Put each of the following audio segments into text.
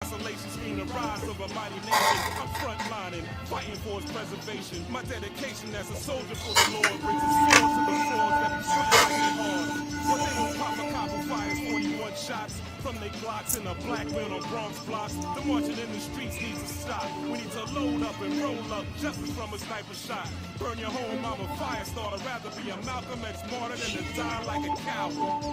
Constellations mean the rise of a mighty nation. I'm frontlining, fighting for its preservation. My dedication as a soldier for the Lord brings a sword to the frauds that be fighting hard. But they don't pop a cop who fires 41 shots from their Glocks in a black man on Bronx blocks. The marching in the streets needs to stop. We need to load up and roll up justice from a sniper shot. Burn your home, I'm a fire starter. Rather be a Malcolm X martyr than to die like a coward.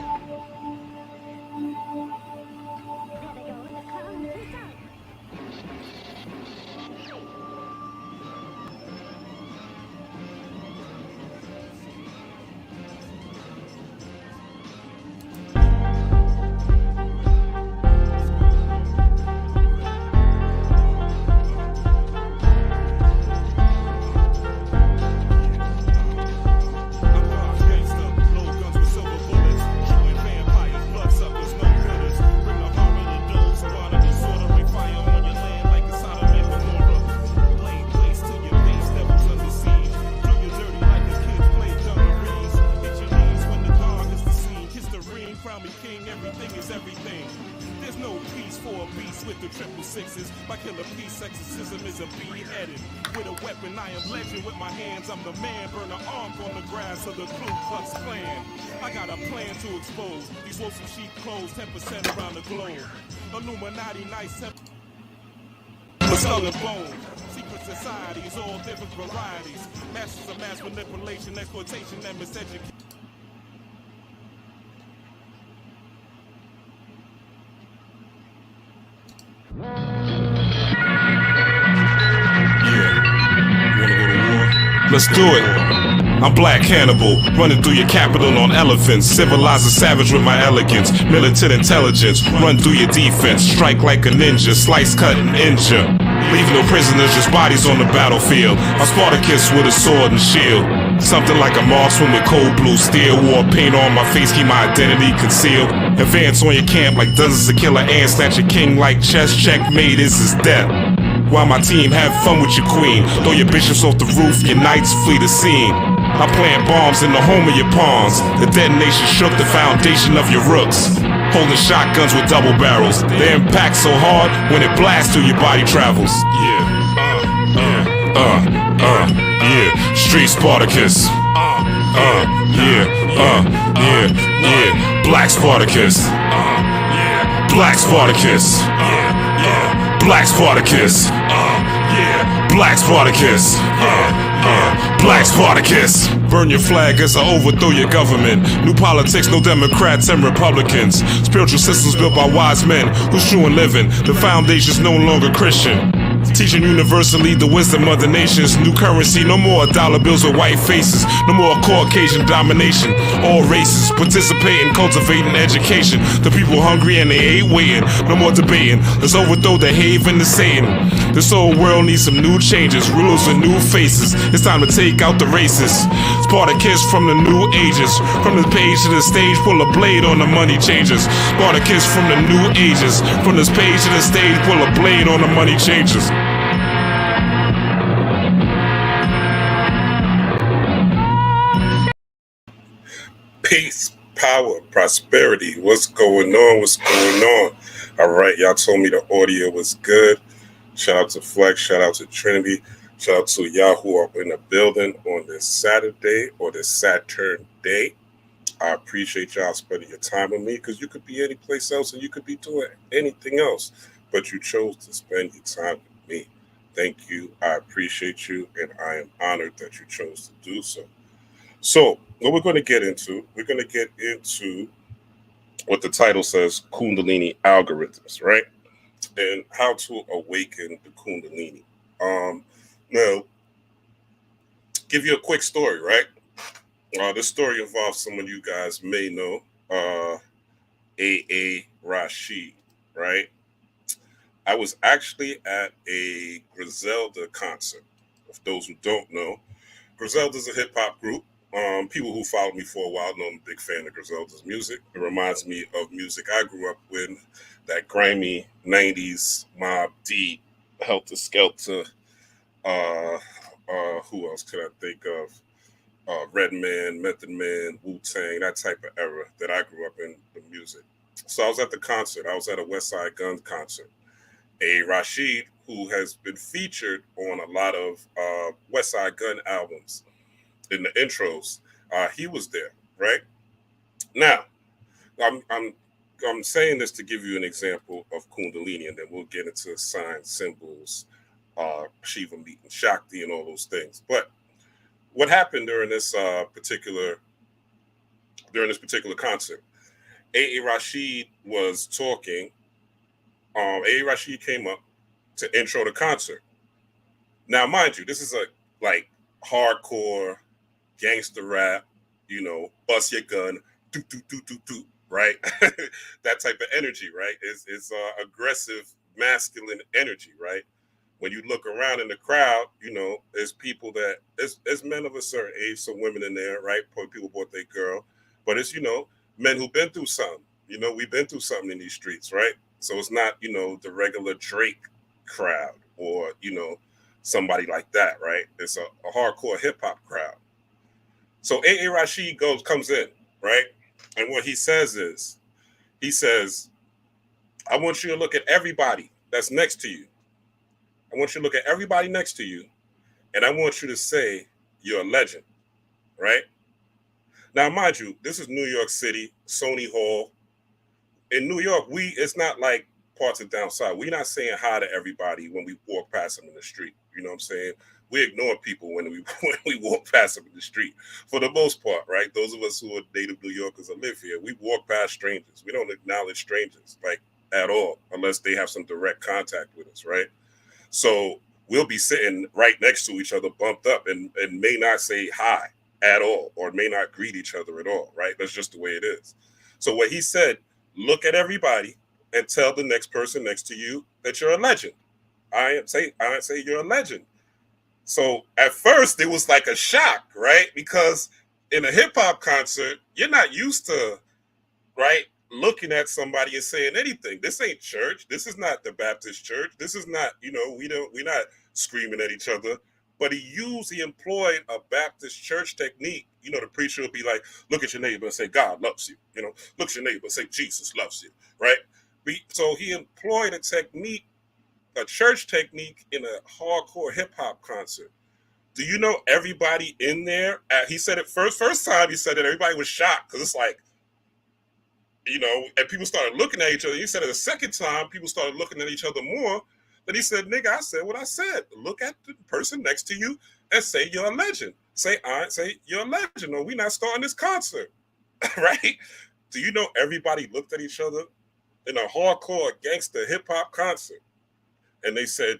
These wolves in sheep clothes, 10% around the globe. Illuminati nice, skull and bone. Secret societies, all different varieties. Masters of mass manipulation, exploitation, and miseducation. Yeah. You wanna go to war? Let's do it. I'm Black Hannibal, running through your capital on elephants. Civilized a savage with my elegance. Militant intelligence, run through your defense. Strike like a ninja, slice, cut, and injure. Leave no prisoners, just bodies on the battlefield. I'm Spartacus with a sword and shield. Something like a marksman with cold blue steel. War paint on my face, keep my identity concealed. Advance on your camp like dozens of killer ants. Snatch your king like chess, checkmate, this is death. While my team have fun with your queen. Throw your bishops off the roof, your knights flee the scene. I plant bombs in the home of your pawns. The detonation shook the foundation of your rooks. Holding shotguns with double barrels. They impact so hard when it blasts through your body travels. Yeah. Street Spartacus. Black Spartacus. Black Spartacus. Black Spartacus. Black Spartacus. Black Spartacus. Burn your flag as I overthrow your government. New politics, no Democrats and Republicans. Spiritual systems built by wise men who's true in living. The foundation's no longer Christian. Teaching universally the wisdom of the nations. New currency, no more dollar bills with white faces. No more Caucasian domination. All races participating, cultivating education. The people hungry and they ain't waiting. No more debating. Let's overthrow the haven to Satan. This whole world needs some new changes. Rulers with new faces. It's time to take out the racists. Spartacus from the new ages. From the page to the stage, pull a blade on the money changers. Spartacus from the new ages. From this page to the stage, pull a blade on the money changers. Peace, power, prosperity. What's going on? What's going on? All right, y'all told me the audio was good. Shout out to Flex. Shout out to Trinity. Shout out to y'all who are in the building on this Saturday or this Saturn day. I appreciate y'all spending your time with me because you could be any place else and you could be doing anything else, but you chose to spend your time with me. Thank you. I appreciate you, and I am honored that you chose to do so. So, what we're going to get into what the title says, Kundalini algorithms, right? And how to awaken the Kundalini. Now, give you a quick story, right? This story involves someone you guys may know, A.A. Rashid, right? I was actually at a Griselda concert. For those who don't know, Griselda is a hip-hop group. People who followed me for a while know I'm a big fan of Griselda's music. It reminds me of music I grew up with, that grimy 90s, Mobb Deep, Helter Skelter. Who else could I think of? Redman, Method Man, Wu-Tang, that type of era that I grew up in the music. So I was at the concert. I was at a West Side Gun concert. A. Rashid, who has been featured on a lot of West Side Gun albums in the intros. He was there, right? Now, I'm saying this to give you an example of Kundalini, and then we'll get into signs, symbols, Shiva meeting Shakti, and all those things. But what happened during this particular concert? A. Rashid was talking. A. Rashid came up to intro the concert. Now, mind you, this is a like hardcore gangster rap, bust your gun, do do do do do, right? That type of energy, right? It's aggressive, masculine energy, right? When you look around in the crowd, there's people there's men of a certain age, some women in there, right? People bought their girl, but it's men who've been through something. We've been through something in these streets, right? So it's not the regular Drake crowd or somebody like that, right? It's a hardcore hip hop crowd. So A. Rashid comes in, right? And what he says is, I want you to look at everybody that's next to you. I want you to look at everybody next to you, and I want you to say you're a legend, right? Now, mind you, this is New York City, Sony Hall. In New York, it's not like parts of down south. We're not saying hi to everybody when we walk past them in the street. You know what I'm saying? We ignore people when we walk past them in the street, for the most part, right? Those of us who are native New Yorkers that live here, we walk past strangers. We don't acknowledge strangers, like, at all, unless they have some direct contact with us, right? So we'll be sitting right next to each other, bumped up, and may not say hi at all, or may not greet each other at all, right? That's just the way it is. So what he said, look at everybody and tell the next person next to you that you're a legend. I say you're a legend. So at first it was like a shock, right? Because in a hip hop concert, you're not used to, right, looking at somebody and saying anything. This ain't church. This is not the Baptist church. This is not, we're not screaming at each other. But he employed a Baptist church technique. The preacher will be like, look at your neighbor and say, God loves you. Look at your neighbor and say, Jesus loves you, right? So he employed a church technique in a hardcore hip hop concert. Do you know everybody in there? He said it first time he said it, everybody was shocked because it's like, and people started looking at each other. He said it the second time, people started looking at each other more. Then he said, nigga, I said what I said. Look at the person next to you and say you're a legend. Say you're a legend, or we're not starting this concert. Right? Do you know everybody looked at each other in a hardcore gangster hip hop concert? And they said,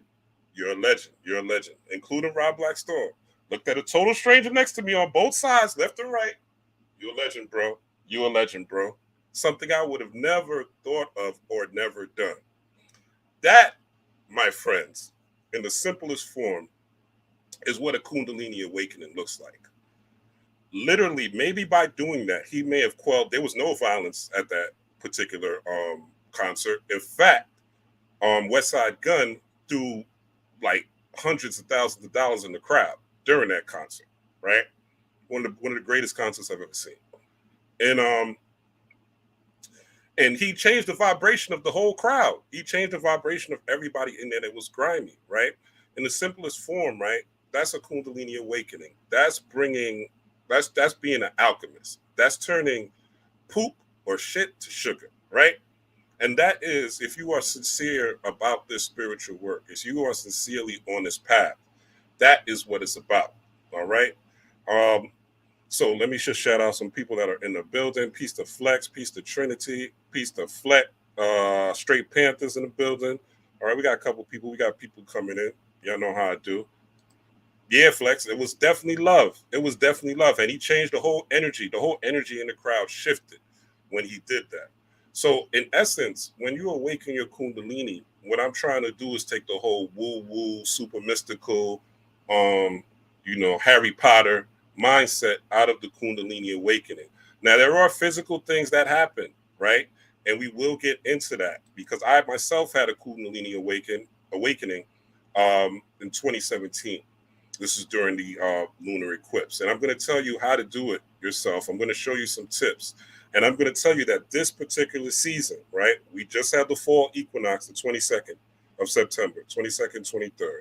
you're a legend, including Rablackstorm. Looked at a total stranger next to me on both sides, left and right. You're a legend, bro. You're a legend, bro. Something I would have never thought of or never done. That, my friends, in the simplest form, is what a Kundalini awakening looks like. Literally, maybe by doing that, he may have quelled. There was no violence at that particular concert. In fact, West Side Gun threw like hundreds of thousands of dollars in the crowd during that concert, right? One of the greatest concerts I've ever seen. And he changed the vibration of the whole crowd. He changed the vibration of everybody in there that was grimy, right? In the simplest form, right? That's a Kundalini awakening. That's being an alchemist. That's turning poop or shit to sugar, right? And that is, if you are sincere about this spiritual work, if you are sincerely on this path, that is what it's about, all right? So let me just shout out some people that are in the building. Peace to Flex, peace to Trinity, peace to Fleck, Straight Panthers in the building. All right, we got a couple people. We got people coming in. Y'all know how I do. Yeah, Flex, it was definitely love. It was definitely love. And he changed the whole energy. The whole energy in the crowd shifted when he did that. So in essence, when you awaken your Kundalini, what I'm trying to do is take the whole woo-woo, super mystical, Harry Potter mindset out of the Kundalini awakening. Now, there are physical things that happen, right? And we will get into that because I myself had a Kundalini awakening in 2017. This is during the lunar eclipse. And I'm going to tell you how to do it yourself. I'm going to show you some tips. And I'm going to tell you that this particular season, right? We just had the fall equinox, the 22nd. of September, 22nd, 23rd.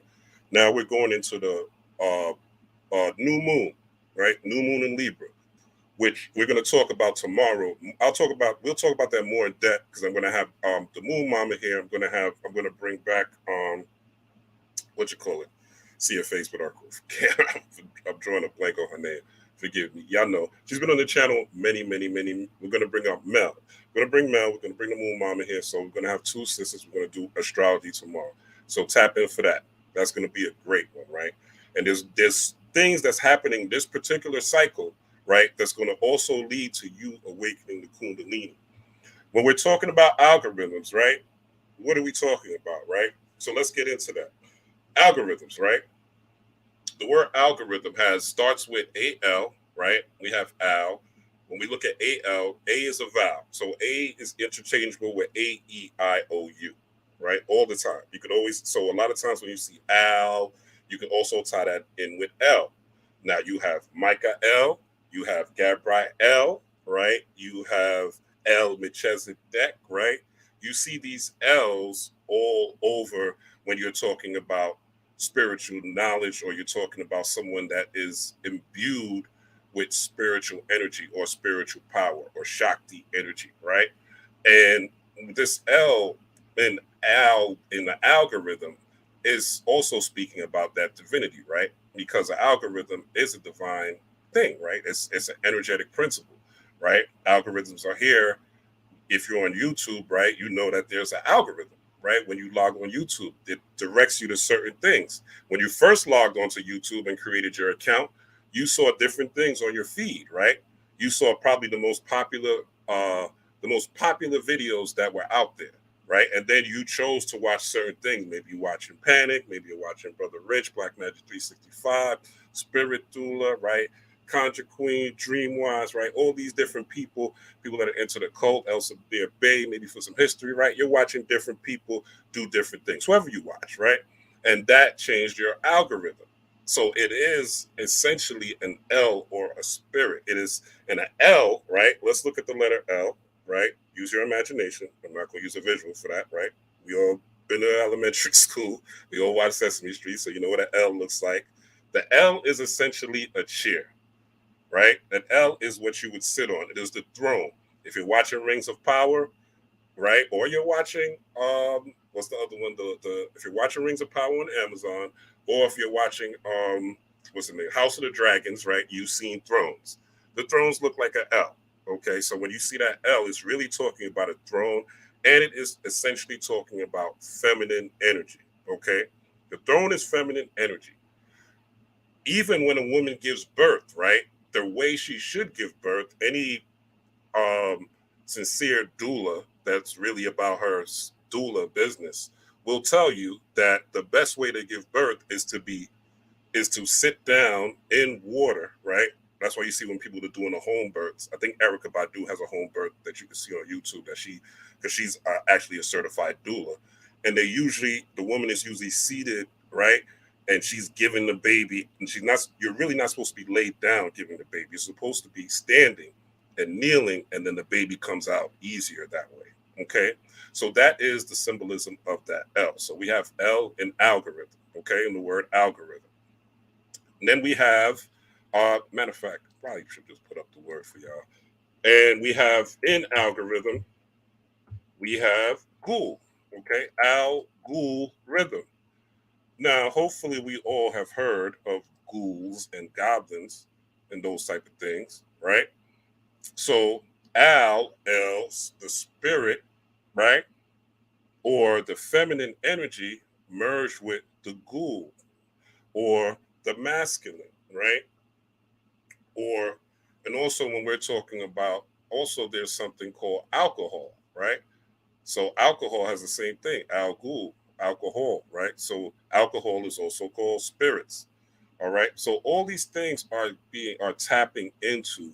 Now we're going into the new moon, right? New moon in Libra, which we're going to talk about tomorrow. We'll talk about that more in depth because I'm going to have the moon mama here. I'm going to bring back what you call it? See her face, but I'm drawing a blank on her name. Forgive me. Y'all know she's been on the channel many. We're going to bring up Mel. We're going to bring Mel. We're going to bring the moon mama here. So we're going to have two sisters. We're going to do astrology tomorrow. So tap in for that. That's going to be a great one, right? And there's things that's happening this particular cycle, right? That's going to also lead to you awakening the Kundalini. When we're talking about algorithms, right? What are we talking about, right? So let's get into that. Algorithms, right? The word algorithm starts with AL, right? We have AL. When we look at AL, A is a vowel. So A is interchangeable with AEIOU, right? All the time. You can always, so a lot of times when you see Al, you can also tie that in with L. Now you have Micah L, you have Gabriel, right? You have El Melchizedek, right? You see these L's all over when you're talking about spiritual knowledge or you're talking about someone that is imbued with spiritual energy or spiritual power or Shakti energy, right? And this L in the algorithm is also speaking about that divinity, right? Because an algorithm is a divine thing, right? It's an energetic principle, right? Algorithms are here. If you're on YouTube, right, you know that there's an algorithm, right? When you log on YouTube, it directs you to certain things. When you first logged onto YouTube and created your account, you saw different things on your feed, right? You saw probably the most popular videos that were out there, right? And then you chose to watch certain things. Maybe you're watching Panic, maybe you're watching Brother Rich, Black Magic 365, Spirit Doula, right? Conjure Queen, Dreamwise, right? All these different people that are into the cult, Elsa Bear Bay, maybe for some history, right? You're watching different people do different things, whoever you watch, right? And that changed your algorithm. So it is essentially an L or a spirit. It is an L, right? Let's look at the letter L, right? Use your imagination. I'm not going to use a visual for that, right? We all been to elementary school. We all watch Sesame Street, so you know what an L looks like. The L is essentially a chair, right? An L is what you would sit on. It is the throne. If you're watching Rings of Power, right? Or you're watching what's the other one? If you're watching Rings of Power on Amazon, or if you're watching what's the name? House of the Dragons, right? You've seen thrones. The thrones look like an L. Okay, so when you see that L, it's really talking about a throne, and it is essentially talking about feminine energy. Okay, the throne is feminine energy. Even when a woman gives birth, right? The way she should give birth, any sincere doula that's really about her doula business will tell you that the best way to give birth is to sit down in water, right? That's why you see when people are doing the home births. I think Erica Badu has a home birth that you can see on YouTube because she's actually a certified doula, and the woman is usually seated, right? And she's giving the baby, and you're really not supposed to be laid down giving the baby. You're supposed to be standing and kneeling, and then the baby comes out easier that way. Okay, so that is the symbolism of that L. So we have L in algorithm, okay, in the word algorithm. And then we have, matter of fact, probably should just put up the word for y'all. And we have in algorithm, we have ghoul, okay, al-ghoul rhythm. Now, hopefully we all have heard of ghouls and goblins and those type of things, right? So Al, the spirit, right? Or the feminine energy merged with the ghoul or the masculine, right? And also when we're talking about, also there's something called alcohol, right? So alcohol has the same thing, al-ghoul, alcohol, right? So alcohol is also called spirits, all right? So all these things are tapping into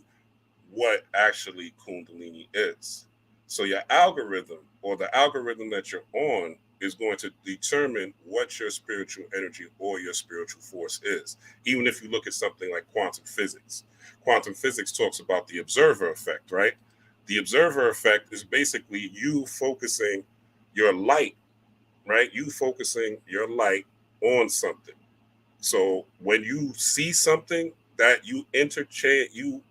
what actually Kundalini is. So your algorithm or the algorithm that you're on is going to determine what your spiritual energy or your spiritual force is. Even if you look at something like quantum physics. Quantum physics talks about the observer effect, right? The observer effect is basically you focusing your light right? You focusing your light on something. So when you see something that you interchange, you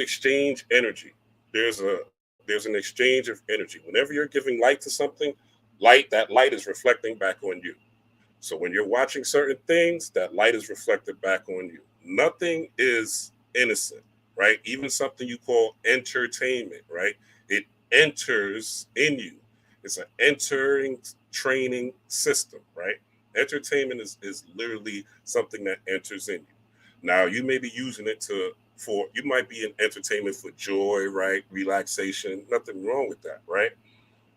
exchange energy. There's an exchange of energy. Whenever you're giving light to something, that light is reflecting back on you. So when you're watching certain things, that light is reflected back on you. Nothing is innocent, right? Even something you call entertainment, right? It enters in you. It's an entering training system, right? Entertainment is literally something that enters in you. Now you may be using it you might be in entertainment for joy, right? Relaxation. Nothing wrong with that, right?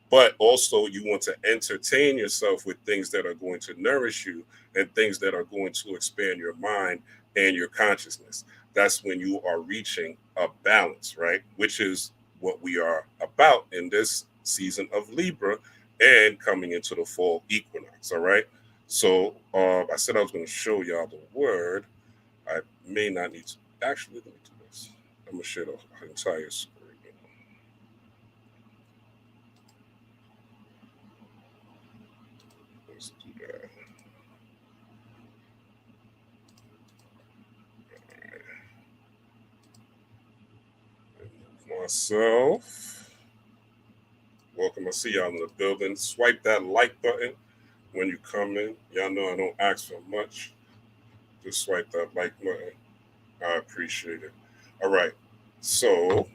But also you want to entertain yourself with things that are going to nourish you and things that are going to expand your mind and your consciousness. That's when you are reaching a balance, right? Which is what we are about in this season of Libra and coming into the fall equinox. All right. So I said I was going to show y'all the word. I may not need to actually let me do this. I'm gonna share the entire screen. Let's do that. Myself. Welcome. I see y'all in the building. Swipe that like button when you come in. Y'all know I don't ask for much. Just swipe that like button. I appreciate it. All right. So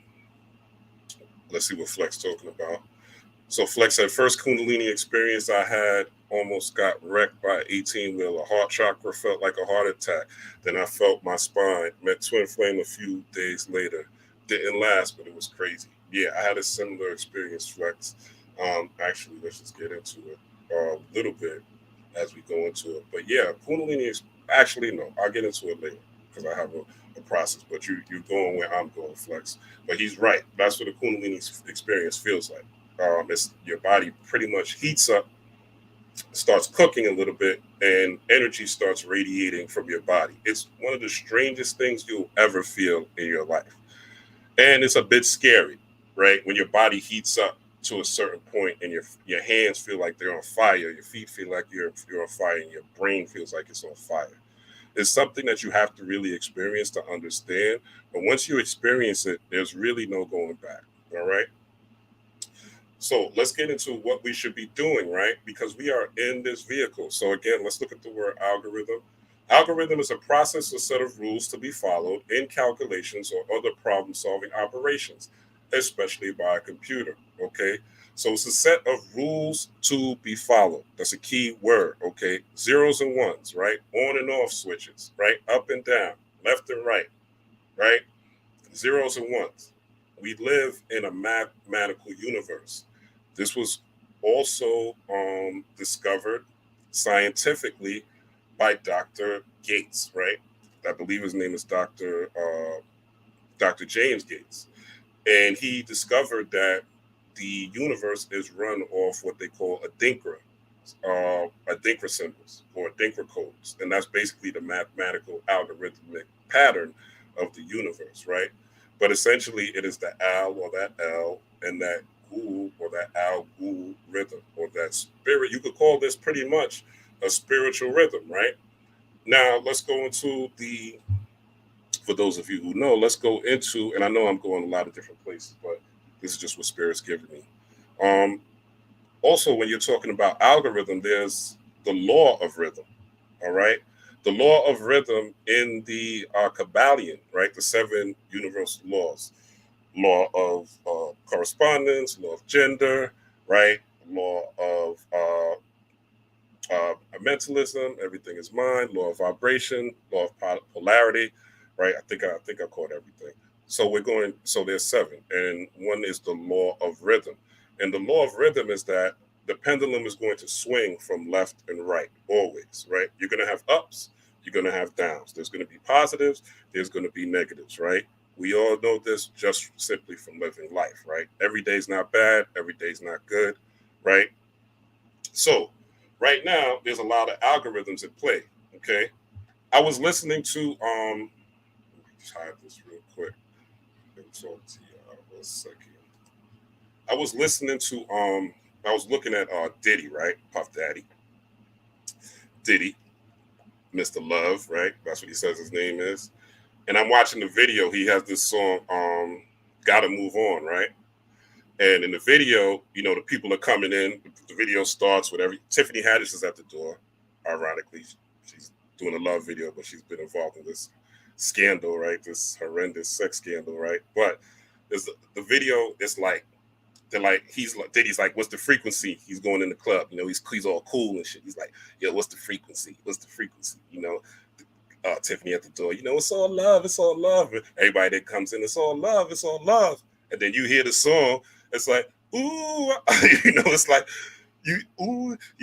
let's see what Flex talking about. So Flex said first Kundalini experience I had almost got wrecked by an 18-wheeler. Heart chakra felt like a heart attack. Then I felt my spine. Met Twin Flame a few days later. Didn't last, but it was crazy. Yeah, I had a similar experience, Flex. Actually, let's just get into it a little bit as we go into it. But yeah, Kundalini is actually no. I'll get into it later because I have a process. But you're going where I'm going, Flex. But he's right. That's what a Kundalini experience feels like. It's your body pretty much heats up, starts cooking a little bit, and energy starts radiating from your body. It's one of the strangest things you'll ever feel in your life, and it's a bit scary, right? When your body heats up to a certain point, and your hands feel like they're on fire, your feet feel like you're on fire, and your brain feels like it's on fire. It's something that you have to really experience to understand. But once you experience it, there's really no going back. All right. So let's get into what we should be doing, right? Because we are in this vehicle. So again, let's look at the word algorithm. Algorithm is a process or set of rules to be followed in calculations or other problem-solving operations, especially by a computer. Okay. So it's a set of rules to be followed. That's a key word. Okay. Zeros and ones, right? On and off switches, right? Up and down, left and right? Zeros and ones. We live in a mathematical universe. This was also discovered scientifically by Dr. Gates, right? I believe his name is Dr. James Gates, and he discovered that the universe is run off what they call Adinkra symbols or Adinkra codes, and that's basically the mathematical algorithmic pattern of the universe, right? But essentially, it is the al or that L and that gul or that al gul rhythm or that spirit. You could call this pretty much a spiritual rhythm, right? Now, let's go into for those of you who know, let's go into, and I know I'm going a lot of different places, but this is just what Spirit's giving me. Um, Also, when you're talking about algorithm, there's the law of rhythm. All right. The law of rhythm in the Kabbalion, right? The seven universal laws: law of correspondence, law of gender, right? Law of mentalism, everything is mind, law of vibration, law of polarity, right? I think I caught everything. So we're going. So there's seven, and one is the law of rhythm, and the law of rhythm is that the pendulum is going to swing from left and right always, right? You're going to have ups, you're going to have downs. There's going to be positives, there's going to be negatives, right? We all know this just simply from living life, right? Every day's not bad, every day's not good, right? So right now, there's a lot of algorithms at play. Okay. I was listening to let me type this real quick. Let me talk to you one second. I was listening to I was looking at Diddy, right? Puff Daddy. Diddy, Mr. Love, right? That's what he says his name is. And I'm watching the video. He has this song, Gotta Move On, right? And in the video, you know, the people are coming in. The video starts with Tiffany Haddish is at the door. Ironically, she's doing a love video, but she's been involved in this scandal, right? This horrendous sex scandal, right? But the video is like, Diddy's like, what's the frequency? He's going in the club, you know, he's all cool and shit. He's like, yo, what's the frequency? What's the frequency? You know, Tiffany at the door, you know, it's all love, it's all love. Everybody that comes in, it's all love, it's all love. And then you hear the song, it's like, ooh, you know, it's like, you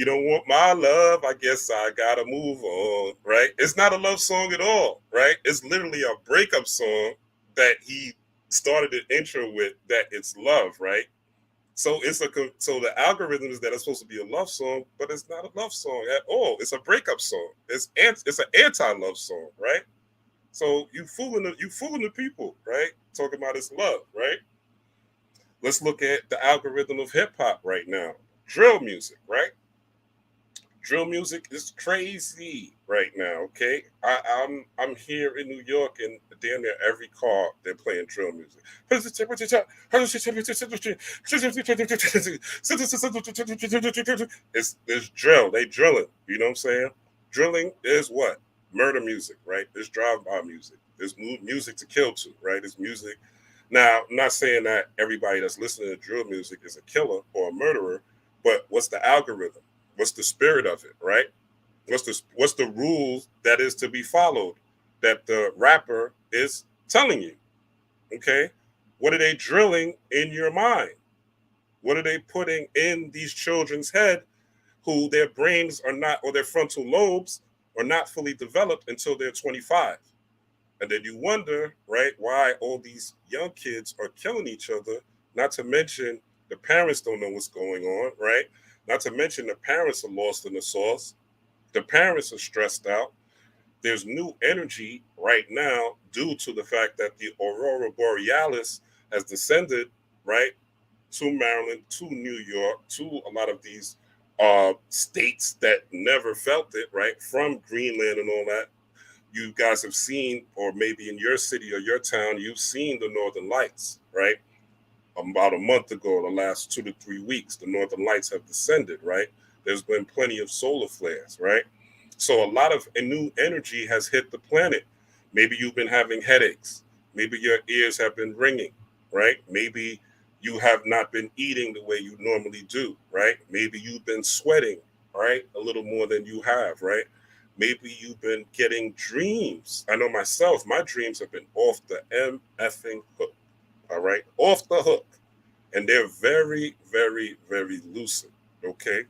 don't want my love, I guess I gotta move on, right? It's not a love song at all, right? It's literally a breakup song that he started the intro with, that it's love, right? So so the algorithm is that it's supposed to be a love song, but it's not a love song at all. It's a breakup song. It's an anti-love song, right? So you fooling the people, right? Talking about it's love, right? Let's look at the algorithm of hip hop right now. Drill music, right? Drill music is crazy right now. Okay, I'm here in New York, and damn near every car they're playing drill music. It's drill. They drilling. You know what I'm saying? Drilling is what? Murder music, right? It's drive-by music. There's music to kill to, right? It's music. Now, I'm not saying that everybody that's listening to drill music is a killer or a murderer, but what's the algorithm? What's the spirit of it, right? What's the rules that is to be followed that the rapper is telling you? Okay, what are they drilling in your mind? What are they putting in these children's head, who their brains are not, or their frontal lobes are not fully developed until they're 25? And then you wonder, right, why all these young kids are killing each other. Not to mention the parents don't know what's going on, right? Not to mention the parents are lost in the sauce. The parents are stressed out. There's new energy right now due to the fact that the Aurora Borealis has descended, right, to Maryland, to New York, to a lot of these states that never felt it, right, from Greenland and all that. You guys have seen, or maybe in your city or your town, you've seen the Northern Lights, right? About a month ago, the last 2 to 3 weeks, the Northern Lights have descended, right? There's been plenty of solar flares, right? So a lot of new energy has hit the planet. Maybe you've been having headaches. Maybe your ears have been ringing, right? Maybe you have not been eating the way you normally do, right? Maybe you've been sweating, right? A little more than you have, right? Maybe you've been getting dreams. I know myself, my dreams have been off the effing hook. All right, off the hook. And they're very, very, very lucid. Okay.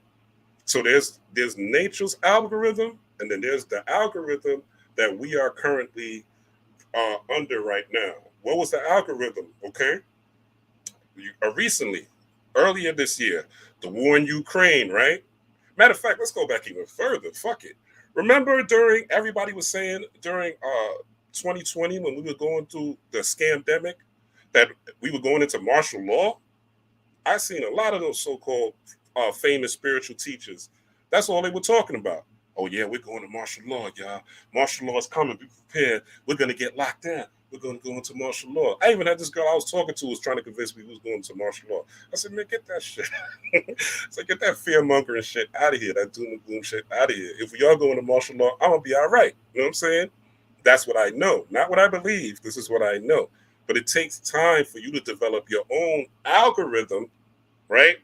So there's nature's algorithm, and then there's the algorithm that we are currently under right now. What was the algorithm? Okay. Recently, earlier this year, the war in Ukraine, right? Matter of fact, let's go back even further. Fuck it. Remember everybody was saying during 2020, when we were going through the scandemic, that we were going into martial law? I seen a lot of those so-called famous spiritual teachers. That's all they were talking about. Oh yeah, we're going to martial law, y'all. Martial law is coming. Be prepared. We're gonna get locked down. We're gonna go into martial law. I even had this girl I was talking to was trying to convince me we was going into martial law. I said, man, get that shit. So get that fear mongering shit out of here. That doom and gloom shit out of here. If we are going to martial law, I'm gonna be all right. You know what I'm saying? That's what I know, not what I believe. This is what I know. But it takes time for you to develop your own algorithm, right?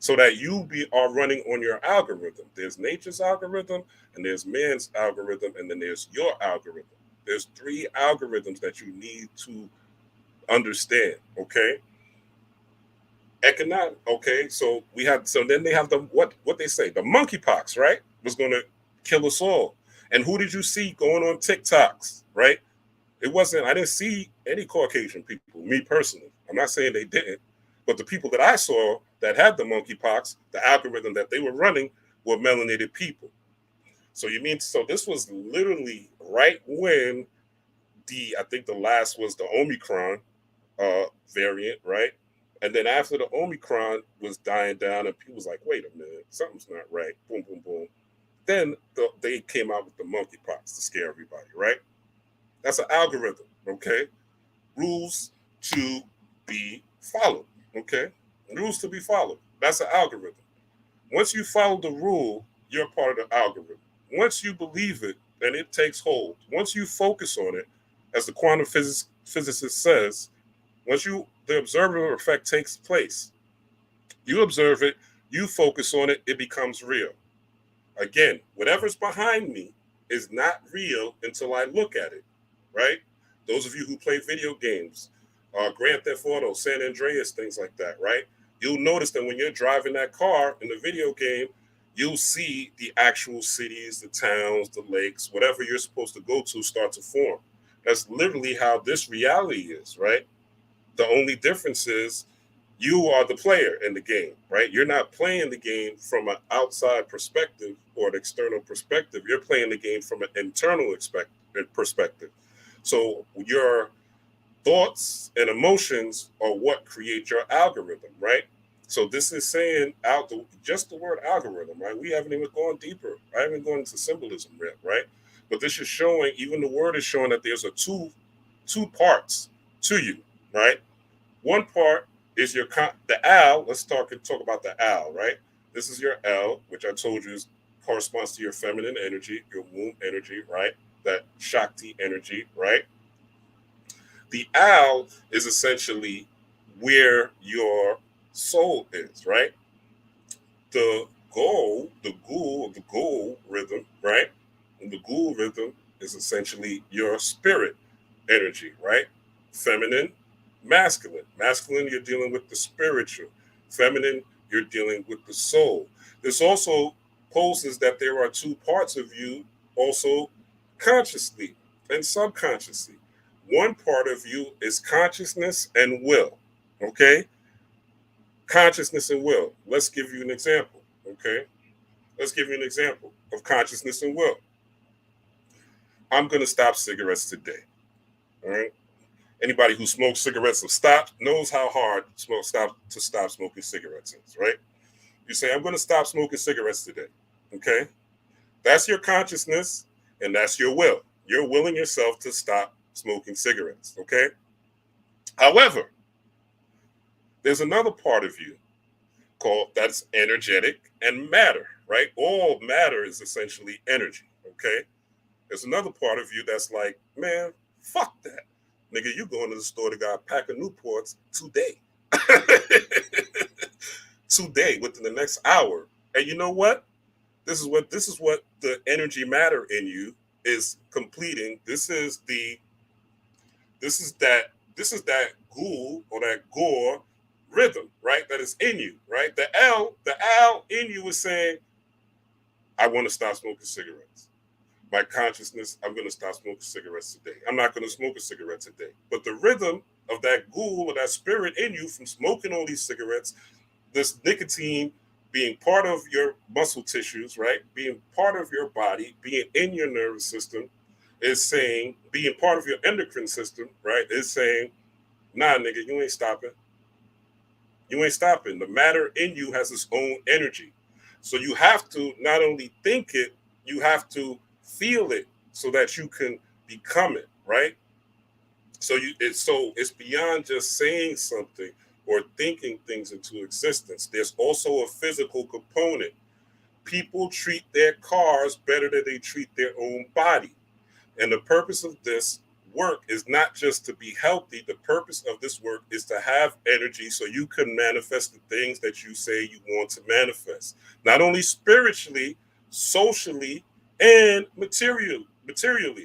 So that you are running on your algorithm. There's nature's algorithm, and there's man's algorithm, and then there's your algorithm. There's 3 algorithms that you need to understand, okay? Economic, okay? So then they have what they say, the monkeypox, right? Was going to kill us all. And who did you see going on TikToks, right? I didn't see any Caucasian people, me personally. I'm not saying they didn't, but the people that I saw that had the monkeypox, the algorithm that they were running were melanated people. So this was literally right when I think the last was the Omicron variant, right? And then after the Omicron was dying down and people was like, wait a minute, something's not right. Boom, boom, boom. Then they came out with the monkeypox to scare everybody, right? That's an algorithm, okay? Rules to be followed, okay? Rules to be followed. That's an algorithm. Once you follow the rule, you're part of the algorithm. Once you believe it, then it takes hold. Once you focus on it, as the quantum physicist says, once the observer effect takes place, you observe it, you focus on it, it becomes real. Again, whatever's behind me is not real until I look at it, right? Those of you who play video games, Grand Theft Auto, San Andreas, things like that, right? You'll notice that when you're driving that car in the video game, you'll see the actual cities, the towns, the lakes, whatever you're supposed to go to start to form. That's literally how this reality is, right? The only difference is you are the player in the game, right? You're not playing the game from an outside perspective or an external perspective. You're playing the game from an internal perspective. So your thoughts and emotions are what create your algorithm, right? So this is saying just the word algorithm, right? We haven't even gone deeper. I haven't gone into symbolism yet, right? But this is showing, even the word is showing that there's two parts to you, right? One part is the L. Let's talk about the L, right? This is your L, which I told you corresponds to your feminine energy, your womb energy, right? That Shakti energy, right? The L is essentially where your soul is, right? The goal rhythm, right? And the ghoul rhythm is essentially your spirit energy, right? Feminine, masculine. Masculine, you're dealing with the spiritual. Feminine, you're dealing with the soul. This also poses that there are two parts of you also consciously and subconsciously. One part of you is consciousness and will, okay? Consciousness and will. Let's give you an example, okay? Let's give you an example of consciousness and will. I'm going to stop cigarettes today, all right? Anybody who smokes cigarettes knows how hard to stop smoking cigarettes is, right? You say, I'm going to stop smoking cigarettes today, okay? That's your consciousness and that's your will. You're willing yourself to stop smoking cigarettes, okay? However, there's another part of you that's energetic and matter, right? All matter is essentially energy, okay? There's another part of you that's like, man, fuck that. Nigga, you going to the store to get a pack of Newports today. Today, within the next hour. And you know what? This is what the energy matter in you is completing. This is that ghoul or that gore rhythm, right? That is in you, right? The L in you is saying, I want to stop smoking cigarettes. My consciousness, I'm going to stop smoking cigarettes today. I'm not going to smoke a cigarette today. But the rhythm of that ghoul or that spirit in you from smoking all these cigarettes, this nicotine being part of your muscle tissues, right? Being part of your body, being in your nervous system, is saying, being part of your endocrine system, right? Is saying, nah, nigga, you ain't stopping. You ain't stopping. The matter in you has its own energy. So you have to not only think it, you have to feel it so that you can become it, right? So it's beyond just saying something or thinking things into existence. There's also a physical component. People treat their cars better than they treat their own body. And the purpose of this work is not just to be healthy. The purpose of this work is to have energy so you can manifest the things that you say you want to manifest. Not only spiritually, socially, and materially.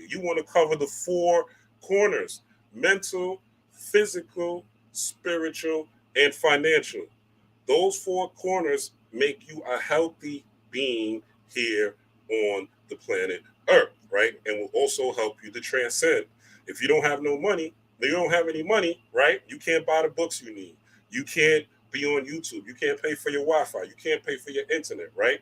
You want to cover the four corners: mental, physical, spiritual, and financial. Those four corners make you a healthy being here on the planet Earth, right? And will also help you to transcend. If you don't have no money, you don't have any money, right? You can't buy the books you need. You can't be on YouTube. You can't pay for your Wi-Fi. You can't pay for your internet, right?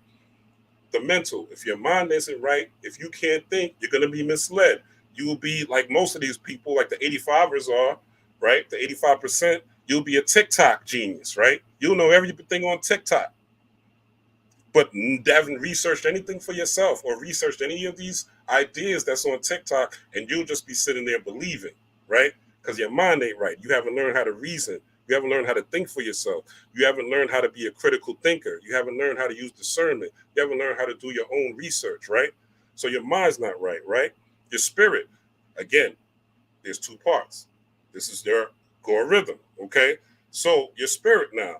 The mental, if your mind isn't right, if you can't think, you're going to be misled. You will be like most of these people, like the 85ers are, right? The 85%, You'll be a TikTok genius, right? You'll know everything on TikTok, but haven't researched anything for yourself or researched any of these ideas that's on TikTok, and you'll just be sitting there believing, right? Because your mind ain't right. You haven't learned how to reason. You haven't learned how to think for yourself. You haven't learned how to be a critical thinker. You haven't learned how to use discernment. You haven't learned how to do your own research, right? So your mind's not right, right? Your spirit, again, there's two parts. This is your core rhythm, okay? So your spirit now,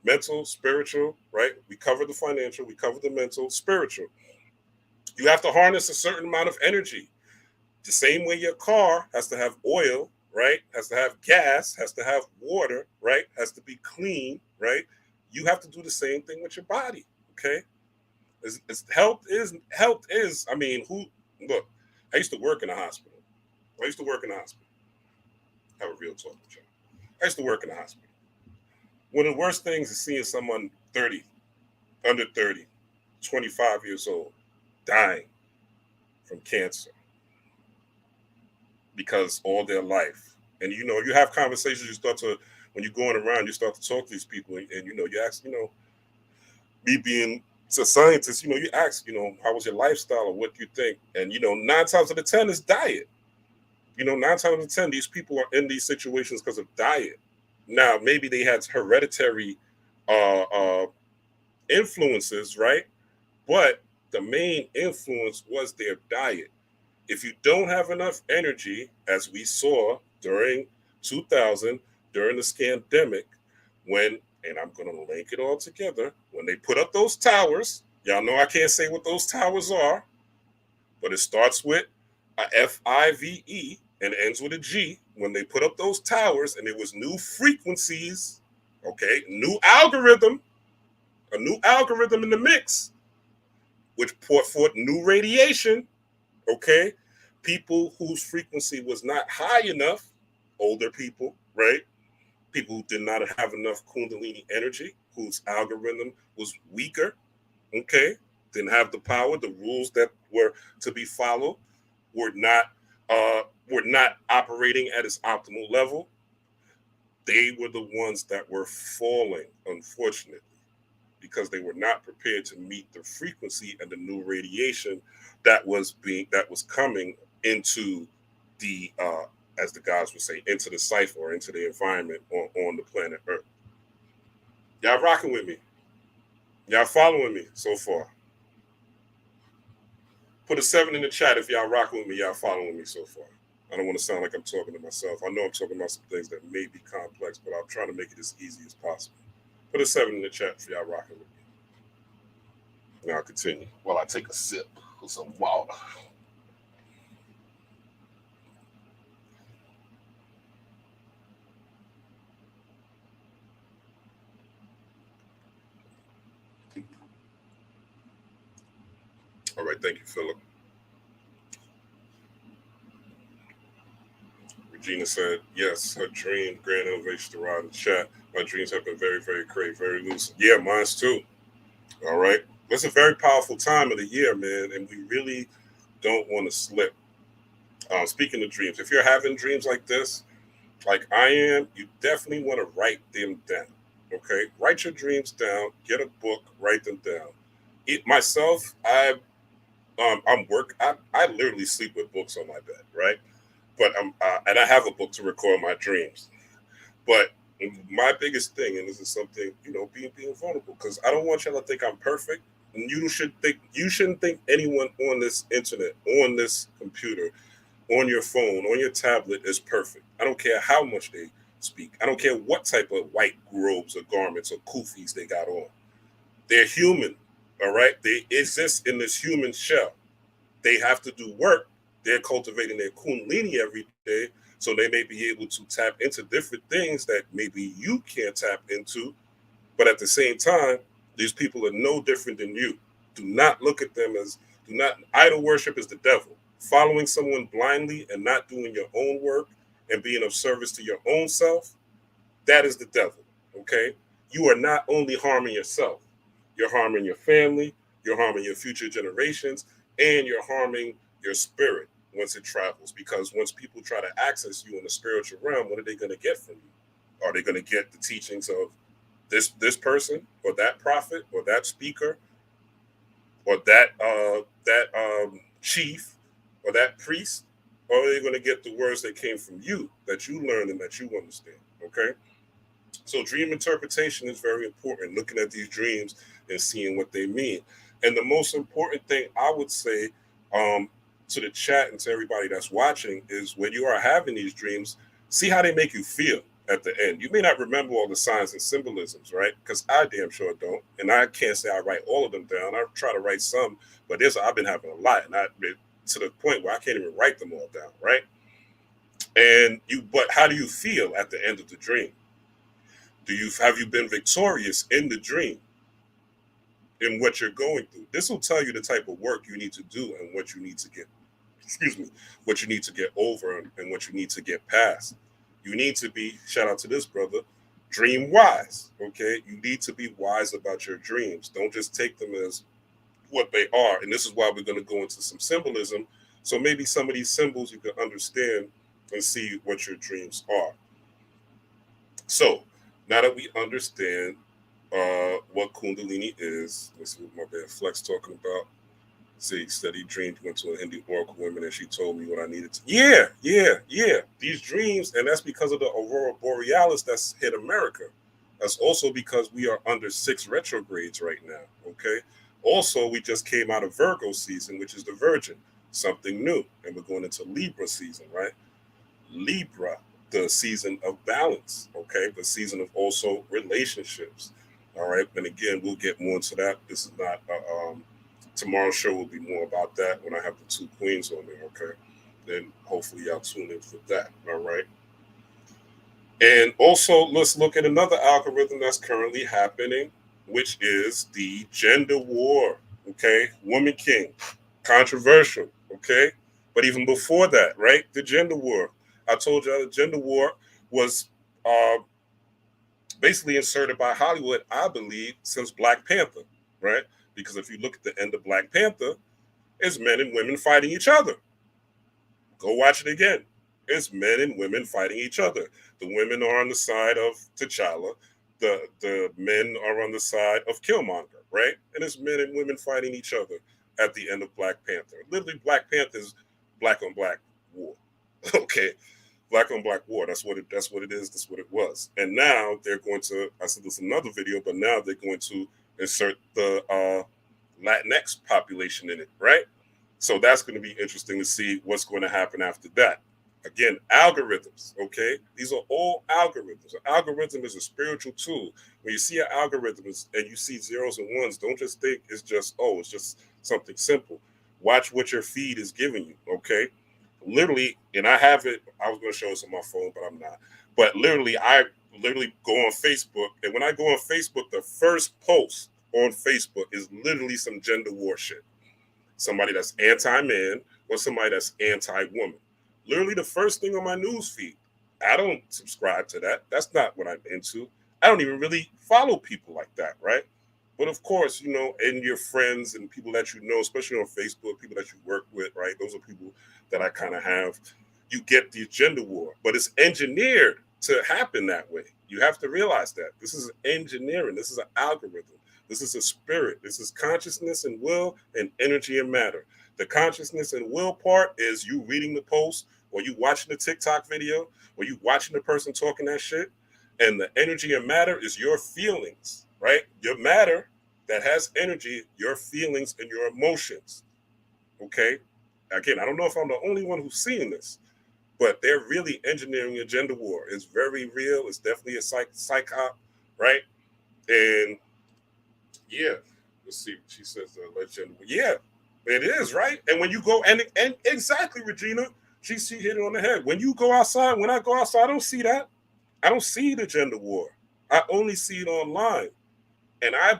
mental, spiritual, right? We covered the financial, we covered the mental, spiritual. You have to harness a certain amount of energy. The same way your car has to have oil, right? Has to have gas, has to have water, right? Has to be clean, right? You have to do the same thing with your body, okay? Health is, I mean, look, I used to work in a hospital. Have a real talk with you. I used to work in a hospital. One of the worst things is seeing someone 30, under 30, 25 years old, dying from cancer because all their life. And you have conversations, when you're going around, you start to talk to these people, and you ask, me being a scientist, you ask, how was your lifestyle or what do you think? And 9 times out of 10 is diet. 9 times out of 10, these people are in these situations because of diet. Now, maybe they had hereditary influences, right? But the main influence was their diet. If you don't have enough energy, as we saw during 2000, during the scandemic, and I'm going to link it all together, when they put up those towers, y'all know I can't say what those towers are, but it starts with a FIVE and ends with a G. When they put up those towers and it was new frequencies, okay, a new algorithm in the mix, which put forth new radiation, okay, people whose frequency was not high enough, older people, right? People who did not have enough Kundalini energy, whose algorithm was weaker, okay, didn't have the power, the rules that were to be followed were not operating at its optimal level. They were the ones that were falling, unfortunately, because they were not prepared to meet the frequency and the new radiation that was coming into the as the gods would say, into the cipher or into the environment on the planet Earth. Y'all rocking with me? Y'all following me so far? Put a 7 in the chat if y'all rocking with me. Y'all following me so far? I don't want to sound like I'm talking to myself. I know I'm talking about some things that may be complex, but I'm trying to make it as easy as possible. Put a 7 in the chat if y'all rocking with me. Now I'll continue while I take a sip of some water. All right, thank you, Philip. Regina said, yes, her dream, grand elevation to ride in the chat. My dreams have been very, very great, very lucid. Yeah, mine's too. All right. It's a very powerful time of the year, man, and we really don't want to slip. Speaking of dreams, if you're having dreams like this, like I am, you definitely want to write them down. Okay? Write your dreams down, get a book, write them down. Myself, I literally sleep with books on my bed, right? But and I have a book to record my dreams. But my biggest thing, and this is something, being vulnerable, because I don't want y'all to think I'm perfect. And you shouldn't think anyone on this internet, on this computer, on your phone, on your tablet is perfect. I don't care how much they speak. I don't care what type of white robes or garments or kufis they got on. They're human, all right? They exist in this human shell. They have to do work. They're cultivating their Kundalini every day, so they may be able to tap into different things that maybe you can't tap into. But at the same time, these people are no different than you. Do not idol worship is the devil. Following someone blindly and not doing your own work and being of service to your own self, that is the devil, okay? You are not only harming yourself, you're harming your family, you're harming your future generations, and you're harming your spirit once it travels. Because once people try to access you in the spiritual realm, what are they going to get from you? Are they going to get the teachings of this person or that prophet or that speaker or that chief or that priest? Or are they going to get the words that came from you, that you learned and that you understand? Okay. So dream interpretation is very important, looking at these dreams and seeing what they mean. And the most important thing I would say to the chat and to everybody that's watching is when you are having these dreams, see how they make you feel at the end. You may not remember all the signs and symbolisms, right? Because I damn sure don't. And I can't say I write all of them down. I try to write some, but I've been having a lot. And to the point where I can't even write them all down, right? But how do you feel at the end of the dream? Have you been victorious in the dream, in what you're going through? This will tell you the type of work you need to do and what you need to get, what you need to get over and what you need to get past. You need to be, shout out to this brother, dream wise. Okay. You need to be wise about your dreams. Don't just take them as what they are. And this is why we're going to go into some symbolism. So maybe some of these symbols you can understand and see what your dreams are. So now that we understand what Kundalini is, let's see what my man Flex talking about. See, said he dreamed he went to a Hindu oracle woman and she told me what I needed to. Yeah. These dreams, and that's because of the aurora borealis that's hit America. That's also because we are under 6 retrogrades right now, okay? Also, we just came out of Virgo season, which is the Virgin, something new. And we're going into Libra season, right? Libra, the season of balance, okay? The season of also relationships, all right? And again, we'll get more into that. This is not, tomorrow's show will be more about that when I have the 2 queens on there, okay? Then hopefully y'all tune in for that, all right? And also, let's look at another algorithm that's currently happening, which is the gender war, okay? Woman King, controversial, okay? But even before that, right? The gender war. I told you the gender war was basically inserted by Hollywood, I believe, since Black Panther, right? Because if you look at the end of Black Panther, it's men and women fighting each other. Go watch it again. It's men and women fighting each other. The women are on the side of T'Challa. The men are on the side of Killmonger, right? And it's men and women fighting each other at the end of Black Panther. Literally, Black Panther's black on black war. Okay. Black on black war. That's what it is. That's what it was. And now they're going to, I said this in another video, but now they're going to insert the Latinx population in it, right? So that's going to be interesting to see what's going to happen after that. Again, algorithms, okay? These are all algorithms. An algorithm is a spiritual tool. When you see an algorithm and you see zeros and ones, don't just think it's just something simple. Watch what your feed is giving you, okay? Literally, and I have it, I was going to show this on my phone, but I'm not. But literally, I go on Facebook, and when I go on Facebook, the first post on Facebook is literally some gender war shit. Somebody that's anti-man or somebody that's anti-woman. Literally the first thing on my news feed. I don't subscribe to that. That's not what I'm into. I don't even really follow people like that, right? But of course, and your friends and people that you know, especially on Facebook, people that you work with, right? Those are people that I kind of have. You get the gender war, but it's engineered to happen that way. You have to realize that. This is engineering. This is an algorithm. This is a spirit. This is consciousness and will and energy and matter. The consciousness and will part is you reading the post or you watching the TikTok video or you watching the person talking that shit. And the energy and matter is your feelings, right? Your matter that has energy, your feelings and your emotions. Okay? Again, I don't know if I'm the only one who's seeing this, but they're really engineering a gender war. It's very real. It's definitely a psyop, right? And yeah, let's see. She says legend. Yeah, it is, right? And when you go and exactly, Regina, she hit it on the head. When you go outside, when I go outside, I don't see that. I don't see the gender war. I only see it online. And I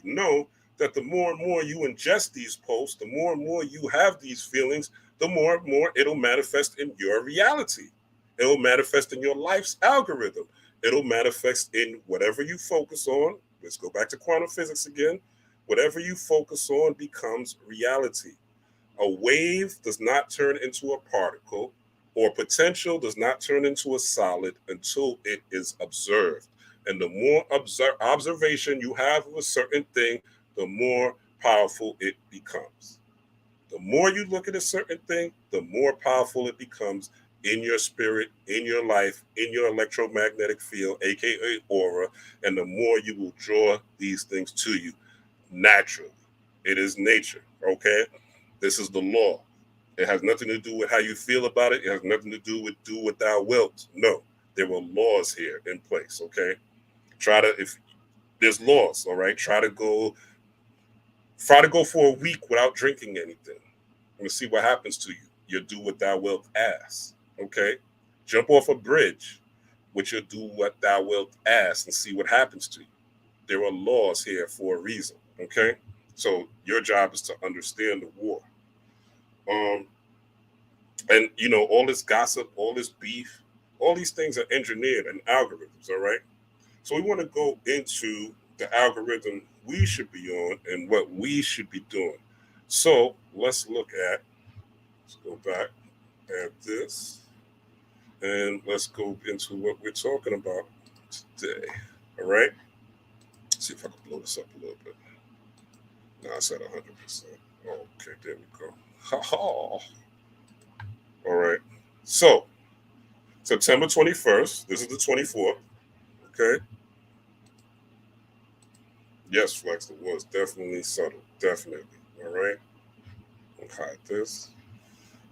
know that the more and more you ingest these posts, the more and more you have these feelings, the more and more it'll manifest in your reality. It'll manifest in your life's algorithm. It'll manifest in whatever you focus on. Let's go back to quantum physics again. Whatever you focus on becomes reality. A wave does not turn into a particle. or potential does not turn into a solid until it is observed. And the more observation you have of a certain thing, the more powerful it becomes. The more you look at a certain thing, the more powerful it becomes in your spirit, in your life, in your electromagnetic field, aka aura, and the more you will draw these things to you naturally. It is nature, okay? This is the law. It has nothing to do with how you feel about it. It has nothing to do what thou wilt. No, there were laws here in place, okay? If there's laws, all right, try to go for a week without drinking anything. And see what happens to you. You'll do what thou wilt ask. Okay? Jump off a bridge, which you'll do what thou wilt ask and see what happens to you. There are laws here for a reason. Okay? So your job is to understand the war. And all this gossip, all this beef, all these things are engineered and algorithms, all right? So we want to go into the algorithm we should be on and what we should be doing. So let's go back at this, and let's go into what we're talking about today. All right. Let's see if I can blow this up a little bit. Now it's at 100%. Okay, there we go. All right. So September 21st. This is the 24th. Okay. Yes, Flex, it was definitely subtle. Definitely. All right. I'll hide this.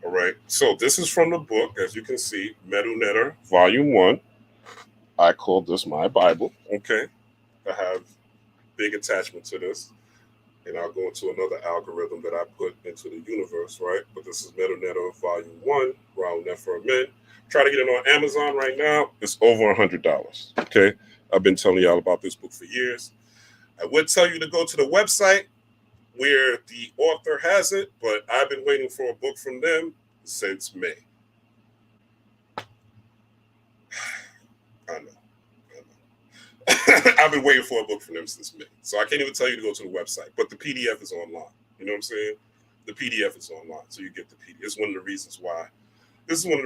All right. So this is from the book, as you can see, Metal Netter, Volume 1. I call this my Bible. Okay. I have big attachment to this. And I'll go into another algorithm that I put into the universe, right? But this is Metal Netter, Volume 1, Raul Nefer. Try to get it on Amazon right now. It's over $100. Okay. I've been telling y'all about this book for years. I would tell you to go to the website where the author has it, but I've been waiting for a book from them since May. I know. I've been waiting for a book from them since May. So I can't even tell you to go to the website, but the PDF is online. You know what I'm saying? The PDF is online, so you get the PDF. This is one of the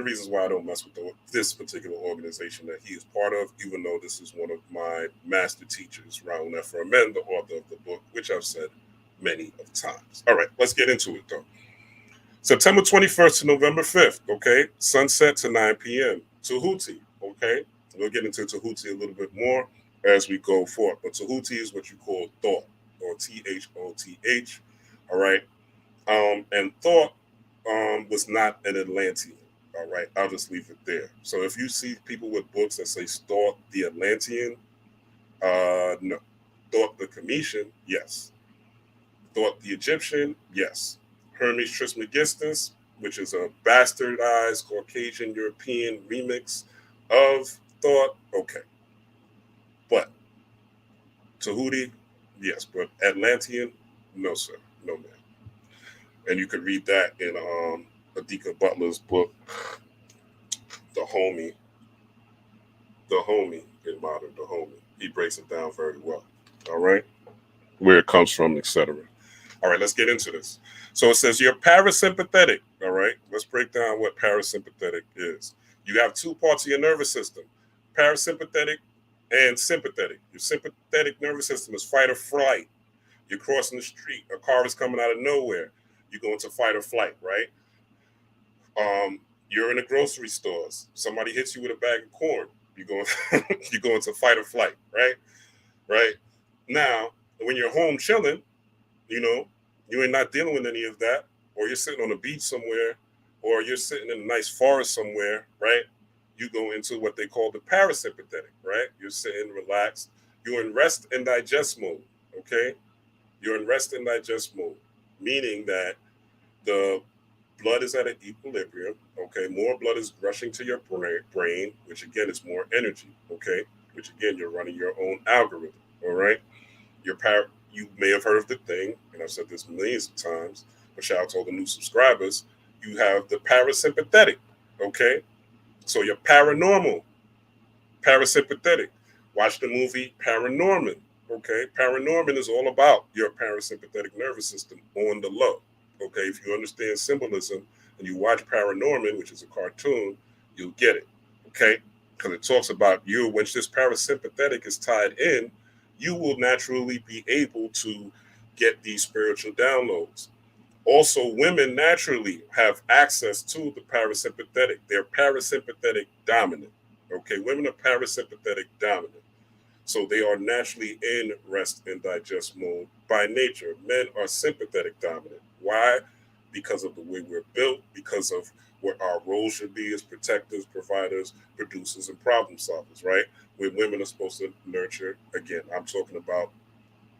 reasons why I don't mess with this particular organization that he is part of, even though this is one of my master teachers, Raul Nefer, the author of the book, which I've said many of times. All right, let's get into it, though. September 21st to November 5th, okay? Sunset to 9 p.m. Tahuti, okay? We'll get into Tahuti a little bit more as we go forward. But Tahuti is what you call thought, or Thoth, all right? And thought was not an Atlantean, all right? I'll just leave it there. So if you see people with books that say Thought the Atlantean, no. Thought the Cometian, yes. Thought the Egyptian, yes. Hermes Trismegistus, which is a bastardized Caucasian European remix of Thought, okay. But Tahuti, yes. But Atlantean, no, sir. No, man. And you could read that in Adika Butler's book, The Homie in Modern, The Homie. He breaks it down very well, all right? Where it comes from, etc. All right, let's get into this. So it says you're parasympathetic, all right? Let's break down what parasympathetic is. You have two parts of your nervous system, parasympathetic and sympathetic. Your sympathetic nervous system is fight or flight. You're crossing the street. A car is coming out of nowhere. You go into fight or flight, right? You're in the grocery stores. Somebody hits you with a bag of corn. You go into fight or flight, right? Right? Now, when you're home chilling, you ain't not dealing with any of that, or you're sitting on a beach somewhere, or you're sitting in a nice forest somewhere, right? You go into what they call the parasympathetic, right? You're sitting relaxed. You're in rest and digest mode, okay? You're in rest and digest mode, meaning that the blood is at an equilibrium, okay? More blood is rushing to your brain, which again is more energy, okay? Which again, you're running your own algorithm, all right? You may have heard of the thing, and I've said this millions of times, but shout out to all the new subscribers. You have the parasympathetic, okay? So you're paranormal, parasympathetic. Watch the movie Paranorman, okay? Paranorman is all about your parasympathetic nervous system on the low, Okay, if you understand symbolism and you watch Paranorman, which is a cartoon, you'll get it. Okay, because it talks about you when this parasympathetic is tied in, you will naturally be able to get these spiritual downloads. Also, women naturally have access to the parasympathetic. They're parasympathetic dominant. Okay, women are parasympathetic dominant. So they are naturally in rest and digest mode by nature. Men are sympathetic dominant. Why? Because of the way we're built, because of what our role should be as protectors, providers, producers, and problem solvers, right? Where women are supposed to nurture. Again, I'm talking about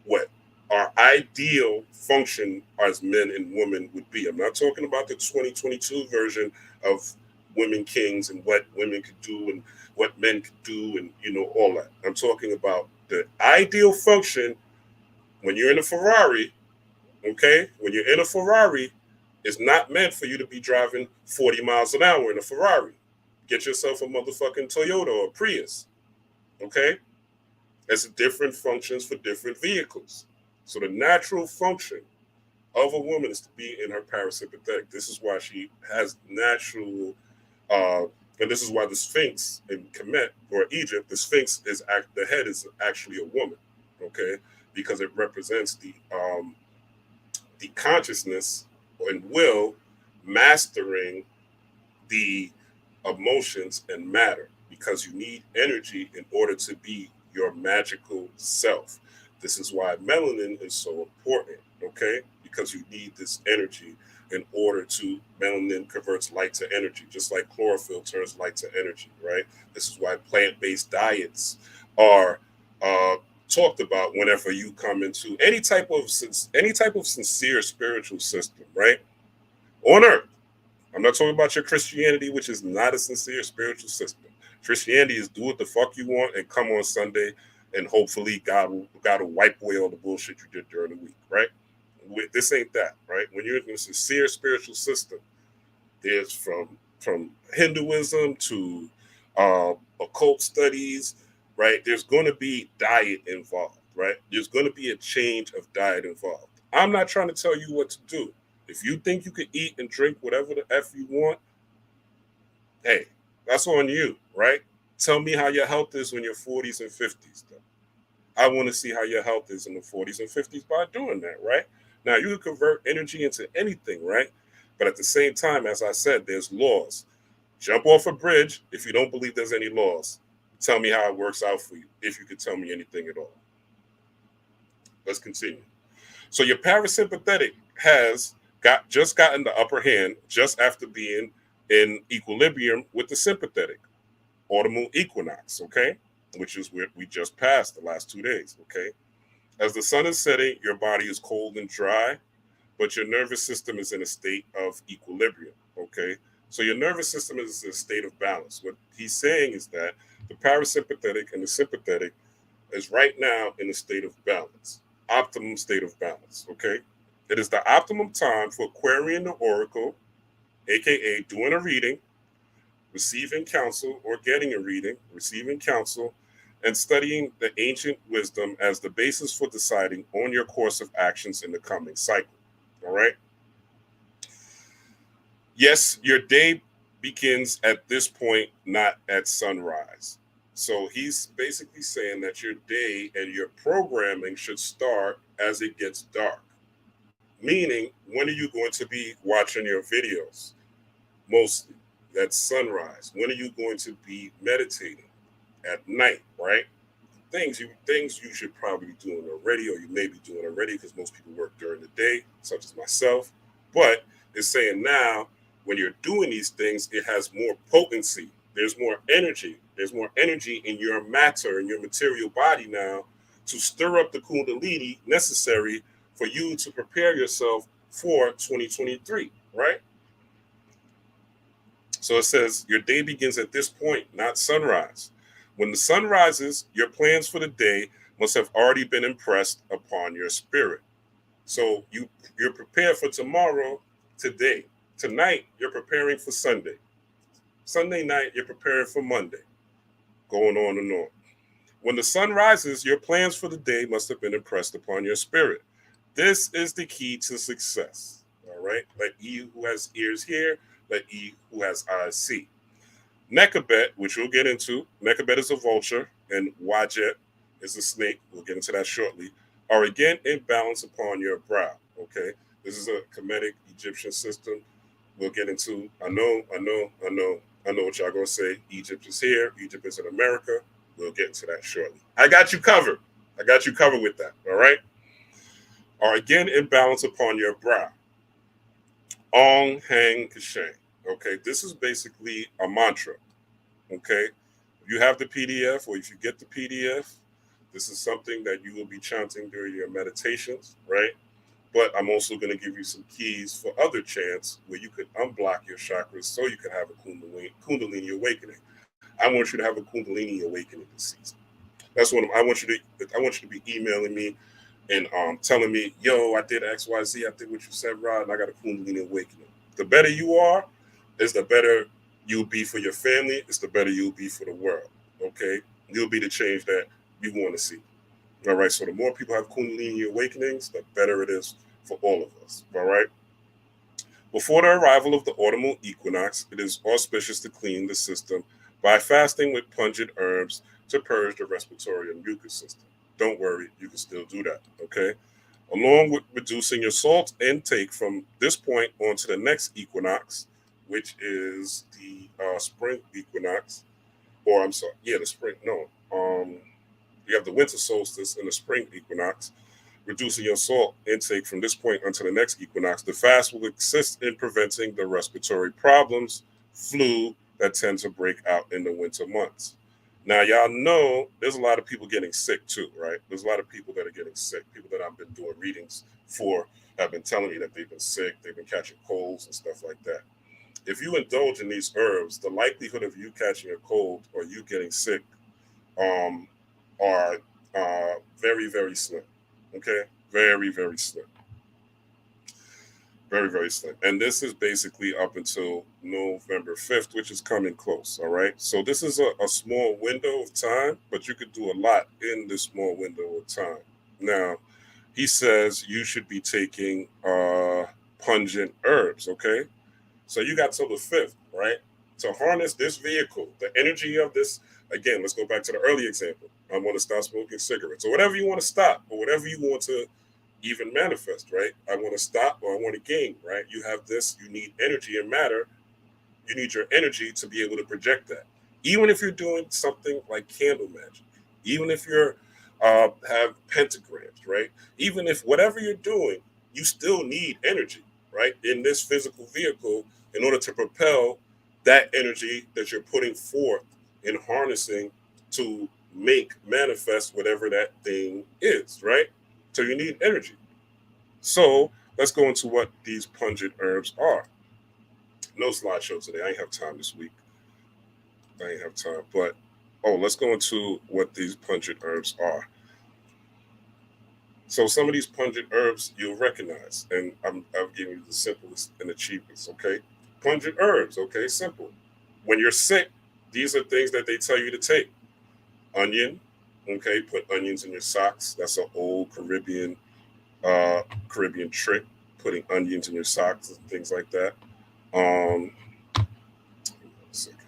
what our ideal function as men and women would be. I'm not talking about the 2022 version of women kings and what women could do and what men could do and all that. I'm talking about the ideal function when you're in a Ferrari, okay? When you're in a Ferrari, it's not meant for you to be driving 40 miles an hour in a Ferrari. Get yourself a motherfucking Toyota or Prius, okay? It's different functions for different vehicles. So the natural function of a woman is to be in her parasympathetic. This is why she has natural, and this is why the Sphinx in Kemet or Egypt, the Sphinx is the head is actually a woman, okay, because it represents the consciousness and will mastering the emotions and matter because you need energy in order to be your magical self. This is why melanin is so important, okay? Because you need this energy in order to, melanin converts light to energy, just like chlorophyll turns light to energy, right? This is why plant-based diets are talked about whenever you come into any type of sincere spiritual system, right? On earth. I'm not talking about your Christianity, which is not a sincere spiritual system. Christianity is do what the fuck you want and come on Sunday, and hopefully God will wipe away all the bullshit you did during the week, right? This ain't that, right? When you're in a sincere spiritual system, there's from Hinduism to occult studies, right? There's going to be diet involved, right? There's going to be a change of diet involved. I'm not trying to tell you what to do. If you think you can eat and drink whatever the F you want, hey, that's on you, right? Tell me how your health is in your 40s and 50s, though. I want to see how your health is in the 40s and 50s by doing that, right? Now, you can convert energy into anything, right? But at the same time, as I said, there's laws. Jump off a bridge if you don't believe there's any laws. Tell me how it works out for you, if you could tell me anything at all. Let's continue. So your parasympathetic has just gotten the upper hand just after being in equilibrium with the sympathetic, autumnal equinox, okay? Which is where we just passed the last 2 days, okay? As the sun is setting, your body is cold and dry, but your nervous system is in a state of equilibrium, okay? So your nervous system is in a state of balance. What he's saying is that the parasympathetic and the sympathetic is right now in a state of balance, optimum state of balance, okay? It is the optimum time for querying the oracle, aka doing a reading, receiving counsel or getting a reading, receiving counsel, and studying the ancient wisdom as the basis for deciding on your course of actions in the coming cycle. All right? Yes, your day begins at this point, not at sunrise. So he's basically saying that your day and your programming should start as it gets dark. Meaning, when are you going to be watching your videos? Mostly. That's sunrise. When are you going to be meditating? At night, right? Things you should probably be doing already, or you may be doing already because most people work during the day, such as myself. But it's saying now, when you're doing these things, it has more potency. There's more energy. There's more energy in your matter, in your material body now, to stir up the Kundalini necessary for you to prepare yourself for 2023, right? So it says your day begins at this point, not sunrise. When the sun rises, your plans for the day must have already been impressed upon your spirit. So you're prepared for tomorrow, today. Tonight, you're preparing for Sunday. Sunday night, you're preparing for Monday. Going on and on. When the sun rises, your plans for the day must have been impressed upon your spirit. This is the key to success. All All right. Let he who has ears hear. Let he who has eyes see. Nekabet, which we'll get into, Nekabet is a vulture, and Wajet is a snake. We'll get into that shortly. Are again in balance upon your brow. Okay. This is a Kemetic Egyptian system. We'll get into. I know what y'all gonna say. Egypt is here. Egypt is in America. We'll get into that shortly. I got you covered. I got you covered with that. All right. Are again in balance upon your brow. Ong Hang Kashang. Okay, this is basically a mantra. Okay, if you have the PDF or if you get the PDF, this is something that you will be chanting during your meditations, right? But I'm also going to give you some keys for other chants where you could unblock your chakras so you can have a Kundalini awakening. I want you to have a Kundalini awakening this season. That's what I want you to be emailing me and telling me, yo, I did XYZ, I did what you said, Rod, and I got a Kundalini awakening. The better you are, is the better you'll be for your family, it's the better you'll be for the world. Okay? You'll be the change that you want to see. All right. So the more people have Kundalini awakenings, the better it is for all of us. All right. Before the arrival of the autumnal equinox, it is auspicious to clean the system by fasting with pungent herbs to purge the respiratory and mucus system. Don't worry, you can still do that. Okay. Along with reducing your salt intake from this point on to the next equinox, which is the spring equinox, or I'm sorry, the spring. No, you have the winter solstice and the spring equinox. Reducing your salt intake from this point until the next equinox, the fast will assist in preventing the respiratory problems, flu that tend to break out in the winter months. Now, y'all know there's a lot of people getting sick too, right? There's a lot of people that are getting sick. People that I've been doing readings for have been telling me that they've been sick, they've been catching colds and stuff like that. If you indulge in these herbs, the likelihood of you catching a cold or you getting sick are very, very slim. Okay? Very, very slim. Very, very slim. And this is basically up until November 5th, which is coming close. All right. So this is a small window of time, but you could do a lot in this small window of time. Now, he says you should be taking pungent herbs. Okay. So you got till the 5th, right? To harness this vehicle, the energy of this. Again, let's go back to the early example. I want to stop smoking cigarettes or whatever you want to stop or whatever you want to even manifest, right? I want to stop or I want to gain, right? You have this, you need energy and matter. You need your energy to be able to project that. Even if you're doing something like candle magic, even if you're have pentagrams, right? Even if whatever you're doing, you still need energy, right? In this physical vehicle in order to propel that energy that you're putting forth in harnessing to make manifest whatever that thing is, right? So you need energy. So let's go into what these pungent herbs are. No slideshow today. I ain't have time this week. I ain't have time. But let's go into what these pungent herbs are. So some of these pungent herbs you'll recognize, and I'm giving you the simplest and the cheapest. Okay, pungent herbs. Okay, simple. When you're sick, these are things that they tell you to take. Onion. Okay, put onions in your socks. That's an old Caribbean trick, putting onions in your socks and things like that. One second.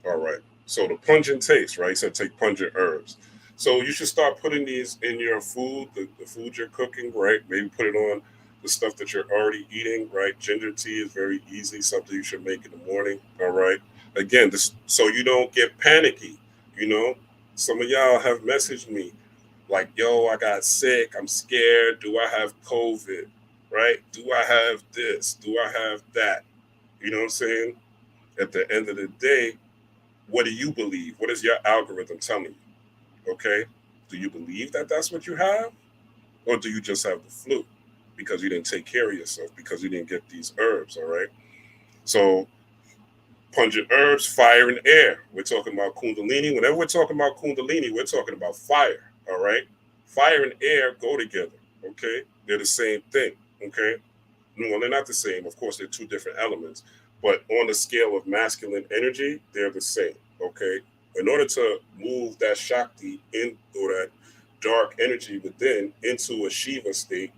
All right. So the pungent taste, right? So take pungent herbs. So you should start putting these in your food, the food you're cooking, right? Maybe put it on the stuff that you're already eating, right? Ginger tea is very easy, something you should make in the morning. All right. Again, this so you don't get panicky. You know, some of y'all have messaged me like, yo, I got sick. I'm scared. Do I have COVID? Right? Do I have this? Do I have that? You know what I'm saying? At the end of the day, what do you believe? What is your algorithm telling you? Okay. Do you believe that that's what you have? Or do you just have the flu because you didn't take care of yourself, because you didn't get these herbs? All right. So, pungent herbs, fire and air. We're talking about Kundalini. Whenever we're talking about Kundalini, we're talking about fire. All right. Fire and air go together, okay? They're the same thing, okay? Well, they're not the same. Of course, they're two different elements, but on the scale of masculine energy, they're the same, okay? In order to move that Shakti in, or that dark energy within, into a Shiva state,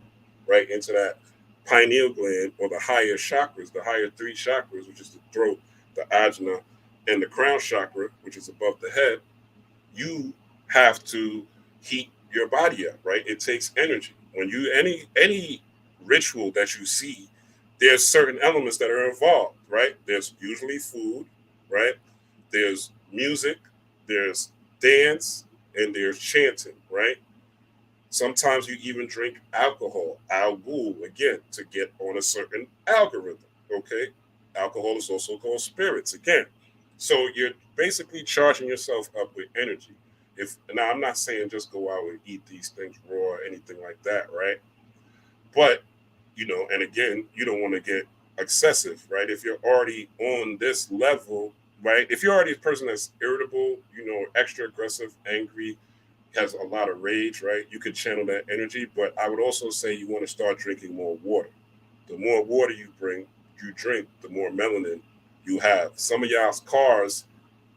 right, into that pineal gland or the higher chakras, the higher three chakras, which is the throat, the ajna, and the crown chakra, which is above the head, you have to heat your body up, right? It takes energy. When you any ritual that you see, there's certain elements that are involved, right? There's usually food, right? There's music, there's dance, and there's chanting, right? Sometimes you even drink alcohol, alcohol, again, to get on a certain algorithm, okay? Alcohol is also called spirits, again. So you're basically charging yourself up with energy. If now I'm not saying just go out and eat these things raw or anything like that, right? But and again, you don't want to get excessive, right? If you're already on this level, right? If you're already a person that's irritable, extra aggressive, angry, has a lot of rage, right? You could channel that energy, but I would also say you want to start drinking more water. The more water you drink, the more melanin you have. Some of y'all's cars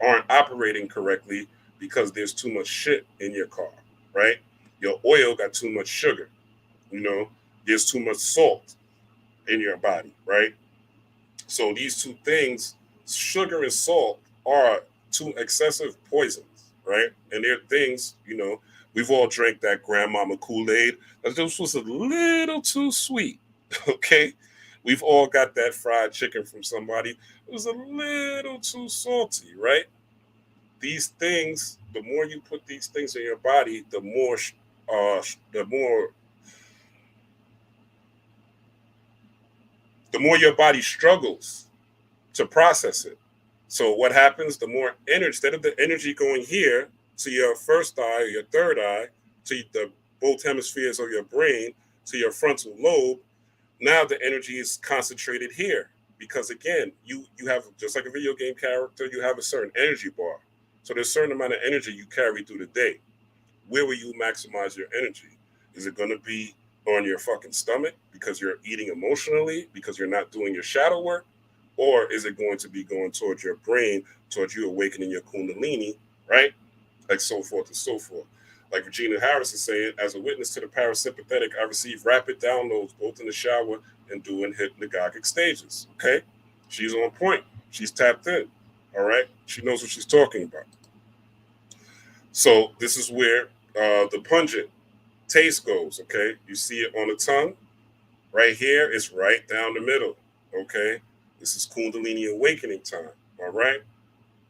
aren't operating correctly because there's too much shit in your car, right? Your oil got too much sugar, there's too much salt in your body, right? So these two things, sugar and salt, are two excessive poisons, right? And they're things, we've all drank that grandmama Kool-Aid. This was a little too sweet, okay? We've all got that fried chicken from somebody. It was a little too salty, right? These things, the more you put these things in your body, the more your body struggles to process it. So what happens? The more energy, instead of the energy going here to your first eye or your third eye, to the both hemispheres of your brain, to your frontal lobe, now the energy is concentrated here. Because again, you have, just like a video game character, you have a certain energy bar. So there's a certain amount of energy you carry through the day. Where will you maximize your energy? Is it going to be on your fucking stomach because you're eating emotionally, because you're not doing your shadow work? Or is it going to be going towards your brain, towards you awakening your Kundalini, right? Like so forth and so forth. Like Regina Harris is saying, as a witness to the parasympathetic, I receive rapid downloads both in the shower and doing hypnagogic stages. Okay? She's on point. She's tapped in. All right? She knows what she's talking about. So this is where the pungent taste goes. Okay? You see it on the tongue. Right here, it's right down the middle. Okay? This is Kundalini awakening time. All right?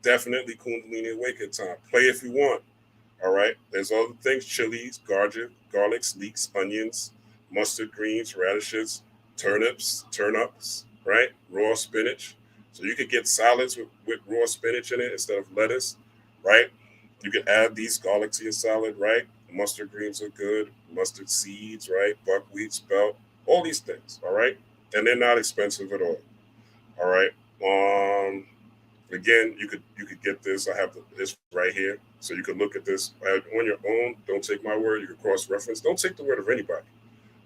Definitely Kundalini awakening time. Play if you want. All right? There's other things: chilies, garlics, leeks, onions, mustard greens, radishes, turnips, right? Raw spinach. So you could get salads with raw spinach in it instead of lettuce, right? You could add these garlic to your salad, right? Mustard greens are good. Mustard seeds, right? Buckwheat, spelt, all these things, all right? And they're not expensive at all. All right. Again, you could get this. I have this right here, so you can look at this on your own. Don't take my word. You can cross reference. Don't take the word of anybody.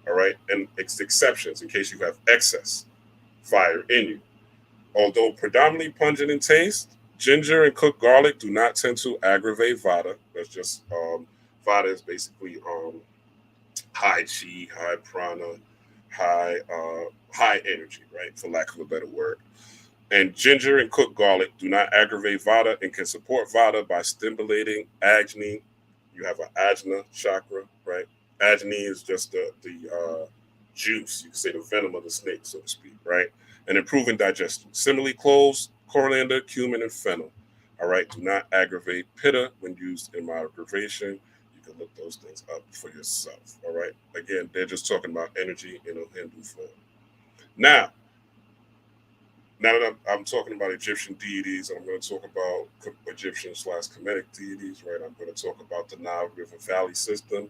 All right. And it's exceptions in case you have excess fire in you. Although predominantly pungent in taste, ginger and cooked garlic do not tend to aggravate vata. That's just vata is basically high chi, high prana, high energy, right? For lack of a better word. And ginger and cooked garlic do not aggravate vata and can support vata by stimulating agni. You have an ajna chakra, right? Agni is just the juice, you can say the venom of the snake, so to speak, right? And improving digestion. Similarly, cloves, coriander, cumin, and fennel, all right, do not aggravate pitta when used in moderation. You can look those things up for yourself, all right? Again, they're just talking about energy in a Hindu form. Now that I'm talking about Egyptian deities, I'm going to talk about Egyptian/Kemetic deities, right? I'm going to talk about the Nile River Valley system.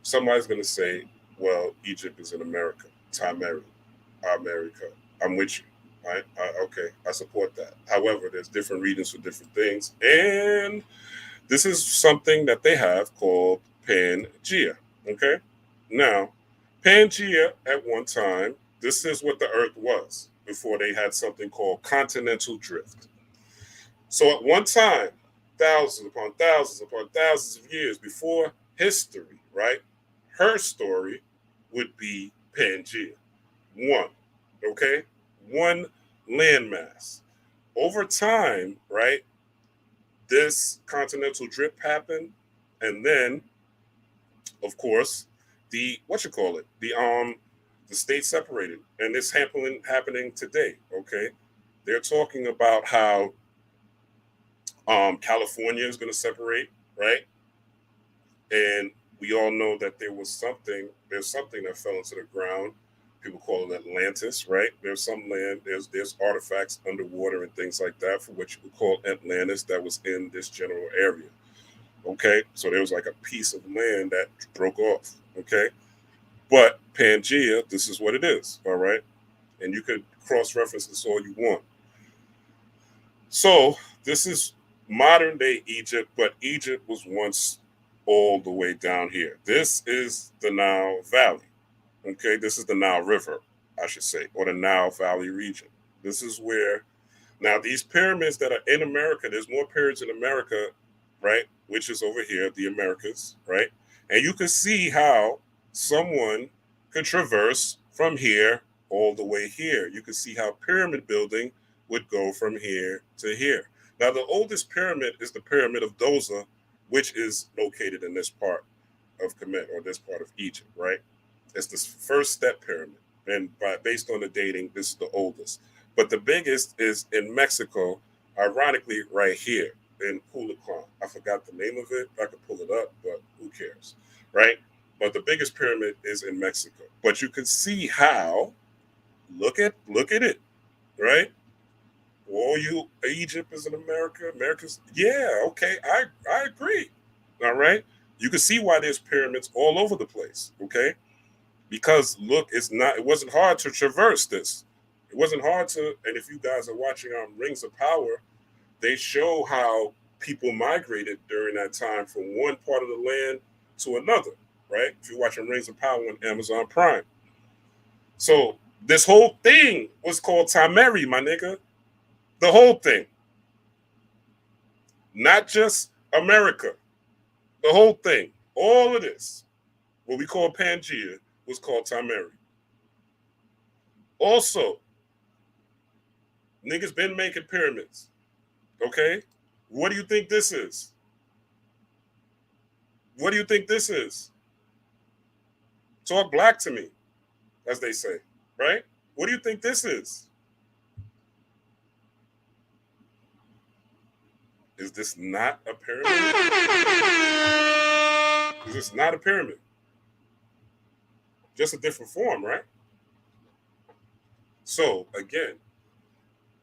Somebody's going to say, well, Egypt is in America, America. I'm with you, right? Okay, I support that. However, there's different readings for different things. And this is something that they have called Pangea, Okay? Now, Pangea at one time, this is what the Earth was before they had something called continental drift. So at one time, thousands upon thousands of years before history, right? Her story would be Pangea. One, okay? One landmass. Over time, right, this continental drift happened, and then, of course, the what you call it, the state separated, and it's happening today. Okay, they're talking about how California is going to separate, right? And we all know that there's something that fell into the ground. People call it Atlantis, right? There's some land, there's artifacts underwater and things like that for what you would call Atlantis that was in this general area. Okay, so there was like a piece of land that broke off. Okay, but Pangea, this is what it is. All right, and you could cross-reference this all you want. So this is modern day Egypt, but Egypt was once all the way down here. This is the Nile Valley. Okay, this is the Nile River, I should say, or the Nile Valley region. This is where now these pyramids that are in America, there's more pyramids in America, right? Which is over here, the Americas, right? And you can see how someone could traverse from here all the way here. You can see how pyramid building would go from here to here. Now, the oldest pyramid is the Pyramid of Djoser, which is located in this part of Kemet or this part of Egypt, right? It's the first step pyramid. And based on the dating, this is the oldest. But the biggest is in Mexico, ironically, right here in Culiacán. I forgot the name of it. I could pull it up, but who cares, right? But the biggest pyramid is in Mexico. But you can see how. Look at it, right? Well, you Egypt is in America. America's okay. I agree. All right. You can see why there's pyramids all over the place. Okay, because look, it wasn't hard to traverse this. It wasn't hard to, and if you guys are watching Rings of Power, they show how people migrated during that time from one part of the land to another, right? If you're watching Rings of Power on Amazon Prime. So this whole thing was called Tameri, my nigga. The whole thing. Not just America. The whole thing. All of this, what we call Pangea, was called Tameri. Also, niggas been making pyramids. Okay? What do you think this is? What do you think this is? Talk black to me, as they say, right? What do you think this is? Is this not a pyramid? Is this not a pyramid? Just a different form, right? So, again,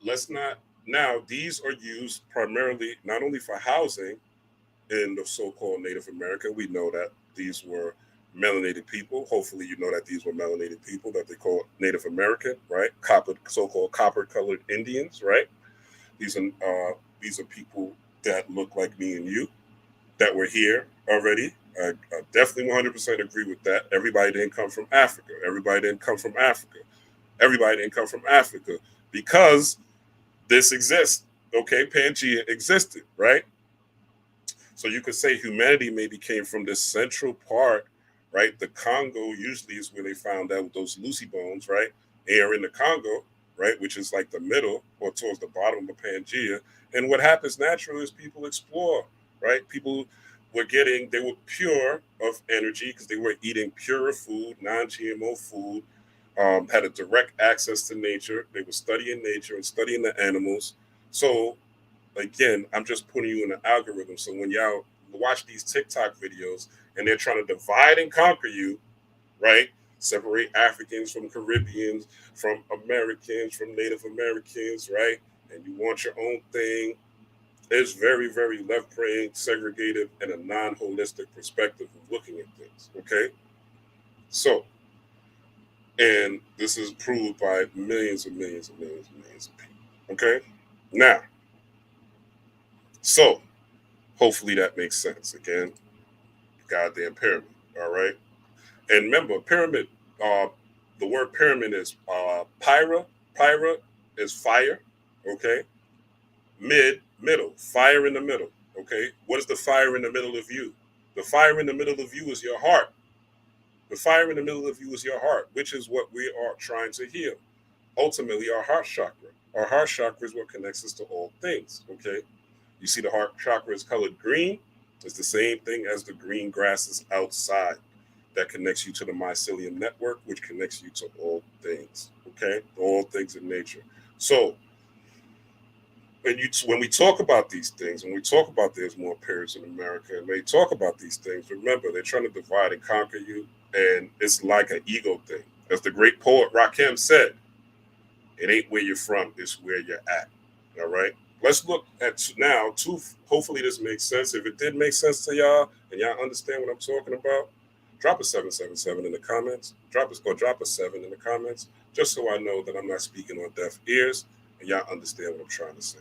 let's not. Now, these are used primarily not only for housing in the so-called Native America. We know that these were melanated people. Hopefully, you know that these were melanated people that they call Native American, right? So-called copper-colored Indians, right? These are people that look like me and you that were here already. I definitely 100% agree with that. Everybody didn't come from Africa. Everybody didn't come from Africa. Everybody didn't come from Africa because this exists. Okay, Pangea existed, right? So you could say humanity maybe came from this central part, right? The Congo usually is where they found out those Lucy bones, right? They are in the Congo, right? Which is like the middle or towards the bottom of Pangea. And what happens naturally is people explore, right? People they were pure of energy because they were eating pure food, non-GMO food, had a direct access to nature. They were studying nature and studying the animals. So again, I'm just putting you in an algorithm. So when y'all watch these TikTok videos and they're trying to divide and conquer you, right? Separate Africans from Caribbeans, from Americans, from Native Americans, right? And you want your own thing. It's very, very left-brain, segregated, and a non-holistic perspective of looking at things, okay? So, and this is proved by millions and millions and millions and millions of people, okay? Now, so, hopefully that makes sense. Again, goddamn pyramid, all right? And remember, pyramid, the word pyramid is pyra. Pyra is fire, okay? Middle, fire in the middle, okay? What is the fire in the middle of you? The fire in the middle of you is your heart. The fire in the middle of you is your heart, which is what we are trying to heal. Ultimately, our heart chakra. Our heart chakra is what connects us to all things, okay? You see the heart chakra is colored green. It's the same thing as the green grasses outside. That connects you to the mycelium network, which connects you to all things, okay? All things in nature. So when we talk about these things, when we talk about there's more periods in America, and they talk about these things, remember, they're trying to divide and conquer you, and it's like an ego thing. As the great poet Rakim said, it ain't where you're from, it's where you're at, all right? Let's look at now, hopefully this makes sense. If it did make sense to y'all, and y'all understand what I'm talking about, drop a 777 in the comments. Drop a 7 in the comments, just so I know that I'm not speaking on deaf ears and y'all understand what I'm trying to say.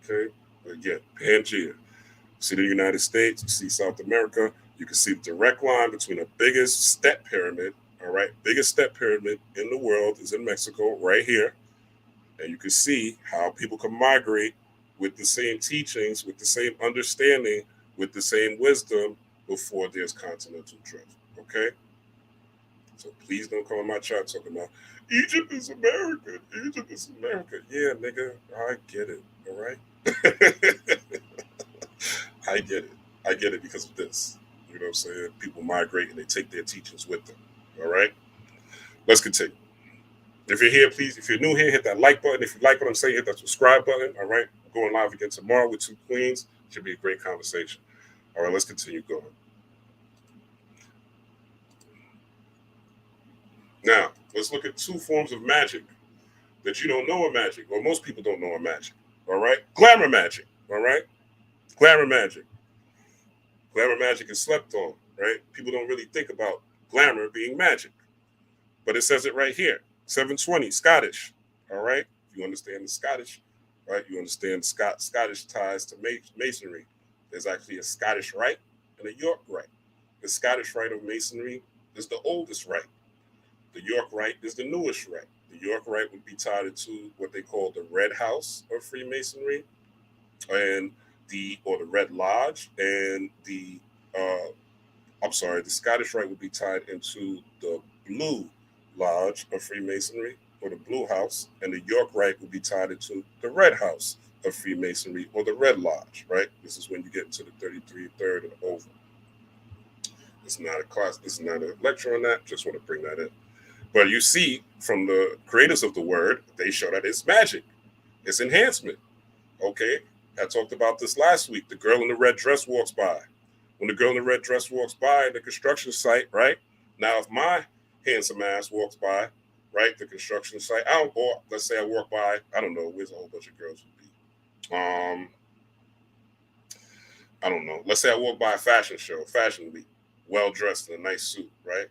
Okay? Again, Pangea. See the United States, you see South America, you can see the direct line between the biggest step pyramid, all right? Biggest step pyramid in the world is in Mexico, right here. And you can see how people can migrate with the same teachings, with the same understanding, with the same wisdom, before there's continental drift, okay? So please don't come on my chat talking about Egypt is America. Egypt is America. Yeah, nigga, I get it, all right? I get it. I get it because of this. You know what I'm saying? People migrate and they take their teachings with them, all right? Let's continue. If you're here, please, if you're new here, hit that like button. If you like what I'm saying, hit that subscribe button, all right? I'm going live again tomorrow with 2 queens. Should be a great conversation. All right, let's continue going. Now, let's look at 2 forms of magic that you don't know are magic, or most people don't know are magic, all right? Glamour magic, all right? Glamour magic. Glamour magic is slept on, right? People don't really think about glamour being magic, but it says it right here, 720, Scottish, all right? You understand the Scottish, right? You understand Scottish ties to masonry. There's actually a Scottish rite and a York rite. The Scottish rite of masonry is the oldest rite. The York rite is the newest rite. The York rite would be tied into what they call the Red House of Freemasonry, and the Red Lodge, and the Scottish rite would be tied into the Blue Lodge of Freemasonry, or the Blue House, and the York rite would be tied into the Red House of Freemasonry, or the Red Lodge, right? This is when you get into the 33 third and over. It's not a class, this is not a lecture on that, just want to bring that in. But you see, from the creators of the word, they show that it's magic. It's enhancement. Okay? I talked about this last week. The girl in the red dress walks by. When the girl in the red dress walks by the construction site, right? Now, if my handsome ass walks by, right, the construction site, or let's say I walk by, I don't know, where's a whole bunch of girls would be? I don't know. Let's say I walk by a fashion show, fashion week, well dressed in a nice suit, right?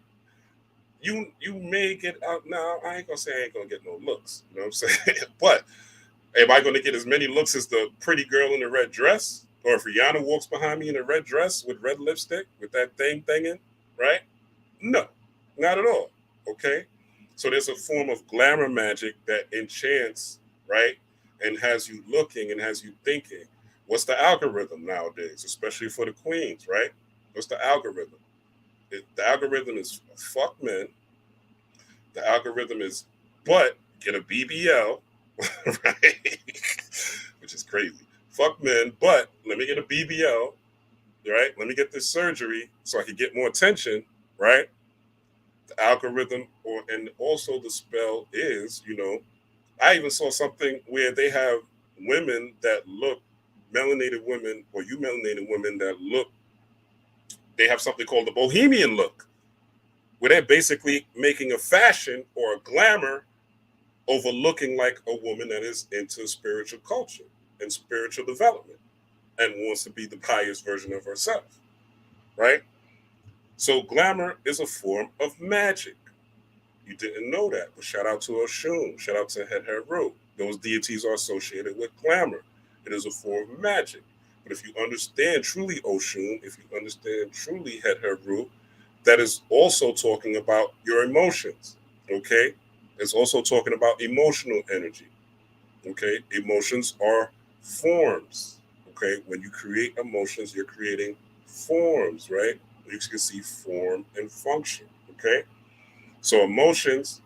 You may get out now. I ain't gonna say I ain't gonna get no looks. You know what I'm saying? But am I gonna get as many looks as the pretty girl in the red dress? Or if Rihanna walks behind me in a red dress with red lipstick with that thing in, right? No, not at all. Okay. So there's a form of glamour magic that enchants, right? And has you looking and has you thinking. What's the algorithm nowadays, especially for the queens, right? What's the algorithm? The algorithm is fuck men. The algorithm is but get a BBL, right? Which is crazy. Fuck men, but let me get a BBL, right? Let me get this surgery so I can get more attention, right? The algorithm, and also the spell is, I even saw something where they have women that look, melanated women, or you melanated women that look, they have something called the bohemian look, where they're basically making a fashion or a glamour over looking like a woman that is into spiritual culture and spiritual development and wants to be the highest version of herself, right? So glamour is a form of magic. You didn't know that, but shout out to Oshun, shout out to Het Heru. Those deities are associated with glamour. It is a form of magic. But if you understand truly Oshun, if you understand truly Het Heru, that is also talking about your emotions. Okay, it's also talking about emotional energy. Okay, emotions are forms. Okay, when you create emotions, you're creating forms, right? You can see form and function. Okay, so emotions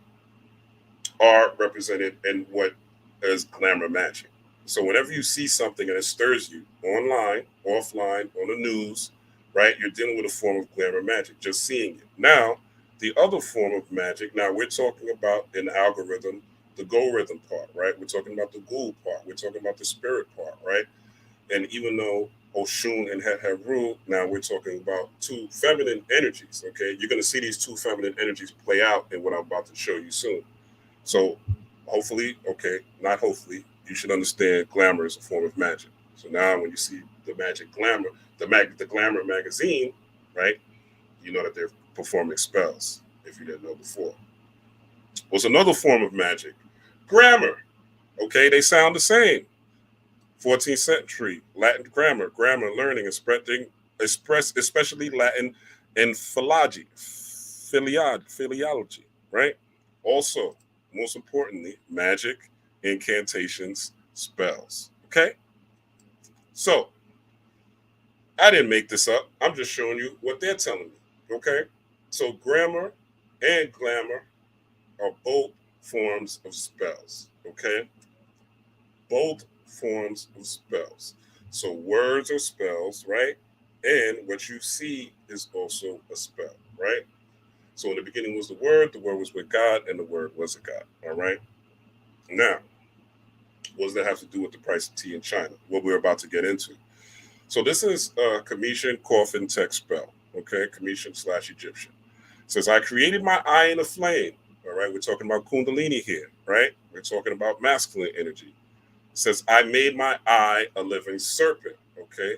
are represented in what is glamour magic. So whenever you see something and it stirs you online, offline, on the news, right, you're dealing with a form of glamour magic, just seeing it. Now, the other form of magic, now we're talking about an algorithm, the go rhythm part, right? We're talking about the ghoul part. We're talking about the spirit part, right? And even though Oshun and Het have ruled, now we're talking about two feminine energies, okay? You're going to see these two feminine energies play out in what I'm about to show you soon. So hopefully, okay, not hopefully, you should understand glamour is a form of magic. So now when you see the magic glamour, the glamour magazine, right, you know that they're performing spells if you didn't know before. What's another form of magic? Grammar. Okay, they sound the same. 14th century Latin grammar learning and spreading, especially Latin and philology, right? Also, most importantly, magic, incantations, spells. Okay, so I didn't make this up. I'm just showing you what they're telling me. Okay, so grammar and glamour are both forms of spells. Okay, both forms of spells. So words are spells, right? And what you see is also a spell, right? So in the beginning was the word was with God, and the word was a God. All right. Now, what does that have to do with the price of tea in China? What we're about to get into. So this is a Cometian coffin text spell. Okay, Cometian / Egyptian. It says, I created my eye in a flame. All right, we're talking about Kundalini here, right? We're talking about masculine energy. Says, I made my eye a living serpent. Okay.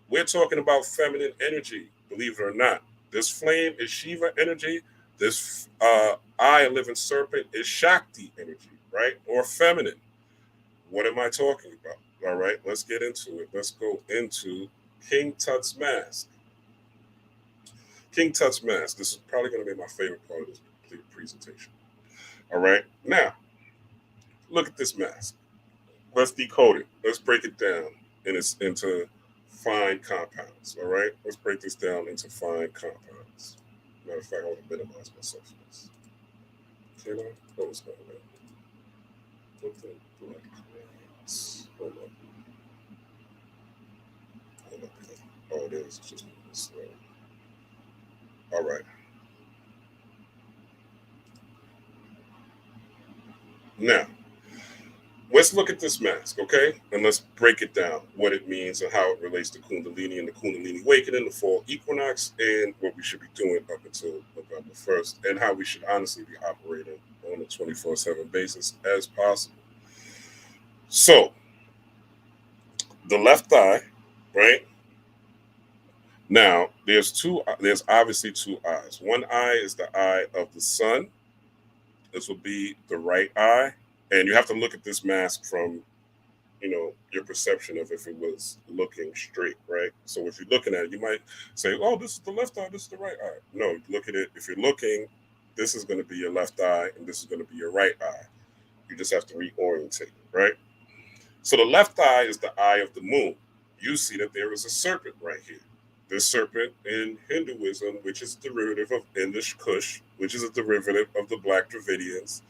We're talking about feminine energy, believe it or not. This flame is Shiva energy. This eye, a living serpent, is Shakti energy, right? Or feminine. What am I talking about? All right, let's get into it. Let's go into King Tut's mask. King Tut's mask. This is probably going to be my favorite part of this complete presentation. All right, now look at this mask. Let's decode it. Let's break it down into fine compounds. All right, let's break this down into fine compounds. Matter of fact, I want to minimize myself for this. Can I? Oh, it's not right. What the black clouds? Hold up. Hold up. Oh, it is. It's just slow. All right. Now, let's look at this mask, okay? And let's break it down, what it means and how it relates to Kundalini and the Kundalini awakening, the fall equinox, and what we should be doing up until November 1st, and how we should honestly be operating on a 24/7 basis as possible. So, the left eye, right? Now, there's obviously two eyes. One eye is the eye of the sun. This will be the right eye. And you have to look at this mask from your perception of if it was looking straight, right? So if you're looking at it, you might say, oh, this is the left eye, this is the right eye. No, look at it. If you're looking, this is going to be your left eye and this is going to be your right eye. You just have to reorientate it, right? So the left eye is the eye of the moon. You see that there is a serpent right here. This serpent in Hinduism, which is a derivative of Indish Kush, which is a derivative of the Black Dravidians,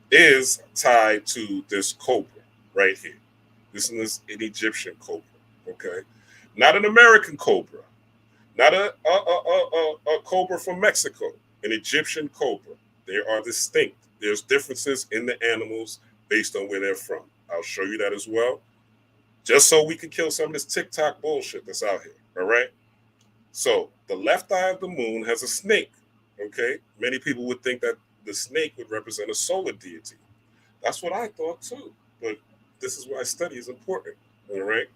is tied to this cobra right here. This is an Egyptian cobra, okay? Not an American cobra, not a cobra from Mexico, an Egyptian cobra. They are distinct. There's differences in the animals based on where they're from. I'll show you that as well, just so we can kill some of this TikTok bullshit that's out here, all right? So the left eye of the moon has a snake, okay? Many people would think that the snake would represent a solar deity. That's what I thought too, but this is why study is important, all right?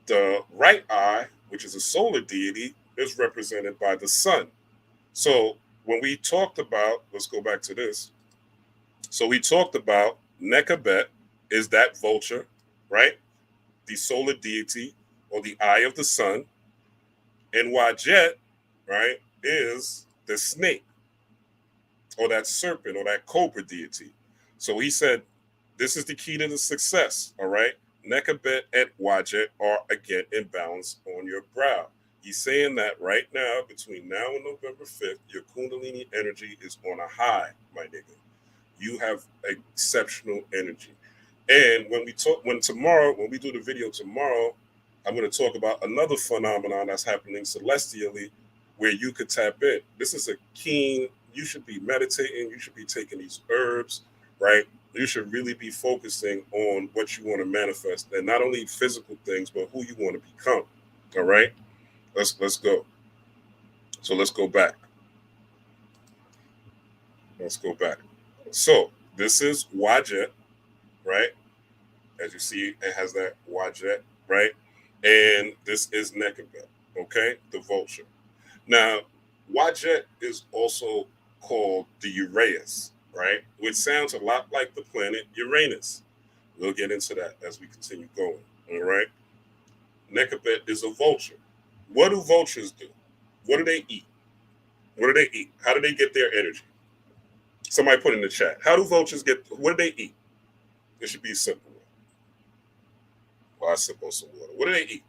The right eye, which is a solar deity, is represented by the sun. So when we talked about, let's go back to this. So we talked about Nekabet is that vulture, right? The solar deity or the eye of the sun. And Wajet, right, is the snake or that serpent or that cobra deity. So he said, this is the key to the success, all right? Nekabet and Wajet are again in balance on your brow. He's saying that right now, between now and November 5th, your Kundalini energy is on a high, my nigga. You have exceptional energy. And when we do the video tomorrow, I'm going to talk about another phenomenon that's happening celestially where you could tap in. This is a keen, you should be meditating, you should be taking these herbs, right? You should really be focusing on what you want to manifest, and not only physical things, but who you want to become. All right? Let's go. So let's go back. So this is Wajet, right? As you see, it has that Wajet, right? And this is Nekabet, okay? The vulture. Now, Wajet is also called the Uraeus, right? Which sounds a lot like the planet Uranus. We'll get into that as we continue going, all right? Nekabet is a vulture. What do vultures do? What do they eat? How do they get their energy? Somebody put in the chat. How do vultures what do they eat? It should be simple. Well, I sip on some water. What do they eat?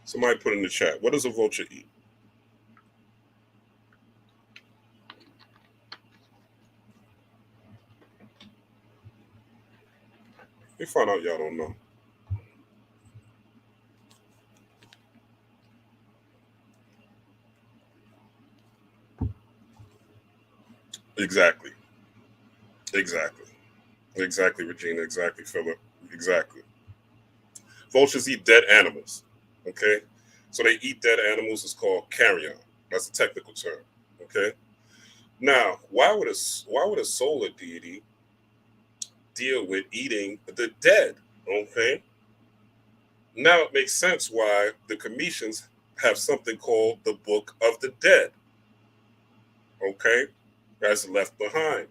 Somebody put in the chat. What does a vulture eat? They find out y'all don't know. Exactly, Regina. Exactly, Philip. Exactly. Vultures eat dead animals. Okay, so they eat dead animals. It's called carrion. That's a technical term. Okay. Now, why would a solar deity deal with eating the dead? Okay. Now it makes sense why the Cometians have something called the Book of the Dead. Okay, that's left behind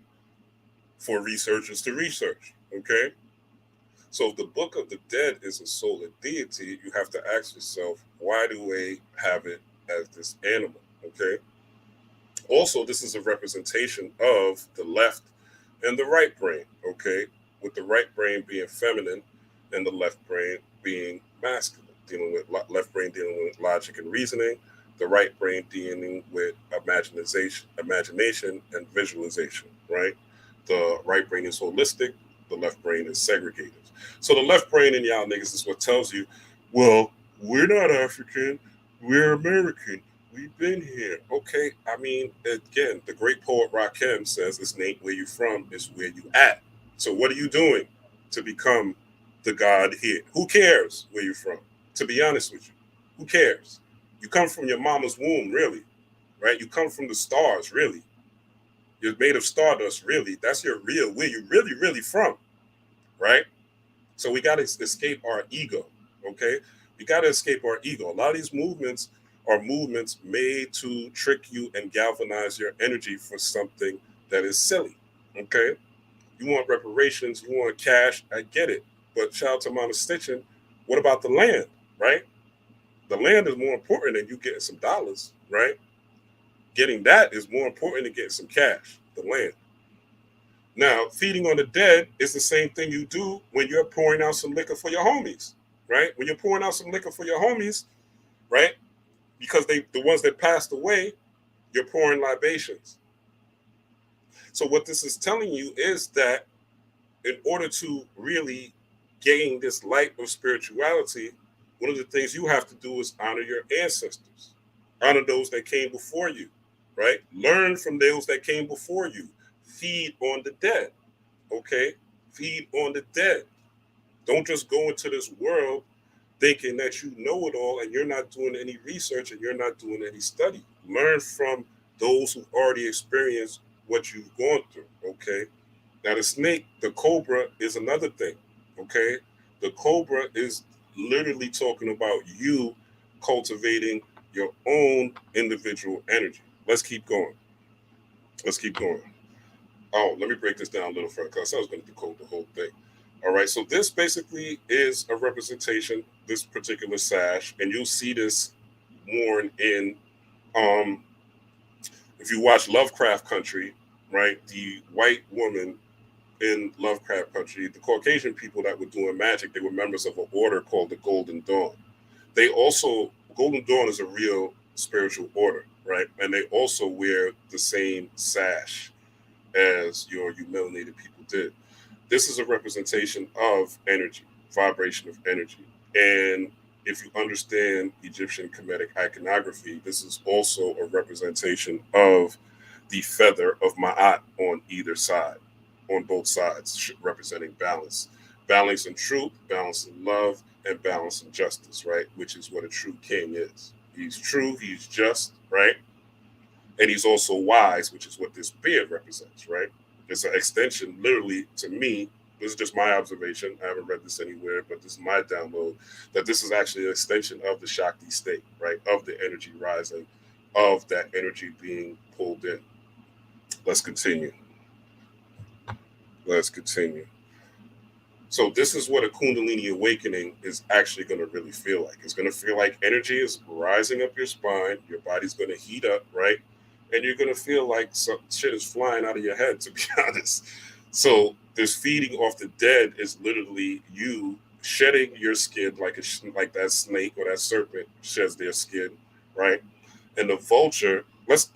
for researchers to research. Okay. So if the Book of the Dead is a solar deity, you have to ask yourself, why do they have it as this animal? Okay. Also, this is a representation of the left and the right brain. Okay. With the right brain being feminine and the left brain being masculine, left brain dealing with logic and reasoning, the right brain dealing with imagination and visualization, right? The right brain is holistic, the left brain is segregated. So the left brain in y'all niggas is what tells you, well, we're not African, we're American. We've been here. Okay. I mean, again, the great poet Rakim says it's ain't where you from, it's where you at. So what are you doing to become the God here? Who cares where you're from? To be honest with you, who cares? You come from your mama's womb, really, right? You come from the stars, really. You're made of stardust, really. That's your real, where you really, really from, right? So we got to escape our ego, okay? We got to escape our ego. A lot of these movements are movements made to trick you and galvanize your energy for something that is silly, okay? You want reparations, you want cash, I get it. But shout out to Mama Stitching, what about the land, right? The land is more important than you getting some dollars, right? Getting that is more important than getting some cash, the land. Now, feeding on the dead is the same thing you do when you're pouring out some liquor for your homies, right? When you're pouring out some liquor for your homies, right? Because the ones that passed away, you're pouring libations. So what this is telling you is that in order to really gain this light of spirituality, one of the things you have to do is honor your ancestors, honor those that came before you, right? Learn from those that came before you. Feed on the dead, okay? Feed on the dead. Don't just go into this world thinking that you know it all and you're not doing any research and you're not doing any study. Learn from those who already experienced what you've gone through, okay? Now, the snake, the cobra, is another thing, okay? The cobra is literally talking about you cultivating your own individual energy. Let's keep going. Let's keep going. Oh, let me break this down a little further because I was going to decode the whole thing. All right, so this basically is a representation, this particular sash, and you'll see this worn in, if you watch Lovecraft Country, right, the white woman in Lovecraft Country, the Caucasian people that were doing magic, they were members of an order called the Golden Dawn. They also, Golden Dawn is a real spiritual order, right? And they also wear the same sash as your melanated people did. This is a representation of energy, vibration of energy. And if you understand Egyptian Kemetic iconography, this is also a representation of the feather of Ma'at on either side, on both sides, representing balance. Balance in truth, balance in love, and balance in justice, right? Which is what a true king is. He's true, he's just, right? And he's also wise, which is what this beard represents, right? It's an extension, literally, to me, this is just my observation. I haven't read this anywhere, but this is my download, that this is actually an extension of the Shakti state, right? Of the energy rising, of that energy being pulled in. Let's continue. Let's continue. So this is what a Kundalini awakening is actually going to really feel like. It's going to feel like energy is rising up your spine. Your body's going to heat up, right? And you're going to feel like some shit is flying out of your head, to be honest. So this feeding off the dead is literally you shedding your skin like that snake or that serpent sheds their skin, right? And the vulture, let's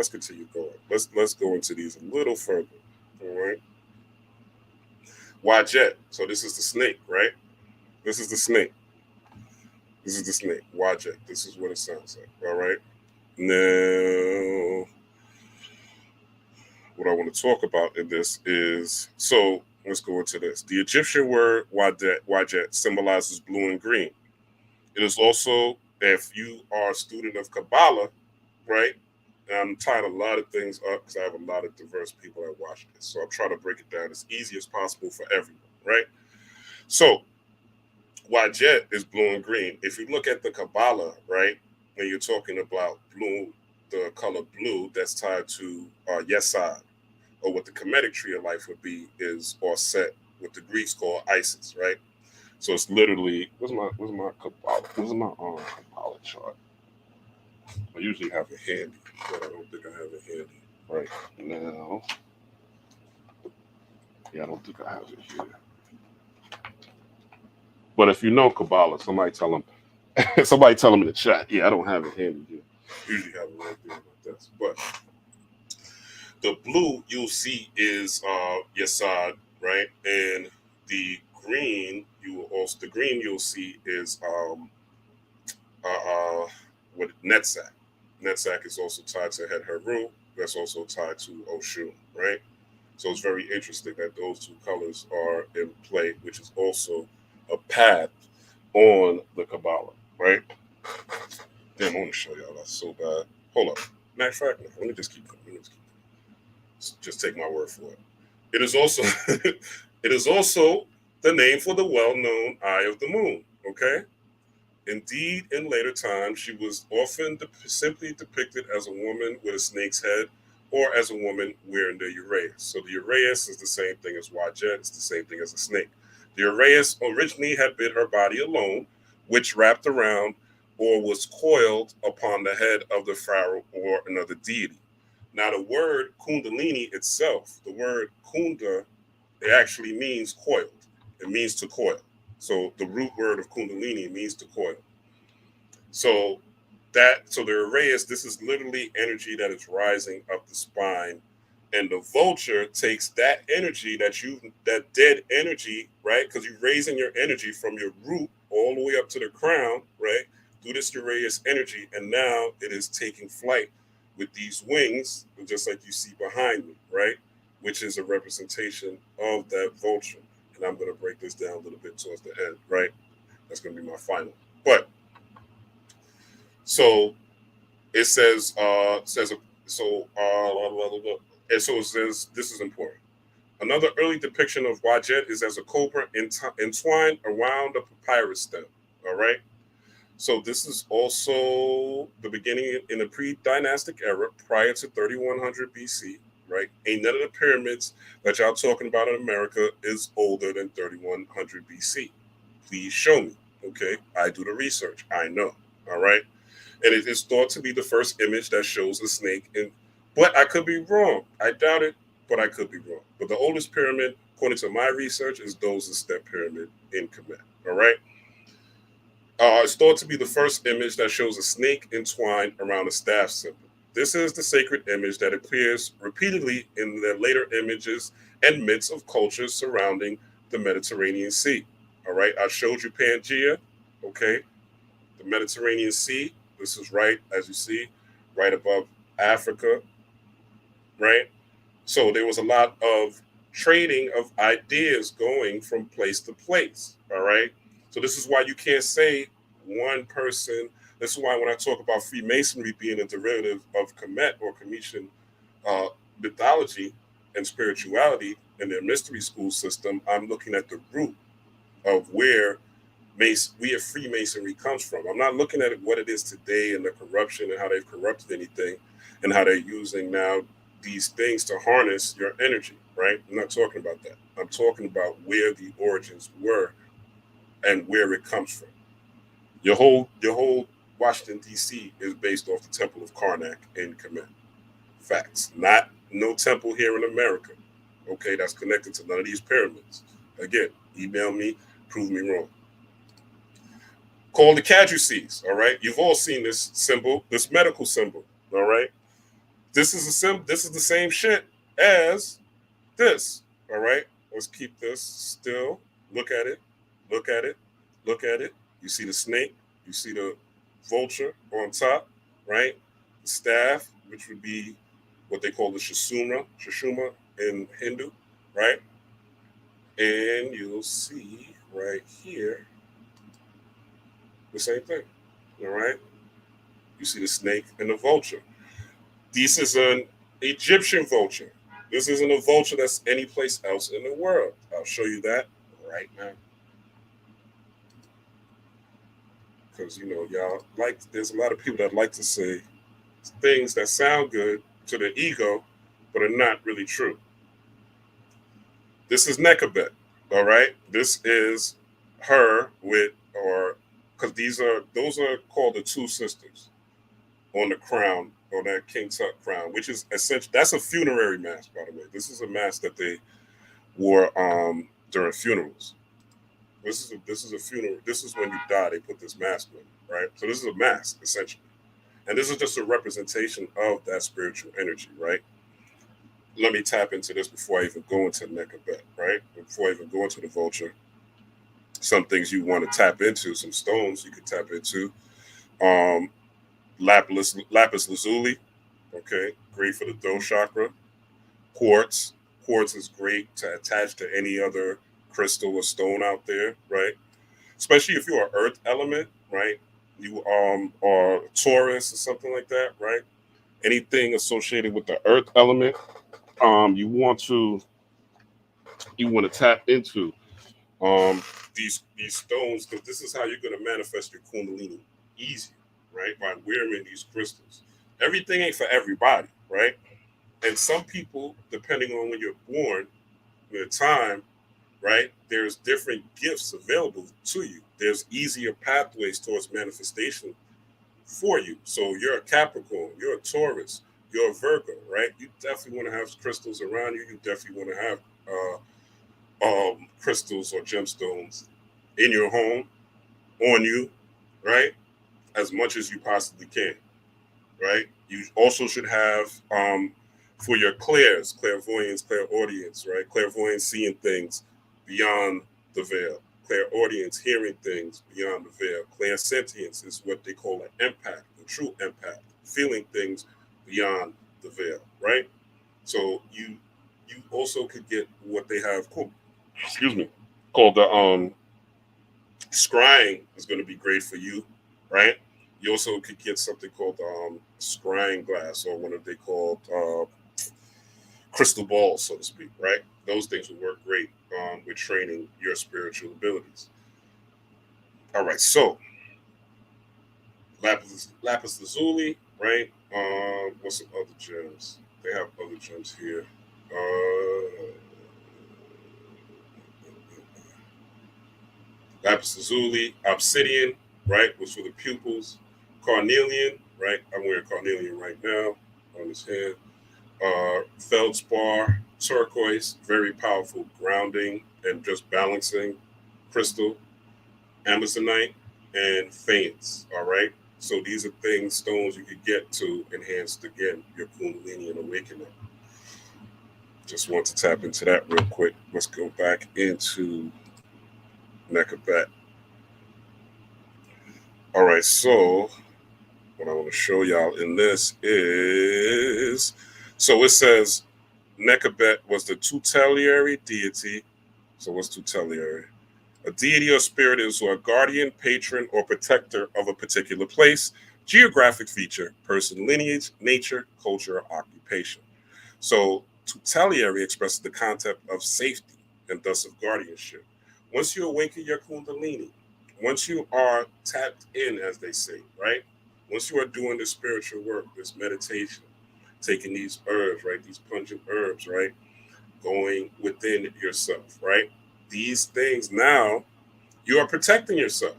continue going. Let's go into these a little further, all right? Wajet. So this is the snake, right? This is the snake. This is the snake. Wajet. This is what it sounds like. All right. Now, what I want to talk about in this is, so let's go into this. The Egyptian word wajet symbolizes blue and green. It is also, if you are a student of Kabbalah, right? And I'm tying a lot of things up because I have a lot of diverse people that watch this. So I'm trying to break it down as easy as possible for everyone, right? So Wajet is blue and green. If you look at the Kabbalah, right, and you're talking about blue, the color blue, that's tied to Yesod, or what the Kemetic tree of life would be is Set, what the Greeks call Isis, right? So it's literally, where's my Kabbalah? Where's my Kabbalah chart? I usually have it handy, but I don't think I have it handy right now. Yeah, I don't think I have it here. But if you know Kabbalah, somebody tell them in the chat. Yeah, I don't have it handy here. Usually have it right there like this. But the blue you'll see is Yesod, right? And the green you'll see is what Netzach. Netzach is also tied to Het Heru. That's also tied to Oshun, right? So it's very interesting that those two colors are in play, which is also a path on the Kabbalah, right? Damn, I want to show y'all. That's so bad. Hold up. Matter of fact, no, let me just keep going. Just take my word for it. It is also it is also the name for the well-known Eye of the Moon, okay? Indeed, in later times, she was often simply depicted as a woman with a snake's head or as a woman wearing the uraeus. So the uraeus is the same thing as Wajet. It's the same thing as a snake. The uraeus originally had been her body alone, which wrapped around or was coiled upon the head of the pharaoh or another deity. Now, the word Kundalini itself, the word Kunda, it actually means coiled. It means to coil. So the root word of Kundalini means to coil. So the uraeus, this is literally energy that is rising up the spine. And the vulture takes that energy that dead energy, right? Because you're raising your energy from your root all the way up to the crown, right? Through this uraeus energy. And now it is taking flight with these wings, just like you see behind me, right? Which is a representation of that vulture. And I'm going to break this down a little bit towards the end, right? That's going to be my final. But so it says, it says this is important. Another early depiction of Wajet is as a cobra entwined around a papyrus stem. All right. So this is also the beginning in the pre-dynastic era, prior to 3100 BC. Right. Ain't none of the pyramids that y'all talking about in America is older than 3100 BC. Please show me. Okay. I do the research. I know. All right. And it is thought to be the first image that shows a snake. But I could be wrong. I doubt it, but I could be wrong. But the oldest pyramid, according to my research, is Doz's Step Pyramid in Kemet. All right. It's thought to be the first image that shows a snake entwined around a staff symbol. This is the sacred image that appears repeatedly in the later images and myths of cultures surrounding the Mediterranean Sea. All right. I showed you Pangea. Okay. The Mediterranean Sea. This is right, as you see, right above Africa, right? So there was a lot of trading of ideas going from place to place, all right? So this is why you can't say one person. This is why when I talk about Freemasonry being a derivative of Kemet or Cometian mythology and spirituality in their mystery school system, I'm looking at the root of where Freemasonry comes from. I'm not looking at what it is today and the corruption and how they've corrupted anything and how they're using now these things to harness your energy, right? I'm not talking about that. I'm talking about where the origins were and where it comes from. Your whole Washington, D.C. is based off the Temple of Karnak in Kemet. Facts. Not no temple here in America. Okay, that's connected to none of these pyramids. Again, email me, prove me wrong. Called the caducees, all right? You've all seen this symbol, this medical symbol, all right? This is the same shit as this, all right? Let's keep this still. Look at it, look at it, look at it. You see the snake, you see the vulture on top, right? The staff, which would be what they call the Shashuma in Hindu, right? And you'll see right here the same thing. All right. You see the snake and the vulture. This is an Egyptian vulture. This isn't a vulture that's any place else in the world. I'll show you that right now. Because y'all there's a lot of people that like to say things that sound good to their ego, but are not really true. This is Nekabet. All right. This is her with because those are called the two sisters on the crown, on that King Tut crown, which is essentially, that's a funerary mask, by the way. This is a mask that they wore during funerals. This is a funeral. This is when you die, they put this mask on, right? So this is a mask, essentially. And this is just a representation of that spiritual energy, right? Let me tap into this before I even go into Nekabet, right? Before I even go into the vulture. Some things you want to tap into, some stones you could tap into. Lapis lazuli, okay, great for the throat chakra. Quartz is great to attach to any other crystal or stone out there, right? Especially if you're an earth element, right? You are Taurus or something like that, right? Anything associated with the earth element, you want to tap into these stones, because this is how you're going to manifest your Kundalini easy, right? By wearing these crystals. Everything ain't for everybody, right? And some people, depending on when you're born, the time, right? There's different gifts available to you. There's easier pathways towards manifestation for you. So you're a Capricorn, you're a Taurus, you're a Virgo, right? You definitely want to have crystals around you. You definitely want to have crystals or gemstones in your home, on you, right? As much as you possibly can, right? You also should have for your clairvoyance, clairaudience, right? Clairvoyance, seeing things beyond the veil. Clairaudience, hearing things beyond the veil. Clairsentience is what they call an empath, a true empath, feeling things beyond the veil, right? So you also could get what they have called the scrying is going to be great for you, right? You also could get something called scrying glass, or what are they called? crystal balls, so to speak, right? Those things will work great with training your spiritual abilities. All right, so lapis lazuli, right? What's some other gems? They have other gems here. Lapis lazuli, obsidian, right, was for the pupils. Carnelian, right? I'm wearing carnelian right now on this hand. Feldspar, turquoise, very powerful grounding and just balancing crystal. Amazonite, and faience. All right. So these are things, stones you could get to enhance again your Kundalini and awakening. Just want to tap into that real quick. Let's go back into Nekabet. All right. So what I want to show y'all in this is, so it says Nekabet was the tutelary deity. So what's tutelary? A deity or spirit is a guardian, patron, or protector of a particular place, geographic feature, person, lineage, nature, culture, or occupation. So, tutelary expresses the concept of safety and thus of guardianship. Once you awaken your Kundalini, once you are tapped in, as they say, right? Once you are doing this spiritual work, this meditation, taking these herbs, right? These pungent herbs, right? Going within yourself, right? These things now, you are protecting yourself.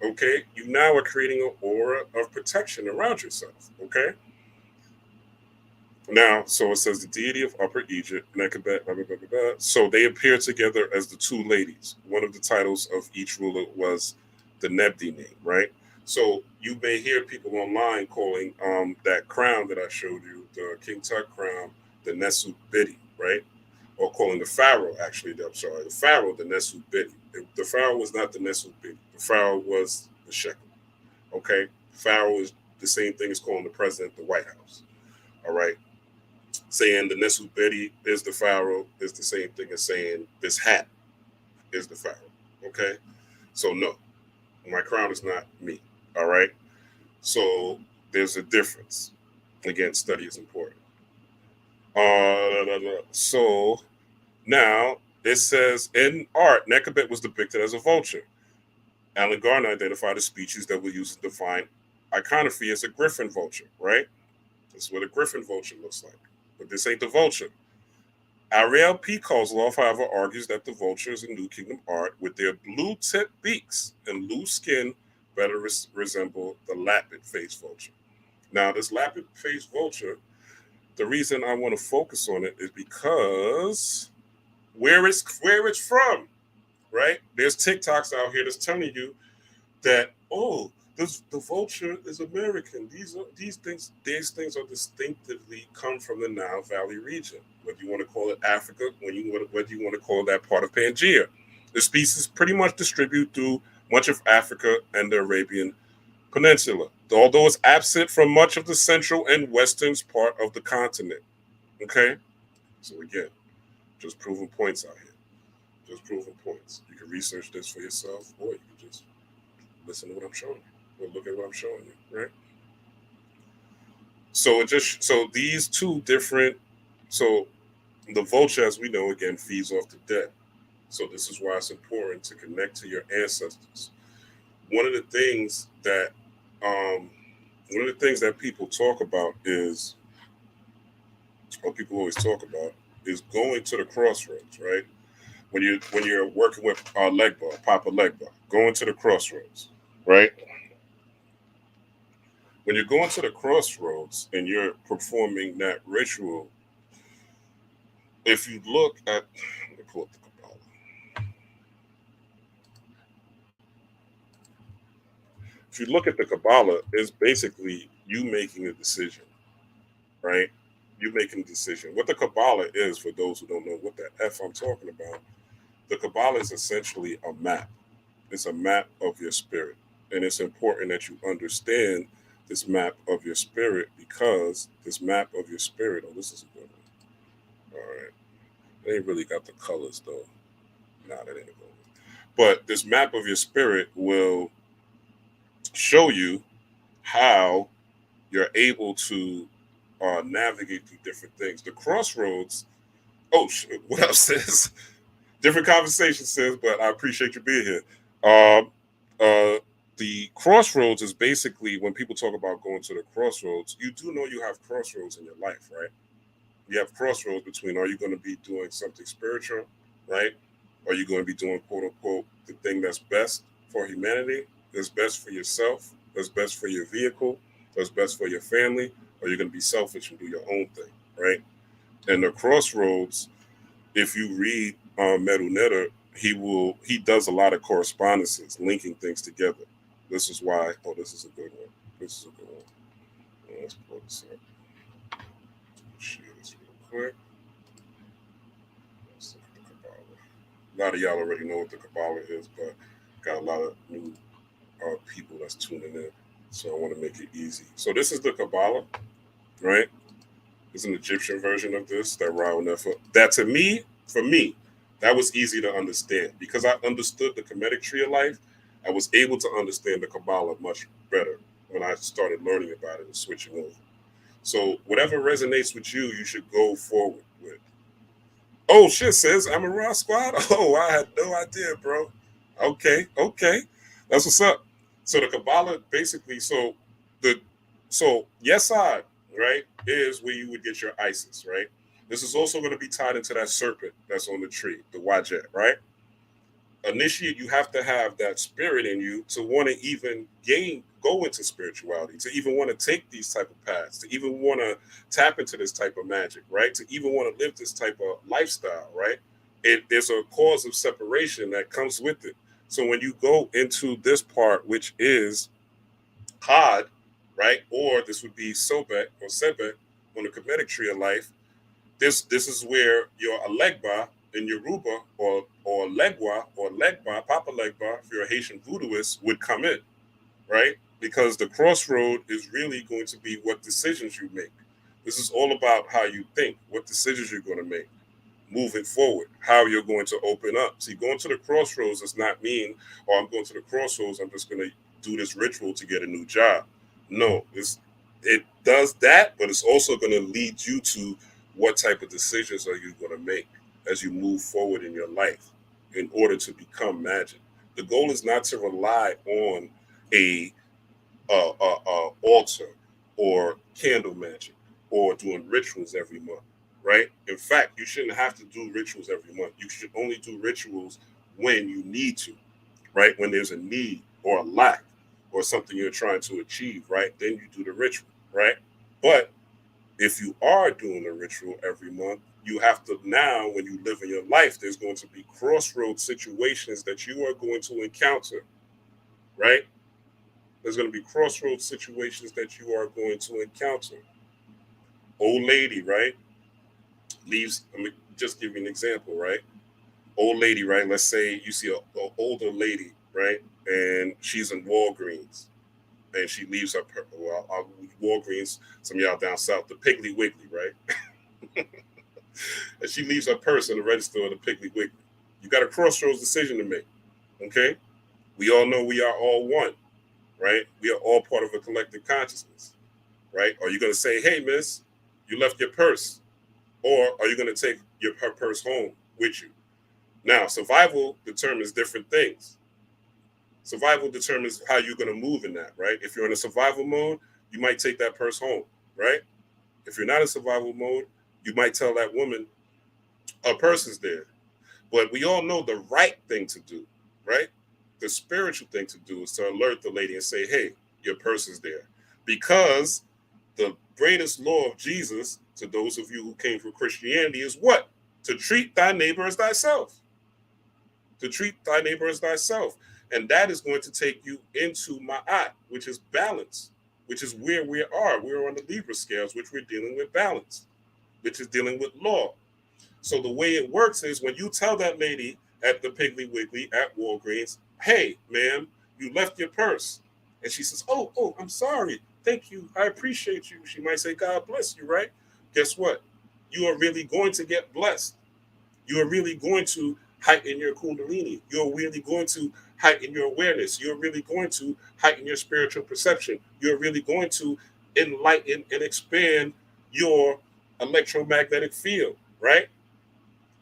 Okay. You now are creating an aura of protection around yourself. Okay. Now, so it says the deity of Upper Egypt, Nekabet, blah, blah, blah, blah, blah. So they appear together as the two ladies. One of the titles of each ruler was the Nebdi name, right? So you may hear people online calling that crown that I showed you, the King Tut crown, the Nesu Bidi, right? Or calling the pharaoh, actually, I'm sorry, the pharaoh, the Nesu Bidi. The pharaoh was not the Nesu Bidi. The pharaoh was the shekel. Okay? Pharaoh is the same thing as calling the president the White House. All right? Saying the Nesu Bidi is the pharaoh is the same thing as saying this hat is the pharaoh. Okay? So, no, my crown is not me. All right? So, there's a difference. Again, study is important. So, now, it says in art, Nekabet was depicted as a vulture. Alan Garner identified a species that was used to define iconography as a griffin vulture, right? This is what a griffin vulture looks like. But this ain't the vulture. Ariel P. Kozlov, however, argues that the vulture is a New Kingdom art with their blue-tipped beaks and loose skin better resemble the lapid-faced vulture. Now, this lapid-faced vulture, the reason I want to focus on it is because where it's from, right? There's TikToks out here that's telling you that, oh, the vulture is American. These things are distinctively come from the Nile Valley region. Whether you want to call it Africa, whether you want to call that part of Pangaea. The species pretty much distribute through much of Africa and the Arabian Peninsula, although it's absent from much of the central and western part of the continent. Okay? So again, just proving points out here. Just proving points. You can research this for yourself, or you can just listen to what I'm showing you, or look at what I'm showing you, right? So these two different. So the vulture, as we know, again feeds off the dead. So this is why it's important to connect to your ancestors. One of the things that people talk about is, or people always talk about, is going to the crossroads, right? When you're working with Legba, Papa Legba, going to the crossroads, right? When you're going to the crossroads and you're performing that ritual, if you look at, let me pull up the Kabbalah. If you look at the Kabbalah, it's basically you making a decision, right? You making a decision. What the Kabbalah is, for those who don't know what that F I'm talking about, the Kabbalah is essentially a map. It's a map of your spirit. And it's important that you understand this map of your spirit, because this map of your spirit, oh, this is a good one. All right. They ain't really got the colors, though. Nah, that ain't a good one. But this map of your spirit will show you how you're able to navigate through different things. The crossroads Oh, shit. What up, sis? Different conversation, sis, but I appreciate you being here. Um, the crossroads is basically when people talk about going to the crossroads, you do know you have crossroads in your life, right? You have crossroads between, are you going to be doing something spiritual, right? Are you going to be doing, quote unquote, the thing that's best for humanity, that's best for yourself, that's best for your vehicle, that's best for your family, or you're going to be selfish and do your own thing, right? And the crossroads, if you read Metal Netter, he does a lot of correspondences, linking things together. This is why. Oh, this is a good one. This is a good one. Let's pull this up. Share this real quick. Let's look at the Kabbalah. A lot of y'all already know what the Kabbalah is, but got a lot of new people that's tuning in. So I want to make it easy. So this is the Kabbalah, right? It's an Egyptian version of this that Raul Nefer. That to me, for me, that was easy to understand because I understood the Kemetic tree of life. I was able to understand the Kabbalah much better when I started learning about it and switching over. So whatever resonates with you, you should go forward with. Oh shit, says I'm a raw squad. Oh, I had no idea, bro. Okay, okay, that's what's up. So the Kabbalah basically, the yes side, right, is where you would get your Isis, right. This is also going to be tied into that serpent that's on the tree, the Wajet, right. Initiate, you have to have that spirit in you to want to even go into spirituality, to even want to take these type of paths, to even want to tap into this type of magic, right? To even want to live this type of lifestyle, right? There's a cause of separation that comes with it. So when you go into this part, which is Had, right? Or this would be Sobek or Sebek on the Kemetic tree of life. This is where your Alegba in Yoruba or Legwa or Legba, Papa Legba, if you're a Haitian voodooist, would come in, right? Because the crossroad is really going to be what decisions you make. This is all about how you think, what decisions you're going to make moving forward, how you're going to open up. See, going to the crossroads does not mean, oh, I'm going to the crossroads, I'm just going to do this ritual to get a new job. No, it does that, but it's also going to lead you to what type of decisions are you going to make as you move forward in your life in order to become magic. The goal is not to rely on a altar or candle magic or doing rituals every month, right? In fact, you shouldn't have to do rituals every month. You should only do rituals when you need to, right? When there's a need or a lack or something you're trying to achieve, right? Then you do the ritual, right? But if you are doing a ritual every month, you have to now, when you live in your life, there's going to be crossroads situations that you are going to encounter, right? There's going to be crossroads situations that you are going to encounter. Old lady, right? Leaves, let me just give you an example, right? Old lady, right? Let's say you see an older lady, right? And she's in Walgreens and she leaves her, Walgreens, some of y'all down south, the Piggly Wiggly, right? And she leaves her purse in the register of the Piggly Wiggly. You got a crossroads decision to make, okay? We all know we are all one, right? We are all part of a collective consciousness, right? Are you going to say, hey, miss, you left your purse? Or are you going to take her purse home with you? Now, survival determines different things. Survival determines how you're going to move in that, right? If you're in a survival mode, you might take that purse home, right? If you're not in survival mode, you might tell that woman, her purse is there. But we all know the right thing to do, right? The spiritual thing to do is to alert the lady and say, hey, your purse is there. Because the greatest law of Jesus, to those of you who came from Christianity, is what? To treat thy neighbor as thyself. To treat thy neighbor as thyself. And that is going to take you into Ma'at, which is balance, which is where we are. We're on the Libra scales, which we're dealing with balance, which is dealing with law. So the way it works is when you tell that lady at the Piggly Wiggly at Walgreens, hey, ma'am, you left your purse. And she says, oh, I'm sorry. Thank you. I appreciate you. She might say, God bless you, right? Guess what? You are really going to get blessed. You are really going to heighten your Kundalini. You're really going to heighten your awareness. You're really going to heighten your spiritual perception. You're really going to enlighten and expand your electromagnetic field, right?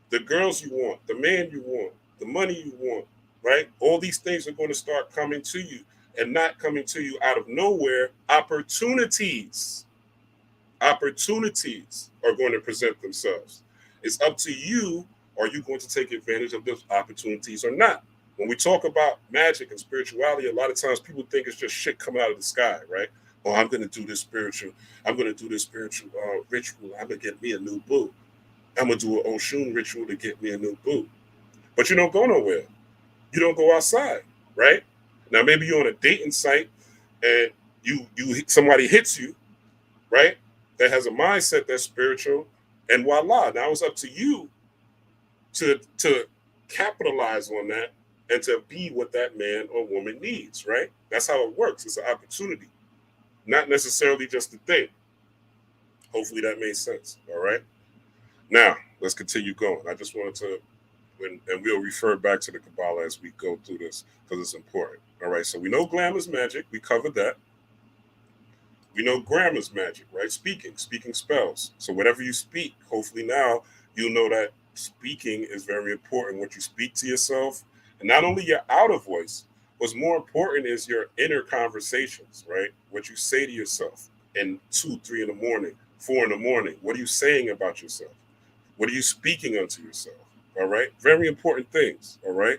the girls you want, the man you want, the money you want, right? All these things are going to start coming to you, and not coming to you out of nowhere. Opportunities are going to present themselves. It's up to you. Are you going to take advantage of those opportunities or not? When we talk about magic and spirituality, a lot of times people think it's just shit coming out of the sky, right? Oh, I'm going to do this spiritual. I'm going to do this spiritual ritual. I'm going to get me a new boo. I'm going to do an Oshun ritual to get me a new boo. But you don't go nowhere. You don't go outside, right? Now maybe you're on a dating site and you somebody hits you, right? That has a mindset that's spiritual, and voila, now it's up to you to capitalize on that and to be what that man or woman needs, right? That's how it works. It's an opportunity, not necessarily just a thing. Hopefully that made sense. All right. Now let's continue going. I just wanted to, and we'll refer back to the Kabbalah as we go through this because it's important. All right. So we know glamour's magic. We covered that. We know grammar's magic, right? Speaking spells. So whatever you speak, hopefully now you'll know that speaking is very important. What you speak to yourself, and not only your outer voice, what's more important is your inner conversations, right? What you say to yourself in 2, 3 in the morning, 4 in the morning. What are you saying about yourself? What are you speaking unto yourself? All right. Very important things. All right.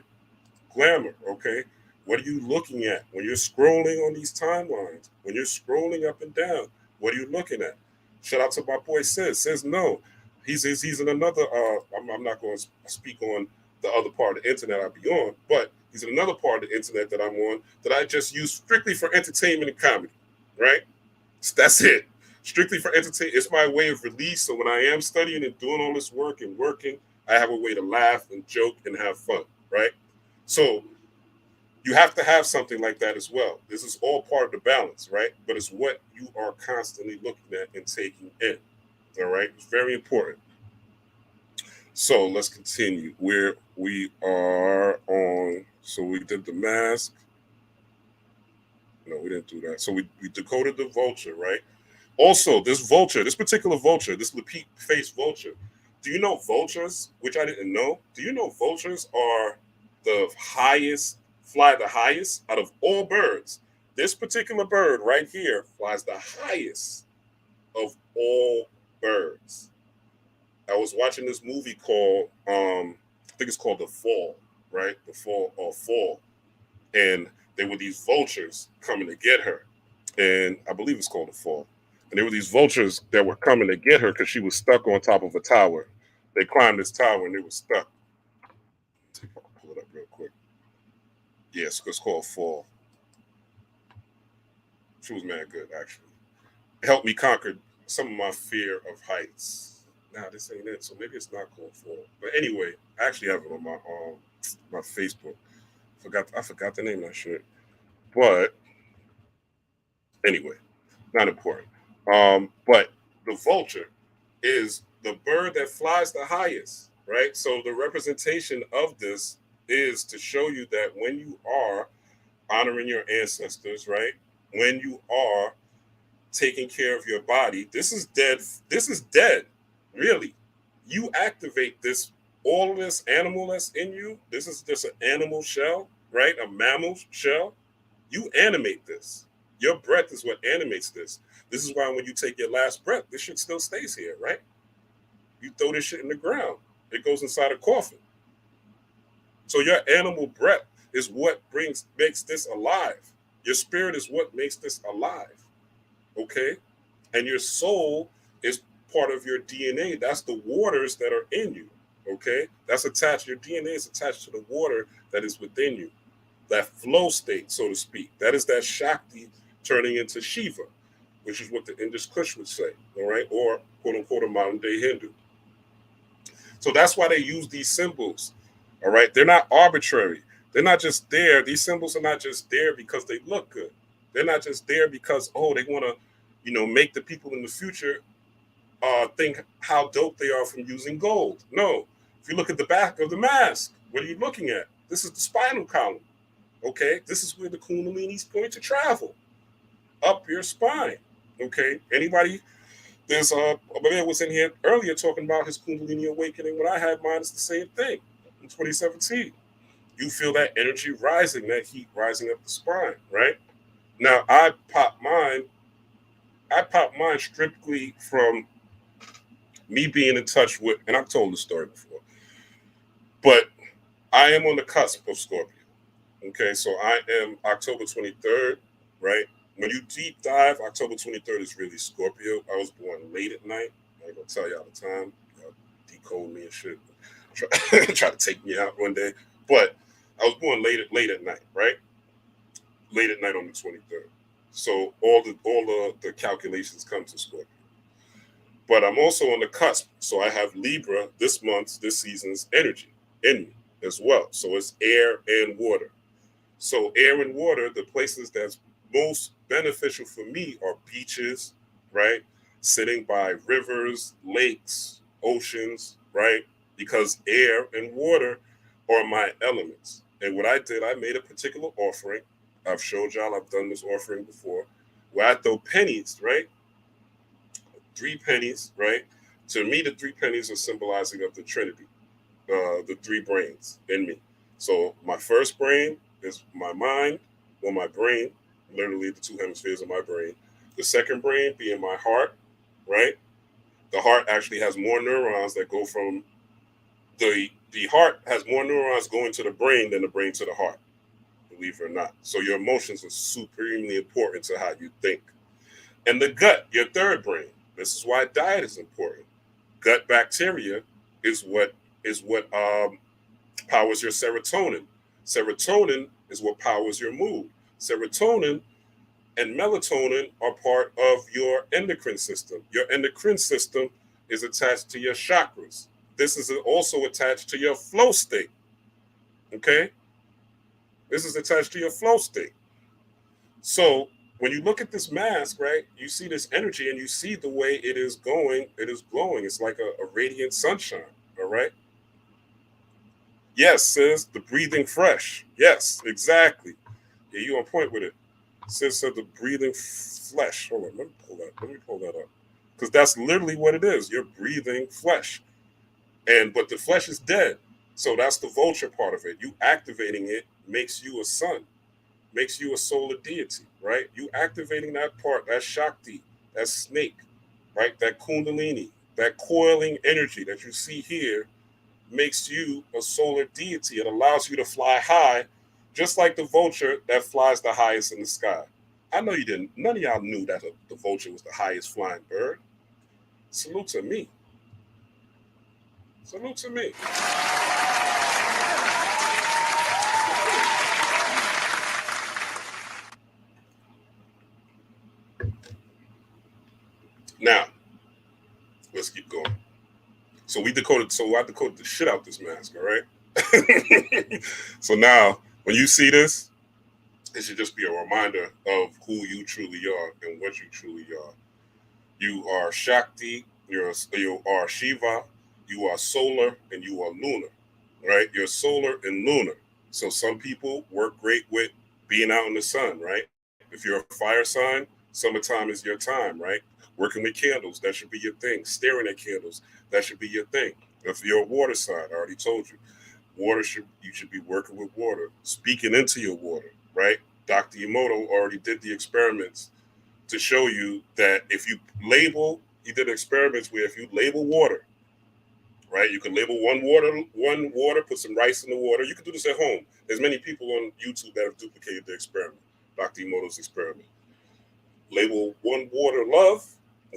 Glamour. Okay. What are you looking at when you're scrolling on these timelines? When you're scrolling up and down, what are you looking at? Shout out to my boy Says no. He's in another. I'm not going to speak on the other part of the internet I'll be on, but he's in another part of the internet that I'm on that I just use strictly for entertainment and comedy. Right? That's it. Strictly for entertainment. It's my way of release. So when I am studying and doing all this work and working, I have a way to laugh and joke and have fun. Right? So you have to have something like that as well. This is all part of the balance, right? But it's what you are constantly looking at and taking in. All right. It's very important. So let's continue where we are on. So we did the mask. No, we didn't do that. So we decoded the vulture, right? Also, this particular vulture, this repeat face vulture. Do you know vultures, which I didn't know? Do you know vultures are fly the highest out of all birds? This particular bird right here flies the highest of all birds. I was watching this movie called, I think it's called The Fall, right? The Fall or Fall. And there were these vultures coming to get her. And I believe it's called The Fall. And there were these vultures that were coming to get her because she was stuck on top of a tower. They climbed this tower and they were stuck. See if I can pull it up real quick. Yes, it's called Fall. She was mad good, actually. It helped me conquer some of my fear of heights. Nah, this ain't it. So maybe it's not called Fall. But anyway, I actually have it on my Facebook. I forgot the name of that shit. But anyway, not important. But the vulture is the bird that flies the highest, right? So the representation of this is to show you that when you are honoring your ancestors, right? When you are taking care of your body, this is dead. This is dead, really. You activate this, all of this animal that's in you. This is just an animal shell, right? A mammal shell. You animate this. Your breath is what animates this. This is why when you take your last breath, this shit still stays here, right? You throw this shit in the ground. It goes inside a coffin. So your animal breath is what makes this alive. Your spirit is what makes this alive. Okay? And your soul is part of your DNA. That's the waters that are in you. Okay? That's attached. Your DNA is attached to the water that is within you. That flow state, so to speak. That is that Shakti turning into Shiva, which is what the Indian Kush would say. All right? Or quote unquote a modern day Hindu. So that's why they use these symbols. All right? They're not arbitrary. They're not just there. These symbols are not just there because they look good. They're not just there because, oh, they want to, make the people in the future think how dope they are from using gold. No. If you look at the back of the mask, what are you looking at? This is the spinal column. Okay? This is where the Kundalini is going to travel. Up your spine. Okay? Anybody There's a man was in here earlier talking about his Kundalini awakening. When I had mine, it's the same thing in 2017. You feel that energy rising, that heat rising up the spine, right? Now I popped mine strictly from me being in touch with, and I've told the story before, but I am on the cusp of Scorpio. Okay, so I am October 23rd, right? When you deep dive, October 23rd is really Scorpio. I was born late at night. I ain't gonna tell y'all the time. Y'all decode me and shit. Try to take me out one day. But I was born late at night, right? Late at night on the 23rd. So all the calculations come to Scorpio. But I'm also on the cusp. So I have Libra this season's energy in me as well. So it's air and water. So air and water, the places that's most beneficial for me are beaches, right? Sitting by rivers, lakes, oceans, right? Because air and water are my elements. And what I did, I made a particular offering. I've showed y'all I've done this offering before, where I throw pennies, right? 3 pennies, right? To me, the 3 pennies are symbolizing of the Trinity, the 3 brains in me. So my first brain is my mind, or my brain, literally the 2 hemispheres of my brain. The second brain being my heart, right? The heart actually has more neurons that go from the heart has more neurons going to the brain than the brain to the heart, believe it or not. So your emotions are supremely important to how you think. And the gut, your third brain. This is why diet is important. Gut bacteria is what powers your serotonin. Serotonin is what powers your mood. Serotonin and melatonin are part of your endocrine system. Your endocrine system is attached to your chakras. This is also attached to your flow state. Okay? This is attached to your flow state. So when you look at this mask, right, you see this energy and you see the way it is going, it is glowing. It's like a radiant sunshine. All right. Yes, sis, the breathing fresh. Yes, exactly. Yeah, you on point with it. Sis said the breathing flesh. Hold on, let me pull that up. Because that's literally what it is. You're breathing flesh. But the flesh is dead. So that's the vulture part of it. You activating it makes you a sun, makes you a solar deity, right? You activating that part, that Shakti, that snake, right? That Kundalini, that coiling energy that you see here makes you a solar deity. It allows you to fly high, just like the vulture that flies the highest in the sky. I know you didn't, none of y'all knew that the vulture was the highest flying bird. Salute to me. Salute to me. Now, let's keep going. So I decoded the shit out this mask, all right? So now, when you see this, it should just be a reminder of who you truly are and what you truly are. You are Shakti, you are Shiva, you are solar, and you are lunar, right? You're solar and lunar. So some people work great with being out in the sun, right? If you're a fire sign, summertime is your time, right? Working with candles, that should be your thing. Staring at candles, that should be your thing. If you're a water sign, I already told you, you should be working with water, speaking into your water, right? Dr. Emoto already did the experiments to show you that if you he did experiments where if you label water, right? You can label one water, put some rice in the water. You can do this at home. There's many people on YouTube that have duplicated the experiment, Dr. Emoto's experiment. Label one water love,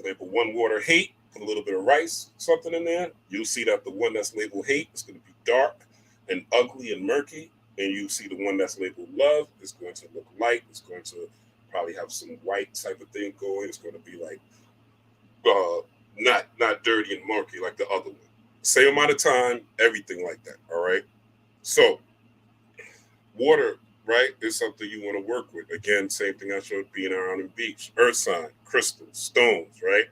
label one water hate, put a little bit of rice, something in there. You'll see that the one that's labeled hate is going to be dark and ugly and murky. And you see the one that's labeled love is going to look light. It's going to probably have some white type of thing going. It's going to be like not dirty and murky like the other one. Same amount of time, everything like that. All right. So water, right, is something you want to work with. Again, same thing I showed being around the beach. Earth sign, crystals, stones, right?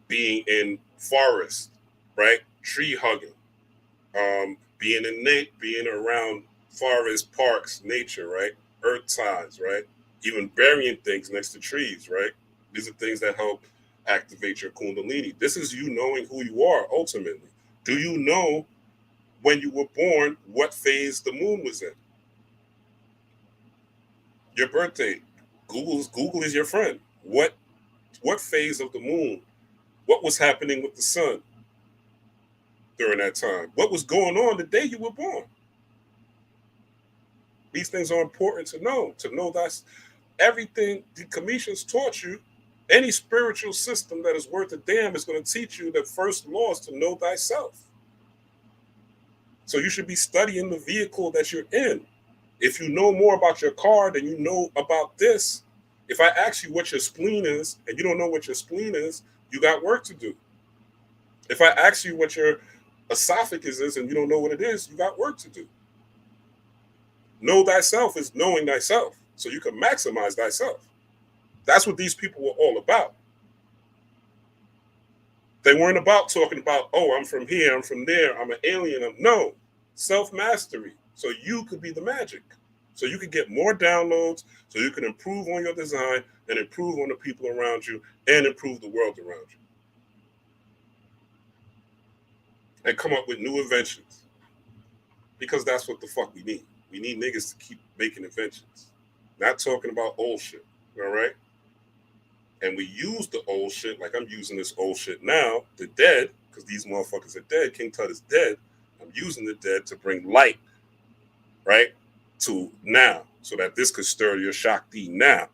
Being in forest, right? Tree hugging. Being around forest, parks, nature, right? Earth signs, right? Even burying things next to trees, right? These are things that help activate your Kundalini. This is you knowing who you are ultimately. Do you know when you were born what phase the moon was in? Your birthday. Google is your friend. What phase of the moon? What was happening with the sun during that time? What was going on the day you were born? These things are important to know. To know that's everything the Commissions taught you. Any spiritual system that is worth a damn is going to teach you the first law is to know thyself. So you should be studying the vehicle that you're in. If you know more about your car than you know about this, if I ask you what your spleen is and you don't know what your spleen is, you got work to do. If I ask you what your esophagus is and you don't know what it is, you got work to do. Know thyself is knowing thyself so you can maximize thyself. That's what these people were all about. They weren't about talking about, oh, I'm from here, I'm from there, I'm an alien. No, self-mastery. So you could be the magic. So you could get more downloads, so you can improve on your design and improve on the people around you and improve the world around you. And come up with new inventions. Because that's what the fuck we need. We need niggas to keep making inventions. Not talking about old shit, all right? And we use the old shit, like I'm using this old shit now, the dead, because these motherfuckers are dead. King Tut is dead. I'm using the dead to bring light, right, to now, so that this could stir your Shakti now.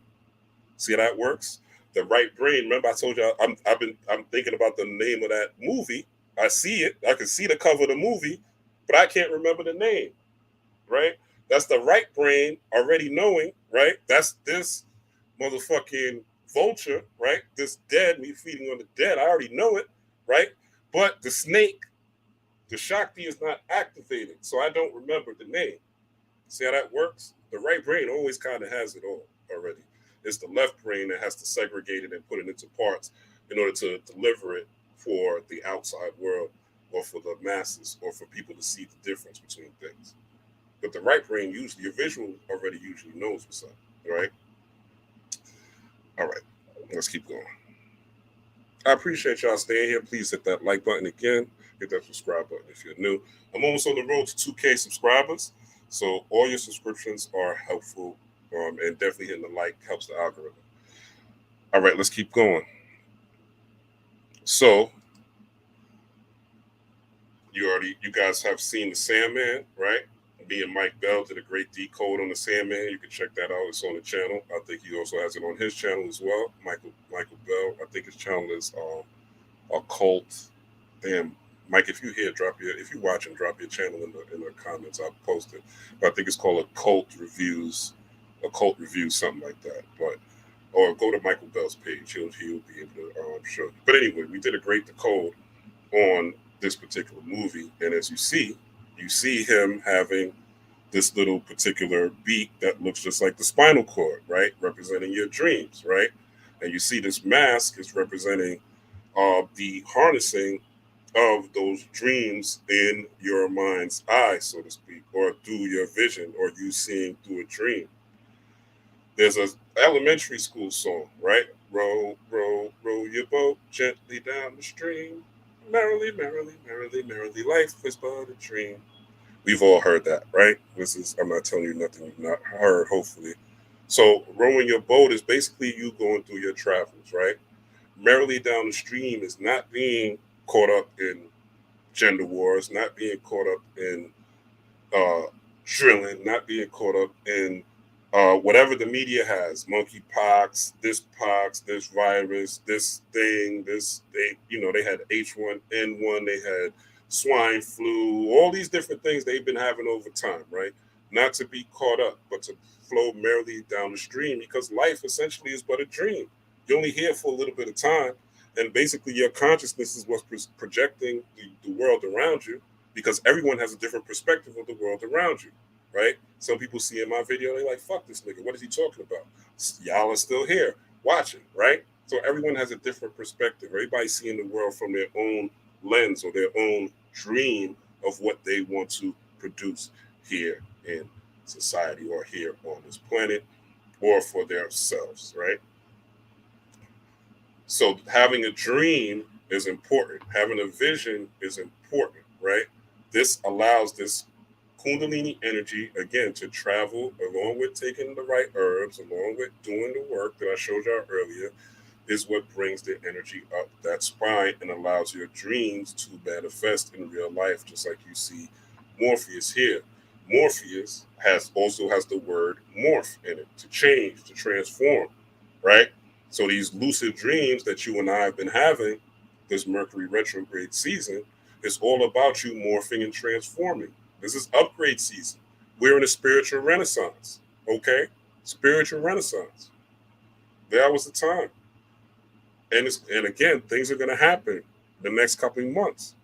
See how that works? The right brain. Remember, I told you I'm thinking about the name of that movie. I see it. I can see the cover of the movie, but I can't remember the name. Right? That's the right brain already knowing. Right? That's this motherfucking vulture. Right? This dead. Me feeding on the dead. I already know it. Right? But the snake, the Shakti is not activated, so I don't remember the name. See how that works? The right brain always kind of has it all already. It's the left brain that has to segregate it and put it into parts in order to deliver it for the outside world or for the masses or for people to see the difference between things. But the right brain usually, your visual already usually knows what's up, right? All right, let's keep going. I appreciate y'all staying here. Please hit that like button again. Hit that subscribe button if you're new. I'm almost on the road to 2K subscribers. So all your subscriptions are helpful, and definitely hitting the like helps the algorithm. All right, let's keep going. So you guys have seen the Sandman, right? Me and Mike Bell did a great decode on the Sandman. You can check that out. It's on the channel. I think he also has it on his channel as well. Michael Bell. I think his channel is Occult. Damn. Mike, if you watch and drop your channel in the comments, I'll post it. But I think it's called Occult Reviews, something like that. Or go to Michael Bell's page. He'll be able to show you. But anyway, we did a great decode on this particular movie, and as you see him having this little particular beak that looks just like the spinal cord, right, representing your dreams, right? And you see this mask is representing the harnessing of those dreams in your mind's eye, so to speak, or through your vision, or you seeing through a dream. There's an elementary school song, right? Row, row, row your boat gently down the stream. Merrily, merrily, merrily, merrily, life is but a dream. We've all heard that, right? I'm not telling you nothing you've not heard, hopefully. So rowing your boat is basically you going through your travels, right? Merrily down the stream is not being caught up in gender wars, not being caught up in drilling, not being caught up in whatever the media has, monkeypox, this virus, this thing, they had H1N1, they had swine flu, all these different things they've been having over time, right? Not to be caught up, but to flow merrily down the stream, because life essentially is but a dream. You're only here for a little bit of time, and basically your consciousness is what's projecting the world around you, because everyone has a different perspective of the world around you, right? Some people see in my video, they're like, fuck this nigga, what is he talking about? Y'all are still here watching, right? So everyone has a different perspective. Everybody's seeing the world from their own lens or their own dream of what they want to produce here in society or here on this planet or for themselves, right? So having a dream is important. Having a vision is important, right? This allows this Kundalini energy, again, to travel along with taking the right herbs, along with doing the work that I showed y'all earlier, is what brings the energy up that spine and allows your dreams to manifest in real life, just like you see Morpheus here. Morpheus also has the word morph in it, to change, to transform, right? So these lucid dreams that you and I have been having this Mercury retrograde season is all about you morphing and transforming. This is upgrade season. We're in a spiritual renaissance, okay? Spiritual renaissance. That was the time. And again, things are going to happen the next couple of months.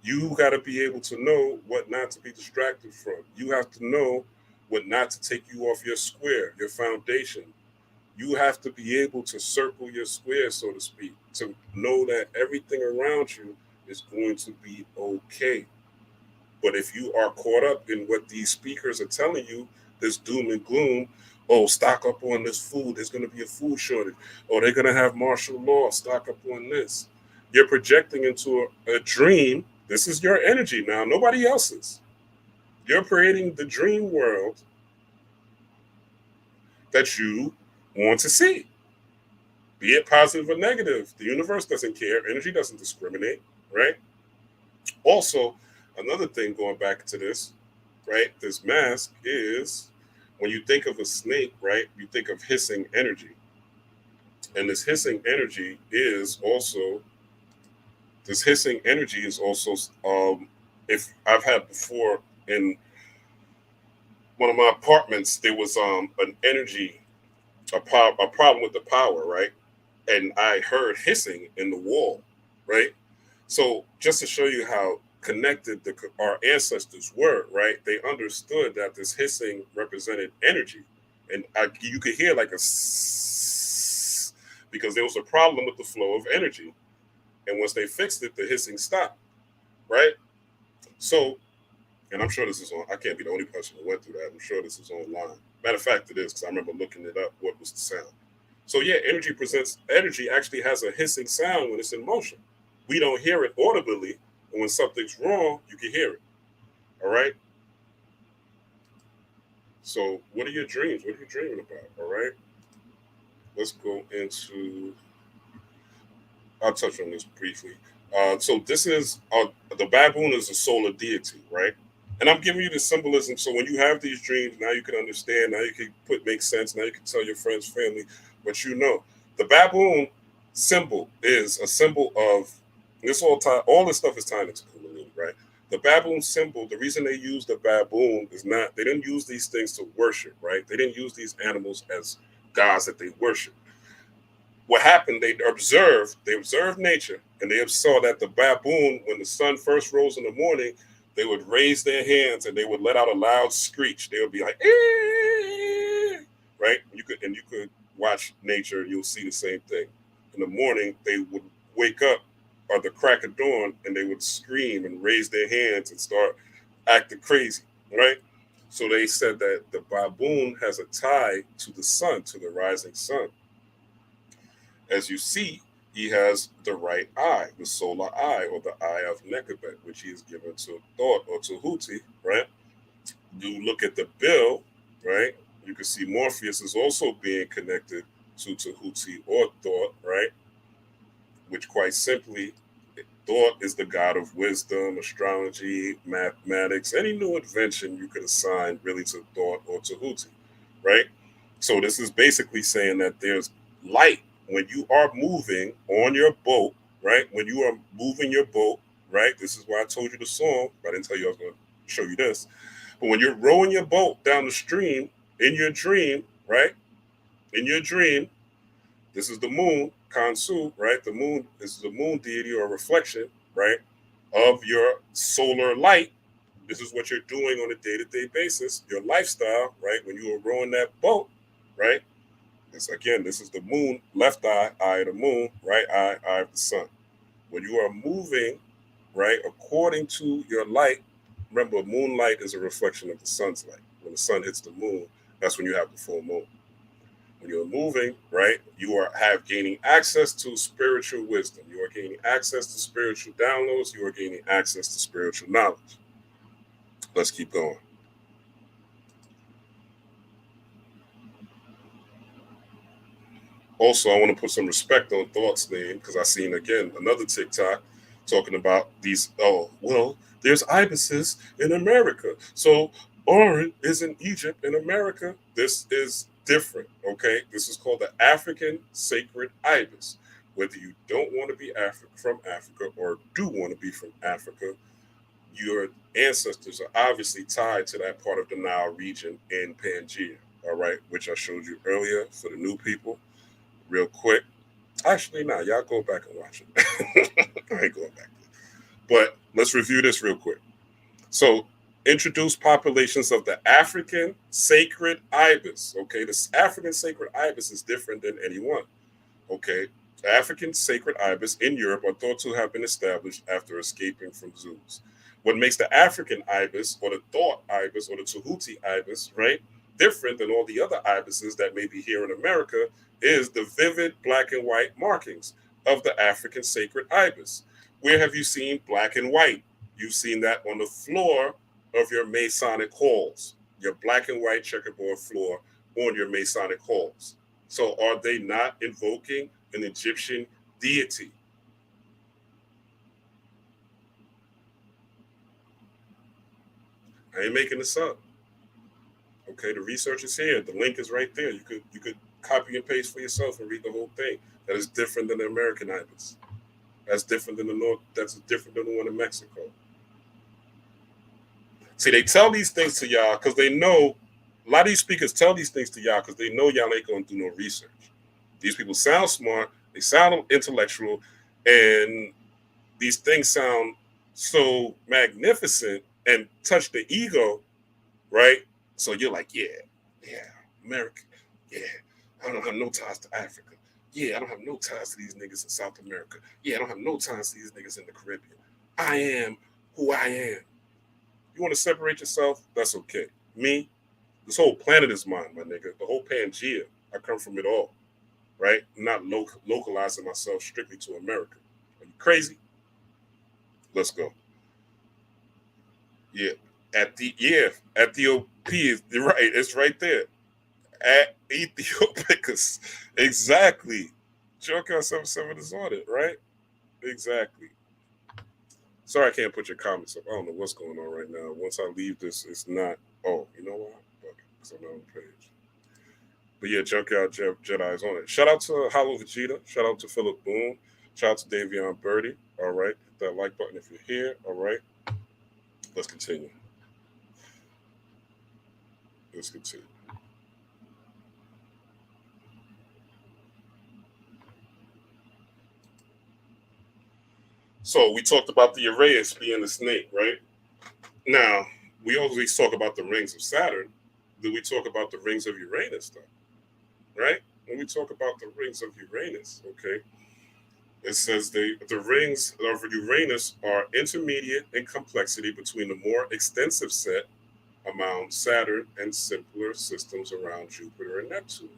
You got to be able to know what not to be distracted from. You have to know what not to take you off your square, your foundation. You have to be able to circle your square, so to speak, to know that everything around you is going to be okay. But if you are caught up in what these speakers are telling you, this doom and gloom, oh, stock up on this food, there's going to be a food shortage, oh, they're going to have martial law, stock up on this. You're projecting into a dream. This is your energy now, nobody else's. You're creating the dream world that you want to see, be it positive or negative. The universe doesn't care. Energy doesn't discriminate, right? Also, another thing going back to this, right? This mask is, when you think of a snake, right? You think of hissing energy. And this hissing energy is also, if I've had before in one of my apartments, there was an energy, a problem with the power, right? And I heard hissing in the wall, right? So just to show you how connected our ancestors were, right? They understood that this hissing represented energy, and you could hear like a because there was a problem with the flow of energy, and once they fixed it, the hissing stopped, right? So, and I'm sure this is on. I can't be the only person who went through that. I'm sure this is online. Matter of fact, it is, because I remember looking it up. What was the sound? So yeah, energy actually has a hissing sound when it's in motion. We don't hear it audibly, and when something's wrong, you can hear it. All right. So what are your dreams? What are you dreaming about? All right. Let's go into. I'll touch on this briefly. So this is the baboon is a solar deity, right? And I'm giving you the symbolism, so when you have these dreams, now you can understand. Now you can make sense. Now you can tell your friends, family, what you know. The baboon symbol is a symbol of this. All this stuff is tied into Kundalini, right? The baboon symbol. The reason they use the baboon is not, they didn't use these things to worship, right? They didn't use these animals as gods that they worship. What happened? They observed nature, and they saw that the baboon, when the sun first rose in the morning, they would raise their hands and they would let out a loud screech. They would be like, "Eh!" Right? You could watch nature, you'll see the same thing. In the morning, they would wake up at the crack of dawn and they would scream and raise their hands and start acting crazy, right? So they said that the baboon has a tie to the sun, to the rising sun. As you see, he has the right eye, the solar eye, or the eye of Nekabet, which he is given to Thought or to Huti, right? You look at the bill, right? You can see Morpheus is also being connected to Tahuti or Thought, right? Which quite simply, Thought is the god of wisdom, astrology, mathematics, any new invention you could assign really to Thought or Tahuti, right? So this is basically saying that there's light when you are moving on your boat, right? When you are moving your boat, right? This is why I told you the song, but I didn't tell you I was going to show you this. But when you're rowing your boat down the stream in your dream, right? In your dream, this is the moon, Kansu, right? The moon is the moon deity or reflection, right? Of your solar light. This is what you're doing on a day-to-day basis, your lifestyle, right? When you are rowing that boat, right? This is the moon, left eye, eye of the moon, right eye, eye of the sun. When you are moving, right, according to your light, remember, moonlight is a reflection of the sun's light. When the sun hits the moon, that's when you have the full moon. When you're moving, right, you have gaining access to spiritual wisdom. You are gaining access to spiritual downloads. You are gaining access to spiritual knowledge. Let's keep going. Also, I want to put some respect on Thought's name because I seen again another TikTok talking about these. Oh, well, there's ibises in America. So Orin is in Egypt in America. This is different, okay? This is called the African sacred ibis. Whether you don't want to be from Africa or do want to be from Africa, your ancestors are obviously tied to that part of the Nile region in Pangaea, all right, which I showed you earlier for the new people. Real quick. Actually, nah, y'all go back and watch it. I ain't going back. But let's review this real quick. So, introduce populations of the African sacred ibis. Okay, this African sacred ibis is different than any one. Okay, the African sacred ibis in Europe are thought to have been established after escaping from zoos. What makes the African ibis, or the thought ibis, or the Tahuti ibis, right, different than all the other ibises that may be here in America is the vivid black and white markings of the African sacred ibis. Where have you seen black and white? You've seen that on the floor of your Masonic halls, your black and white checkerboard floor on your Masonic halls. So are they not invoking an Egyptian deity? I ain't making this up. Okay, the research is here. The link is right there. You could copy and paste for yourself and read the whole thing. That is different than the American ibis. That's different than the North. That's different than the one in Mexico. See, they tell these things to y'all because they know. A lot of these speakers tell these things to y'all because they know y'all ain't gonna do no research. These people sound smart. They sound intellectual, and these things sound so magnificent and touch the ego, right? So you're like, yeah, America, yeah. I don't have no ties to Africa. Yeah, I don't have no ties to these niggas in South America. Yeah, I don't have no ties to these niggas in the Caribbean. I am who I am. You want to separate yourself? That's okay. Me, this whole planet is mine, my nigga. The whole Pangaea. I come from it all, right? I'm not localizing myself strictly to America. Are you crazy? Let's go. Yeah, at the Ethiopia, right? It's right there. At Ethiopicus. Exactly. Joker 77 is on it, right? Exactly. Sorry I can't put your comments up. I don't know what's going on right now. Once I leave this, it's not. Oh, you know what? Because I'm not on the page. But yeah, Junkyard Jedi is on it. Shout out to Hollow Vegeta. Shout out to Philip Boone. Shout out to Davion Birdie. All right. Hit that like button if you're here. All right. Let's continue. Let's continue. So we talked about the Uranus being the snake, right? Now, we always talk about the rings of Saturn. Do we talk about the rings of Uranus, though? Right? When we talk about the rings of Uranus, okay, it says the rings of Uranus are intermediate in complexity between the more extensive set around Saturn and simpler systems around Jupiter and Neptune.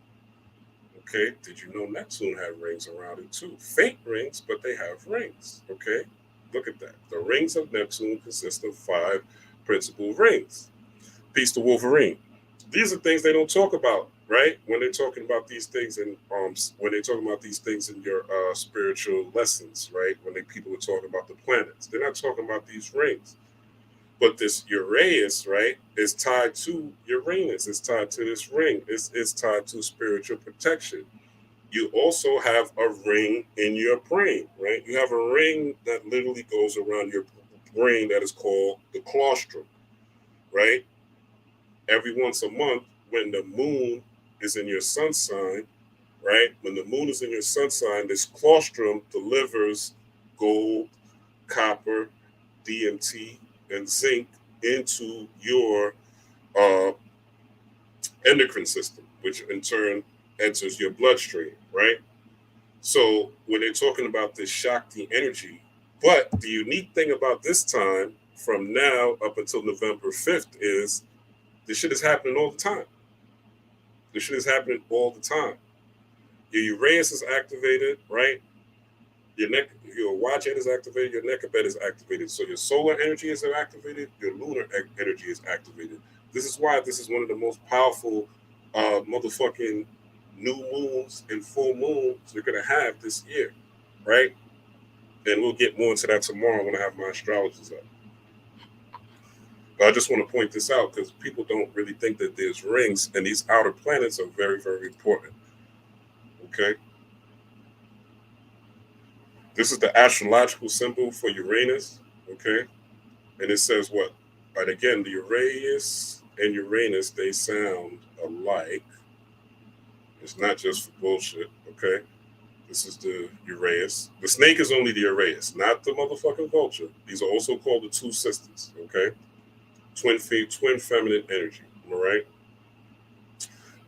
Okay, did you know Neptune had rings around it too? Faint rings, but they have rings. Okay, look at that. The rings of Neptune consist of 5 principal rings. Peace to Wolverine. These are things they don't talk about, right? When they're talking about these things and when they're talking about these things in your spiritual lessons, right? When people are talking about the planets, they're not talking about these rings. But this Uranus, right, is tied to Uranus. It's tied to this ring. It's tied to spiritual protection. You also have a ring in your brain, right? You have a ring that literally goes around your brain that is called the claustrum, right? Every once a month, when the moon is in your sun sign, right? When the moon is in your sun sign, this claustrum delivers gold, copper, DMT, and zinc into your endocrine system, which in turn enters your bloodstream, right? So when they're talking about this Shakti energy, but the unique thing about this time from now up until November 5th is this shit is happening all the time. This shit is happening all the time. Your Uranus is activated, right? Your Wajed is activated, your Nekabet is activated. So your solar energy is activated, your lunar energy is activated. This is why this is one of the most powerful motherfucking new moons and full moons you're gonna have this year, right? And we'll get more into that tomorrow when I have my astrologers up. But I just want to point this out because people don't really think that there's rings, and these outer planets are very, very important. Okay? This is the astrological symbol for Uranus. Okay? And it says what? And again, the Uranus and Uranus, they sound alike. It's not just for bullshit. Okay? This is the Uranus. The snake is only the Uranus, not the motherfucking vulture. These are also called the two sisters. Okay? Twin feminine energy. Am I right?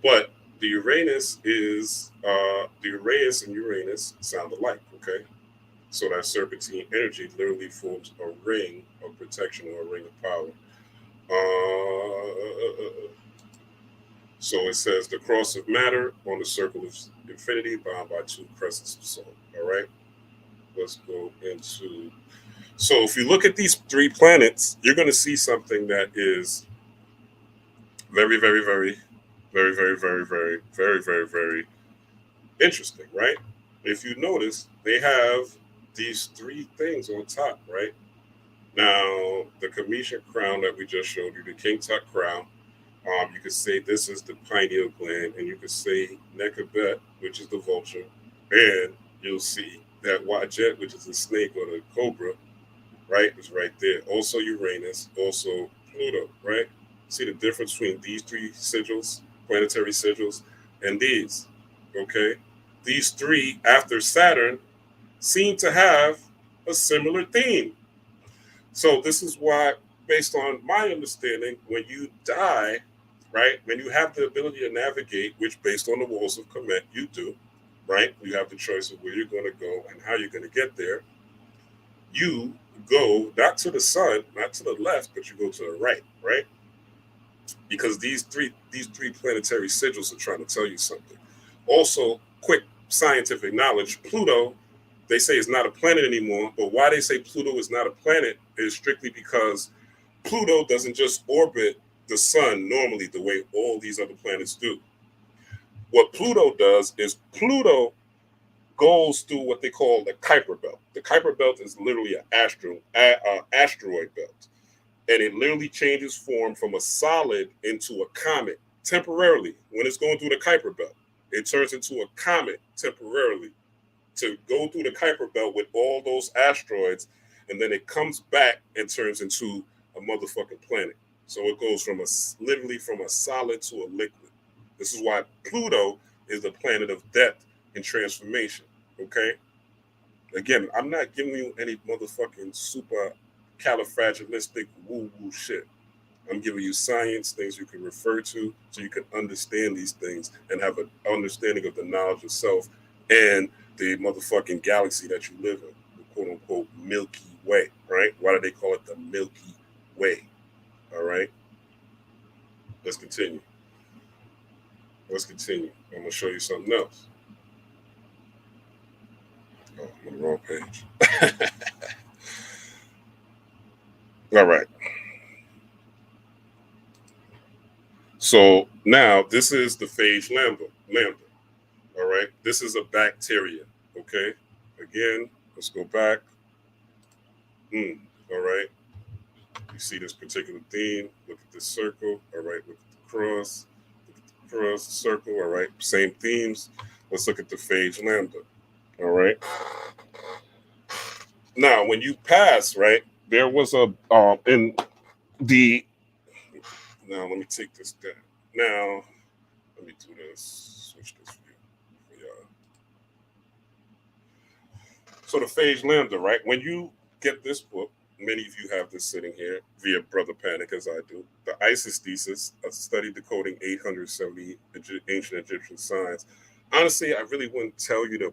But the Uranus and Uranus sound alike, okay? So that serpentine energy literally forms a ring of protection or a ring of power. So it says the cross of matter on the circle of infinity bound by two crescents of soul. All right? Let's go into. So if you look at these three planets, you're going to see something that is very, very, very, very, very, very, very, very, very, very interesting, right? If you notice, they have these three things on top, right? Now, the Commission crown that we just showed you, the King Tut crown, you could say this is the pineal gland, and you could say Nekabet, which is the vulture, and you'll see that Wajet, which is the snake or the cobra, right, is right there. Also Uranus, also Pluto, right? See the difference between these three sigils, planetary sigils, and these, okay? These three, after Saturn, seem to have a similar theme. So this is why, based on my understanding, when you die, right, when you have the ability to navigate, which based on the walls of Kemet, you do, right? You have the choice of where you're going to go and how you're going to get there. You go not to the sun, not to the left, but you go to the right, right? Because these three planetary sigils are trying to tell you something. Also, quick scientific knowledge, Pluto, they say is not a planet anymore, but why they say Pluto is not a planet is strictly because Pluto doesn't just orbit the sun normally the way all these other planets do. What Pluto does is Pluto goes through what they call the Kuiper Belt. The Kuiper Belt is literally an asteroid belt. And it literally changes form from a solid into a comet temporarily when it's going through the Kuiper Belt. It turns into a comet temporarily to go through the Kuiper Belt with all those asteroids, and then it comes back and turns into a motherfucking planet. So it goes from literally from a solid to a liquid. This is why Pluto is the planet of death and transformation. Okay? Again, I'm not giving you any motherfucking super califragilistic woo-woo shit. I'm giving you science, things you can refer to so you can understand these things and have an understanding of the knowledge of self and the motherfucking galaxy that you live in, the quote-unquote Milky Way, right? Why do they call it the Milky Way? All right? Let's continue. I'm going to show you something else. Oh, I'm on the wrong page. All right. So now this is the phage lambda. All right. This is a bacteria. Okay. Again, let's go back. All right. You see this particular theme. Look at this circle. All right. Look at the cross. Look at the cross, the circle. All right. Same themes. Let's look at the phage lambda. All right. Now, when you pass, right, there was a in the. Now let me take this down. Now let me do this. Switch this view for y'all. So the phage lambda, right? When you get this book, many of you have this sitting here via Brother Panic, as I do. The Isis Thesis, a study decoding 870 ancient Egyptian signs. Honestly, I really wouldn't tell you to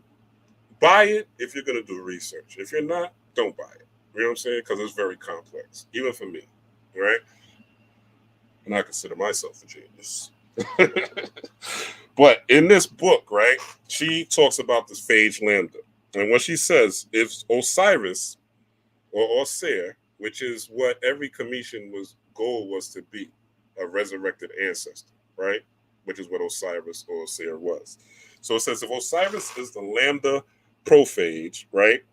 buy it if you're going to do research. If you're not, don't buy it. You know what I'm saying? Because it's very complex, even for me, right? And I consider myself a genius. But in this book, right, she talks about the phage lambda. And what she says, if Osiris or Osir, which is what every Commission goal was to be, a resurrected ancestor, right? Which is what Osiris or Osir was. So it says if Osiris is the lambda prophage, right?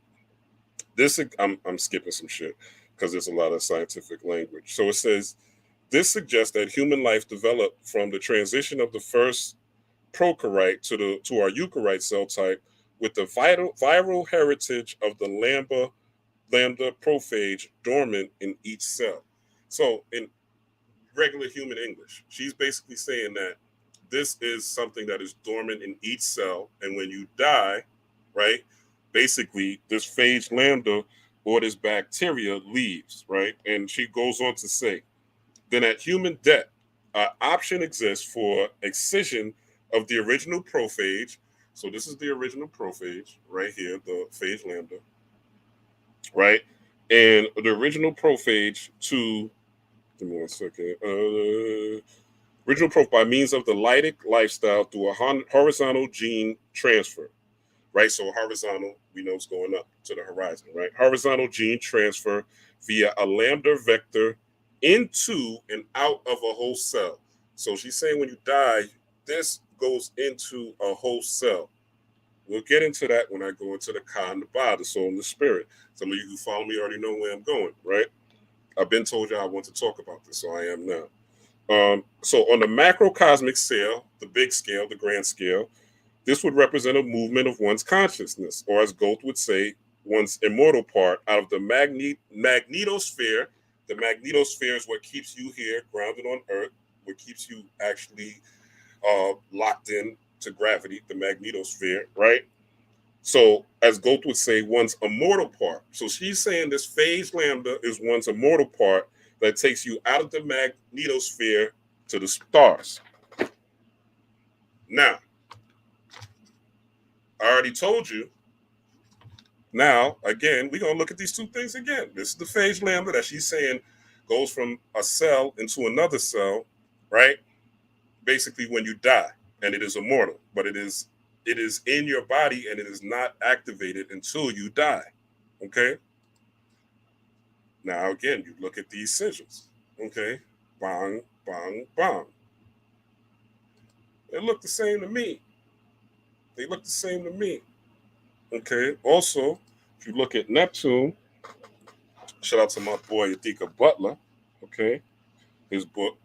This I'm skipping some shit because there's a lot of scientific language. So it says this suggests that human life developed from the transition of the first prokaryote to our eukaryote cell type with the viral heritage of the lambda prophage dormant in each cell. So in regular human English, she's basically saying that this is something that is dormant in each cell, and when you die, right, basically this phage lambda or this bacteria leaves, right? And she goes on to say, then at human death, an option exists for excision of the original prophage. So this is the original prophage right here, the phage lambda, right? And the original prophage to, give me one second, original prophage by means of the lytic lifestyle through a horizontal gene transfer, right? So horizontal, we know it's going up to the horizon, right? Horizontal gene transfer via a lambda vector into and out of a whole cell. So she's saying when you die, this goes into a whole cell. We'll get into that when I go into the Ka and the Ba, the soul and the spirit. Some of you who follow me already know where I'm going, right? I've been told you I want to talk about this, so I am now. So on the macrocosmic scale, the big scale, the grand scale, this would represent a movement of one's consciousness, or as Goethe would say, one's immortal part out of the magnetosphere. The magnetosphere is what keeps you here, grounded on Earth, what keeps you actually locked in to gravity, the magnetosphere, right? So, as Goethe would say, one's immortal part. So she's saying this phage lambda is one's immortal part that takes you out of the magnetosphere to the stars. Now, I already told you. Now, again, we're going to look at these two things again. This is the phage lambda that she's saying goes from a cell into another cell, right? Basically, when you die, and it is immortal, but it is in your body and it is not activated until you die. Okay? Now, again, you look at these sigils. Okay? Bang, bang, bang. They look the same to me. Okay? Also, if you look at Neptune, shout out to my boy Adika Butler. Okay? His book,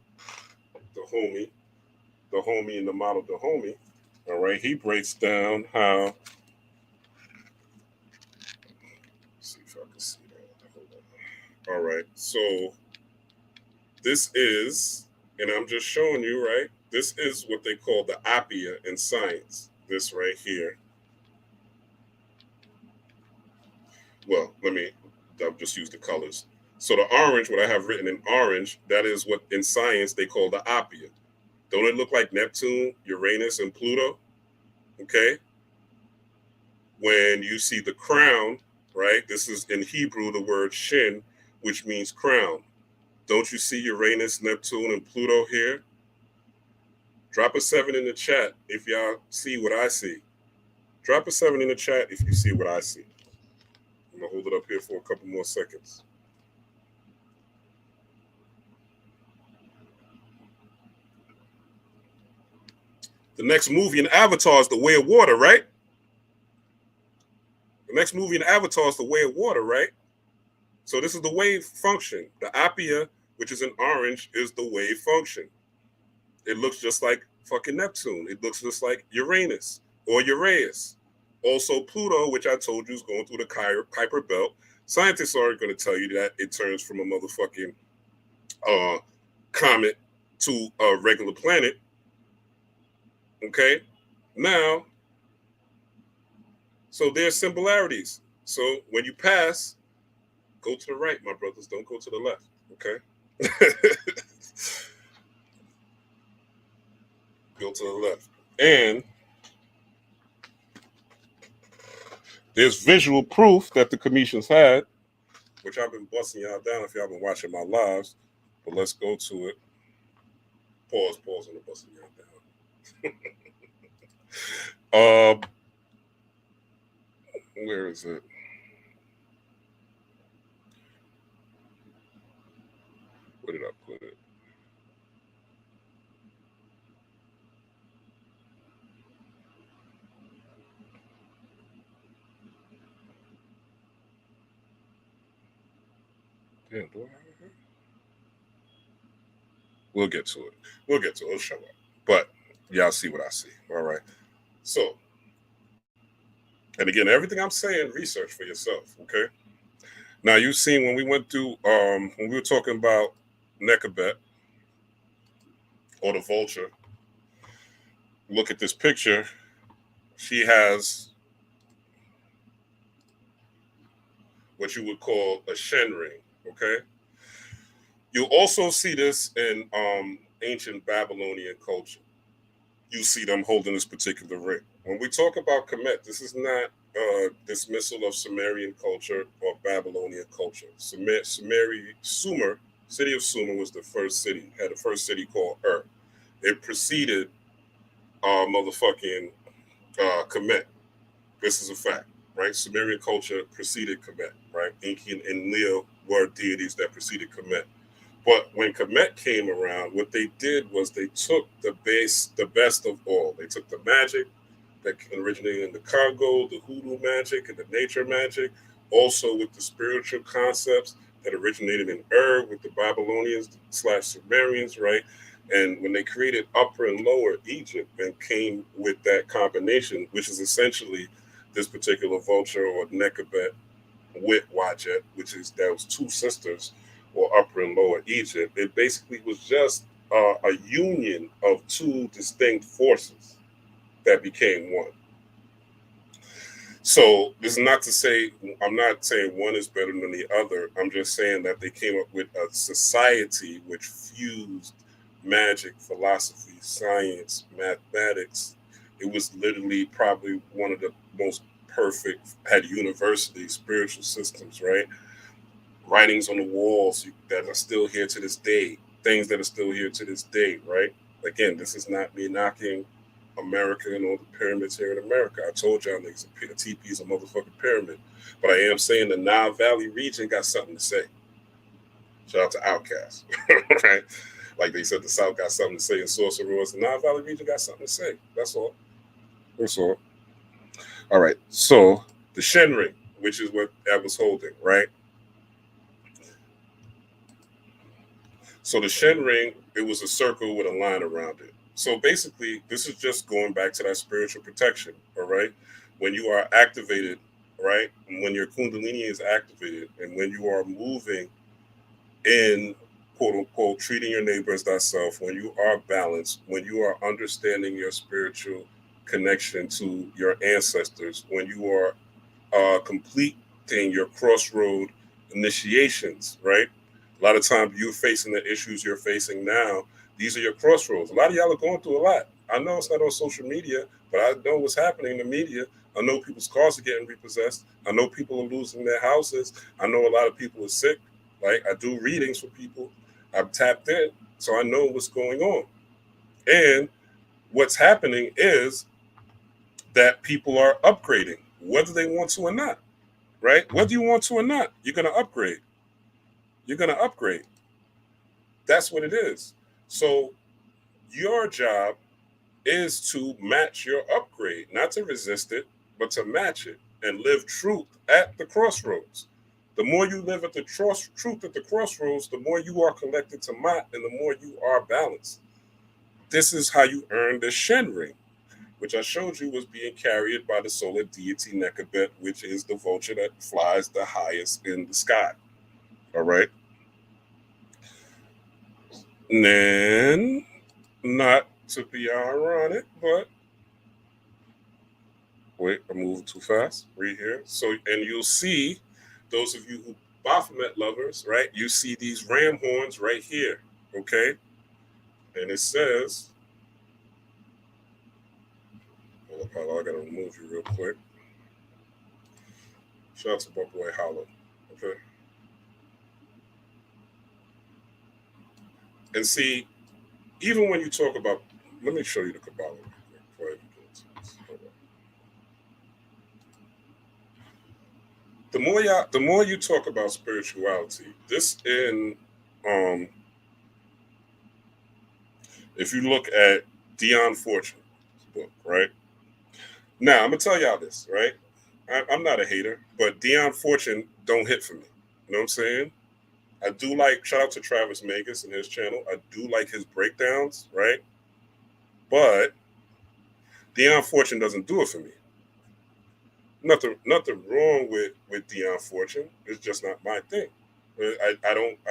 The Homie and the Model, The Homie. All right? He breaks down how. Let's see if I can see that. All right. So this is, and I'm just showing you, right? This is what they call the apia in science. This right here. Well, I'll just use the colors. So the orange, what I have written in orange, that is what in science they call the apia. Don't it look like Neptune, Uranus, and Pluto? Okay. When you see the crown, right? This is in Hebrew, the word shin, which means crown. Don't you see Uranus, Neptune, and Pluto here? Drop a 7 in the chat if y'all see what I see. Drop a 7 in the chat if you see what I see. I'm going to hold it up here for a couple more seconds. The next movie in Avatar is The Way of Water, right? The next movie in Avatar is The Way of Water, right? So this is the wave function. The apia, which is in orange, is the wave function. It looks just like fucking Neptune. It looks just like Uranus or Uraeus. Also Pluto, which I told you is going through the Kuiper Belt. Scientists are going to tell you that it turns from a motherfucking comet to a regular planet. Okay? Now, so there's similarities. So when you pass, go to the right, my brothers. Don't go to the left. Okay? Go to the left. And there's visual proof that the Commissions had, which I've been busting y'all down if y'all been watching my lives. But let's go to it. Pause on the bus again down. Where is it? Where did I put it? Damn, do I have it here? We'll get to it. It'll show up. But y'all see what I see. All right. So, and again, everything I'm saying, research for yourself. Okay. Now you've seen when we went through when we were talking about Nekabet or the vulture. Look at this picture. She has what you would call a Shen ring. Okay. You also see this in ancient Babylonian culture. You see them holding this particular ring. When we talk about Kemet, this is not dismissal of Sumerian culture or Babylonian culture. Sumer, city of Sumer was the first city, had the first city called Ur. It preceded motherfucking Kemet. This is a fact, right? Sumerian culture preceded Kemet, right? Enki and Leo were deities that preceded Kemet. But when Kemet came around, what they did was they took the best of all. They took the magic that originated in the Congo, the hoodoo magic and the nature magic, also with the spiritual concepts that originated in Ur with the Babylonians / Sumerians, right? And when they created Upper and Lower Egypt and came with that combination, which is essentially this particular vulture or Nekabet with Wajet, which is those two sisters, or Upper and Lower Egypt, it basically was just a union of two distinct forces that became one. So this is not to say, I'm not saying one is better than the other. I'm just saying that they came up with a society which fused magic, philosophy, science, mathematics. It was literally probably one of the most perfect, had universities, spiritual systems, right? Writings on the walls that are still here to this day, things that are still here to this day, right? Again, this is not me knocking America and all the pyramids here in America. I told y'all niggas a teepee is a motherfucking pyramid. But I am saying the Nile Valley region got something to say. Shout out to Outkast, right? Like they said, the South got something to say in Sorcerer Royce. The Nile Valley region got something to say. That's all. That's all. All right. So the Shen ring, which is what I was holding, right? So the Shen ring, it was a circle with a line around it. So basically, this is just going back to that spiritual protection, all right? When you are activated, right? When your Kundalini is activated and when you are moving in, quote unquote, treating your neighbor as thyself, when you are balanced, when you are understanding your spiritual connection to your ancestors, when you are completing your crossroad initiations, right? A lot of times you're facing the issues you're facing now. These are your crossroads. A lot of y'all are going through a lot. I know it's not on social media, but I know what's happening in the media. I know people's cars are getting repossessed. I know people are losing their houses. I know a lot of people are sick. Like I do readings for people. I'm tapped in, so I know what's going on. And what's happening is that people are upgrading, whether they want to or not, right? Whether you want to or not, you're going to upgrade. You're going to upgrade. That's what it is. So your job is to match your upgrade, not to resist it, but to match it and live truth at the crossroads. The more you live at the truth at the crossroads, the more you are connected to Mat and the more you are balanced. This is how you earn the Shen ring, which I showed you was being carried by the solar deity Nekabet, which is the vulture that flies the highest in the sky. All right. And then, not to be ironic, but wait, I'm moving too fast. Read here. So, and you'll see those of you who Baphomet lovers, right? You see these ram horns right here, okay? And it says, hold up, I gotta remove you real quick. Shout out to my boy Hollow, okay? And see, even when you talk about, let me show you the Kabbalah real quick before I even get into this. Hold on. The more you talk about spirituality, this in if you look at Dion Fortune's book, right? Now I'm gonna tell y'all this, right? I'm not a hater, but Dion Fortune don't hit for me. You know what I'm saying? I do like, shout out to Travis Magus and his channel. I do like his breakdowns, right? But Dion Fortune doesn't do it for me. Nothing wrong with Dion Fortune. It's just not my thing. I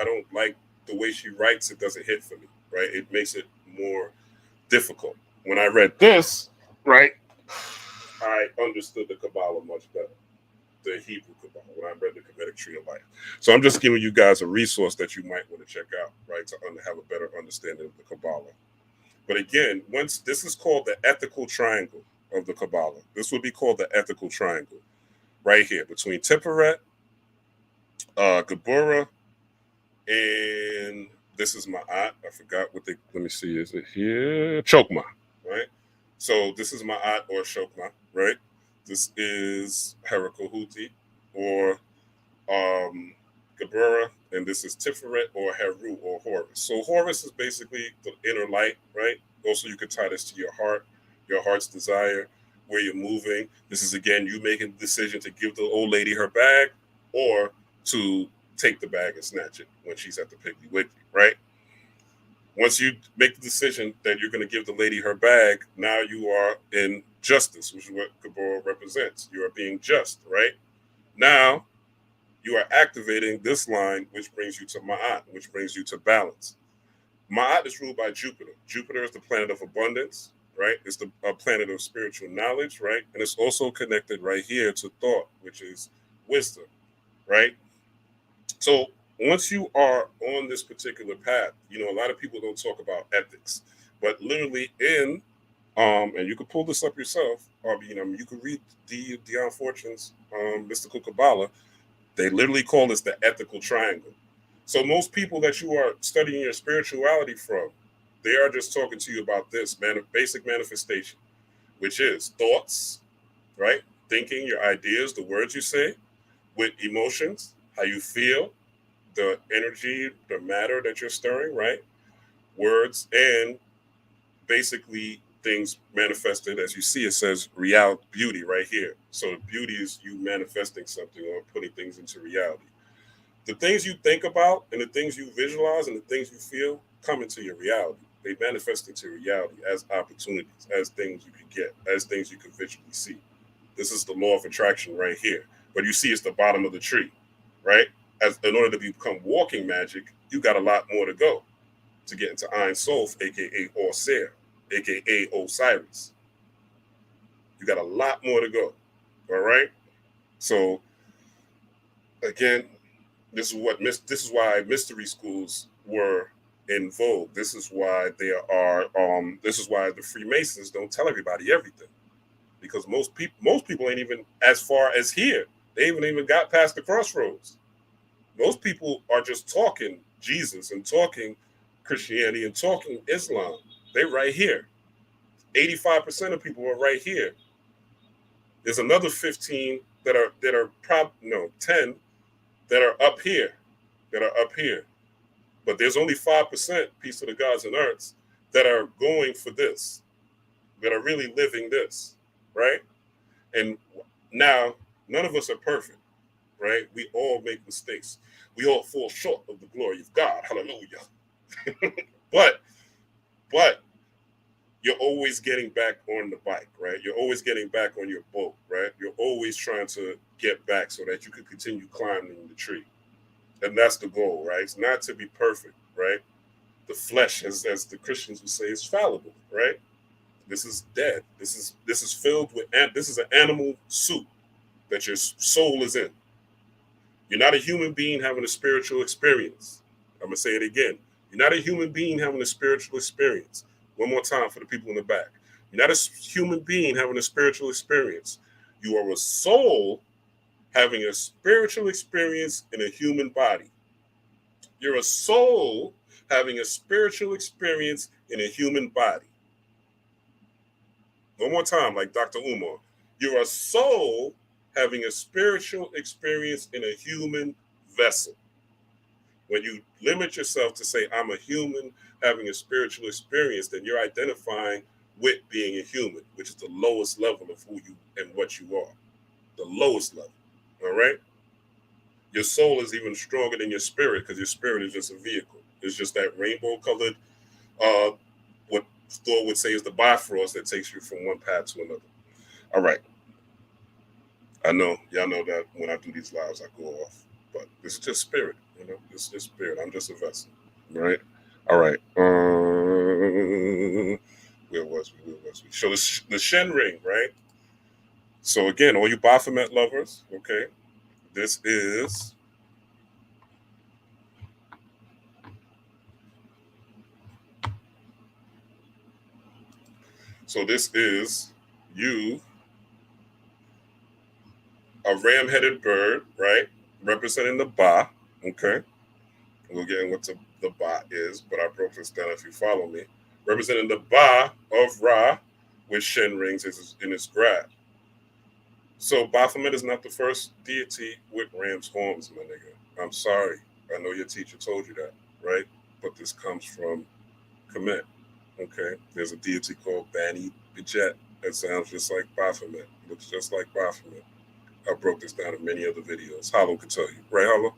don't like the way she writes. It doesn't hit for me, right? It makes it more difficult. When I read this, right, I understood the Kabbalah much better. The Hebrew Kabbalah, when I read the Kemetic Tree of Life. So I'm just giving you guys a resource that you might want to check out, right, to have a better understanding of the Kabbalah. But again, once this is called the ethical triangle of the Kabbalah, this would be called the ethical triangle, right here between Tiferet, Geburah, and this is Ma'at. I forgot what they. Let me see. Is it here? Chokmah, right? So this is Ma'at or Chokmah, right? This is Herakahuti or Geburah, and this is Tiferet or Heru or Horus. So Horus is basically the inner light, right? Also, you could tie this to your heart, your heart's desire, where you're moving. This is, again, you making the decision to give the old lady her bag or to take the bag and snatch it when she's at the Piggly Wiggly, right? Once you make the decision that you're going to give the lady her bag, now you are in justice, which is what Geburah represents. You are being just, right? Now, you are activating this line, which brings you to Ma'at, which brings you to balance. Ma'at is ruled by Jupiter. Jupiter is the planet of abundance, right? It's the planet of spiritual knowledge, right? And it's also connected right here to thought, which is wisdom, right? So once you are on this particular path, you know, a lot of people don't talk about ethics, but literally in, and you can pull this up yourself, or, you know, you can read Dion Fortune's Mystical Kabbalah. They literally call this the ethical triangle. So most people that you are studying your spirituality from, they are just talking to you about this basic manifestation, which is thoughts, right? Thinking, your ideas, the words you say, with emotions, how you feel, the energy, the matter that you're stirring, right? Words, and basically things manifested. As you see, it says real beauty right here. So beauty is you manifesting something or putting things into reality. The things you think about and the things you visualize and the things you feel come into your reality. They manifest into reality as opportunities, as things you can get, as things you can visually see. This is the law of attraction right here. But you see, it's the bottom of the tree, right? In order to become walking magic, you got a lot more to go to get into Ein Sof, aka Orser, aka Osiris. You got a lot more to go. All right. So again, this is why mystery schools were in vogue. This is why there are. This is why the Freemasons don't tell everybody everything, because most people ain't even as far as here. They haven't even got past the crossroads. Most people are just talking Jesus and talking Christianity and talking Islam. They right here. 85% of people are right here. There's another 15 that are 10 that are up here. But there's only 5%, piece of the gods and arts, that are going for this, that are really living this, right? And now, none of us are perfect, right? We all make mistakes. We all fall short of the glory of God. Hallelujah. But you're always getting back on the bike, right? You're always getting back on your boat, right? You're always trying to get back so that you can continue climbing the tree. And that's the goal, right? It's not to be perfect, right? The flesh, as the Christians would say, is fallible, right? This is dead. This is filled with, this is an animal suit that your soul is in. You're not a human being having a spiritual experience. I'm going to say it again. You're not a human being having a spiritual experience. One more time for the people in the back. You're not a human being having a spiritual experience. You are a soul having a spiritual experience in a human body. You're a soul having a spiritual experience in a human body. One more time, like Dr. Umar. You're a soul having a spiritual experience in a human vessel. When you limit yourself to say, I'm a human having a spiritual experience, then you're identifying with being a human, which is the lowest level of who you and what you are. The lowest level. All right? Your soul is even stronger than your spirit because your spirit is just a vehicle. It's just that rainbow colored, what Thor would say is the Bifrost that takes you from one path to another. All right. I know, y'all know that when I do these lives, I go off, but it's just spirit, it's just spirit. I'm just a vessel, right? All right. Where was we? So the Shen ring, right? So again, all you Baphomet lovers, okay? This is you, a ram-headed bird, right? Representing the Ba, okay? We'll get in what the Ba is, but I broke this down if you follow me. Representing the Ba of Ra, with Shen rings in his grab. So Baphomet is not the first deity with ram's horns, my nigga. I'm sorry. I know your teacher told you that, right? But this comes from Kemet, okay? There's a deity called Bani Bijet that sounds just like Baphomet, looks just like Baphomet. I broke this down in many other videos. Hollow could tell you, right, Hollow?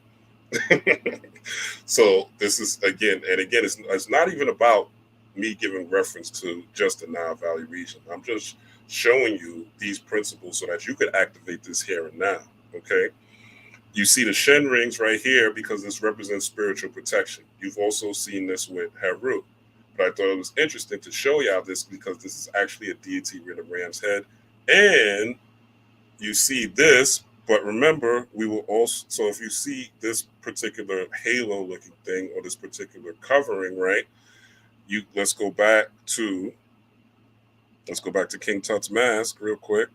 So this is again, it's not even about me giving reference to just the Nile Valley region. I'm just showing you these principles so that you could activate this here and now. Okay. You see the Shen rings right here because this represents spiritual protection. You've also seen this with Heru. But I thought it was interesting to show y'all this because this is actually a deity with a ram's head. And you see this. But remember, we will also, so if you see this particular halo looking thing or this particular covering, right? Let's go back to King Tut's mask real quick.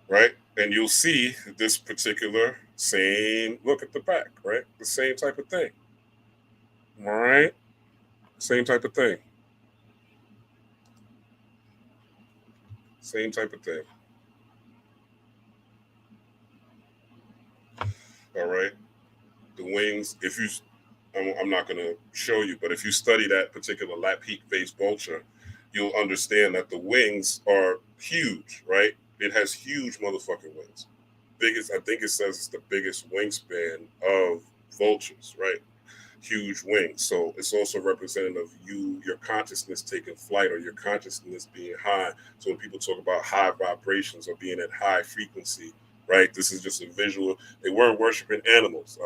Right? And you'll see this particular same look at the back, right? The same type of thing. All right? Same type of thing. Same type of thing. All right. The wings, I'm not going to show you, but if you study that particular Lapik vase vulture, you'll understand that the wings are huge, right? It has huge motherfucking wings. I think it says it's the biggest wingspan of vultures, right? Huge wings. So it's also representative of your consciousness taking flight or your consciousness being high. So when people talk about high vibrations or being at high frequency, right? This is just a visual. They weren't worshiping animals.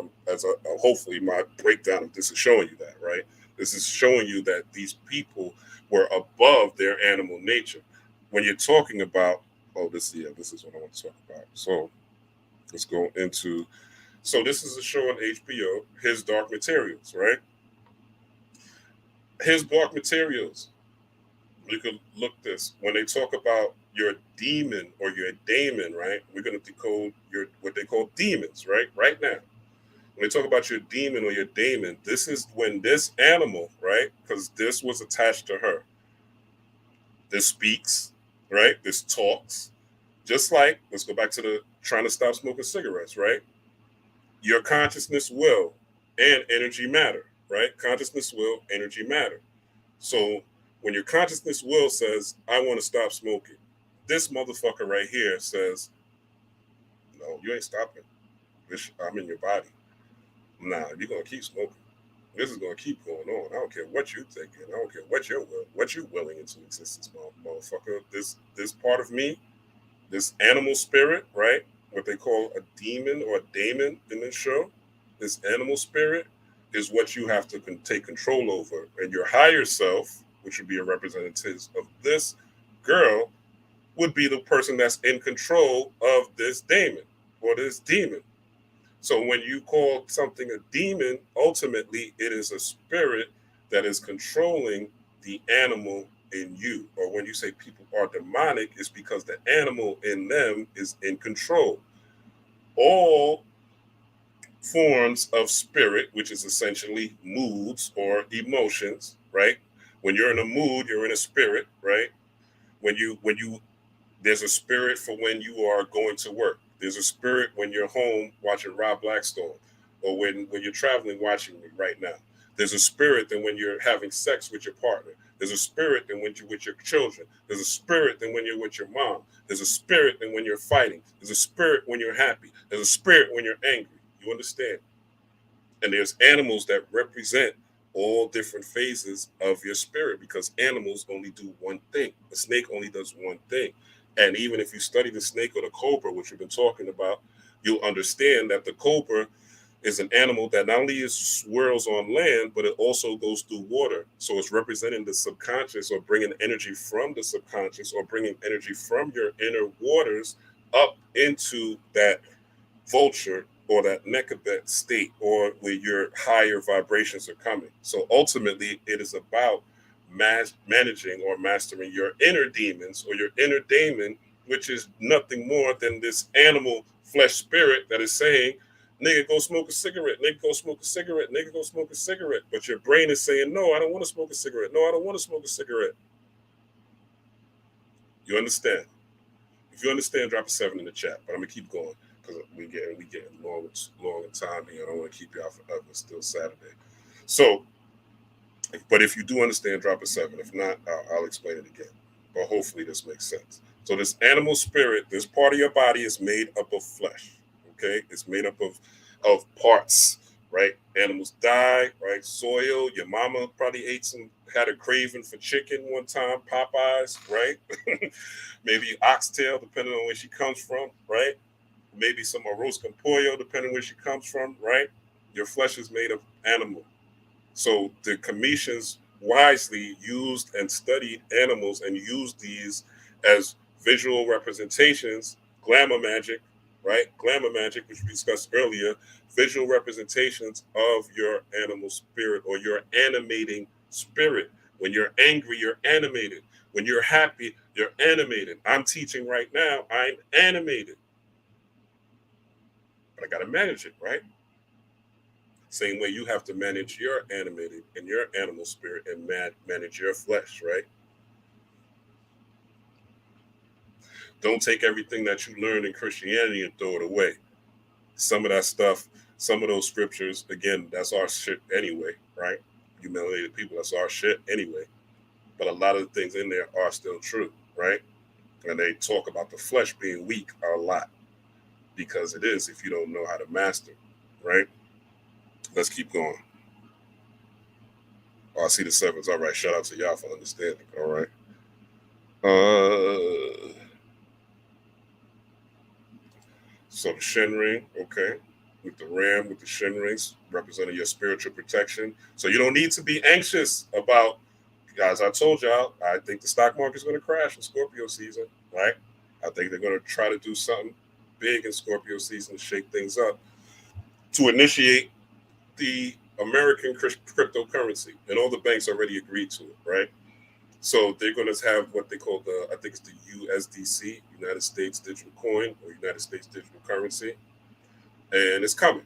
Hopefully my breakdown of this is showing you that, right? This is showing you that these people were above their animal nature. When you're talking about, this is what I want to talk about. So let's go into, so this is a show on HBO, His Dark Materials, right? His Dark Materials. You can look this. When they talk about your demon or your daemon, right? We're going to decode what they call demons, right? Right now. When they talk about your demon or your daemon, this is when this animal, right? Because this was attached to her. This speaks, right? This talks. Just like, let's go back to the trying to stop smoking cigarettes, right? Your consciousness, will, and energy matter, right? Consciousness, will, energy matter. So when your consciousness will says, I want to stop smoking, this motherfucker right here says, no, you ain't stopping. I'm in your body. Nah, you're going to keep smoking. This is going to keep going on. I don't care what you're thinking. I don't care what you're willing into existence, motherfucker. This part of me, this animal spirit, right? What they call a demon or a daemon in this show, this animal spirit is what you have to take control over. And your higher self, which would be a representative of this girl, would be the person that's in control of this daemon or this demon. So when you call something a demon, ultimately it is a spirit that is controlling the animal in you. Or when you say people are demonic, it's because the animal in them is in control. All forms of spirit, which is essentially moods or emotions, right? When you're in a mood, you're in a spirit, right? When you there's a spirit for when you are going to work. There's a spirit when you're home watching Rablackstorm, or when you're traveling watching me right now. There's a spirit than when you're having sex with your partner. There's a spirit than when you're with your children. There's a spirit than when you're with your mom. There's a spirit than when you're fighting. There's a spirit when you're happy. There's a spirit when you're angry. You understand? And there's animals that represent all different phases of your spirit, because animals only do one thing. A snake only does one thing. And even if you study the snake or the cobra, which we've been talking about, you'll understand that the cobra is an animal that not only swirls on land, but it also goes through water. So it's representing the subconscious, or bringing energy from the subconscious, or bringing energy from your inner waters up into that vulture or that nekabet state, or where your higher vibrations are coming. So ultimately, it is about managing or mastering your inner demons, or your inner daemon, which is nothing more than this animal flesh spirit that is saying, nigga, go smoke a cigarette, nigga, go smoke a cigarette, nigga, go smoke a cigarette. But your brain is saying, no, I don't want to smoke a cigarette. No, I don't want to smoke a cigarette. You understand? If you understand, drop a 7 in the chat. But I'm gonna keep going, because we getting long in time here. I don't want to keep y'all forever. It's still Saturday. So, but if you do understand, drop a 7. If not, I'll explain it again. But hopefully this makes sense. So this animal spirit, this part of your body is made up of flesh. Okay, it's made up of parts. Right? Animals die. Right? Soil. Your mama probably had a craving for chicken one time. Popeyes. Right? Maybe oxtail, depending on where she comes from. Right? Maybe some arroz con pollo, depending where she comes from, right? Your flesh is made of animal. So the Cometians wisely used and studied animals and used these as visual representations, glamour magic, right? Glamour magic, which we discussed earlier, visual representations of your animal spirit, or your animating spirit. When you're angry, you're animated. When you're happy, you're animated. I'm teaching right now, I'm animated. But I got to manage it, right? Same way you have to manage your animated and your animal spirit, and manage your flesh, right? Don't take everything that you learned in Christianity and throw it away. Some of that stuff, some of those scriptures, again, that's our shit anyway, right? You melanated people, that's our shit anyway. But a lot of the things in there are still true, right? And they talk about the flesh being weak a lot, because it is, if you don't know how to master, right? Let's keep going. Oh, I see the 7s. All right. Shout out to y'all for understanding. All right. So the Shin Ring, okay, with the ram, with the Shin Rings, representing your spiritual protection. So you don't need to be anxious about, guys, I told y'all, I think the stock market's going to crash in Scorpio season, right? I think they're going to try to do something big in Scorpio season to shake things up, to initiate the American cryptocurrency, and all the banks already agreed to it, right? So they're going to have what they call I think it's the USDC, United States Digital Coin, or United States Digital Currency, and it's coming,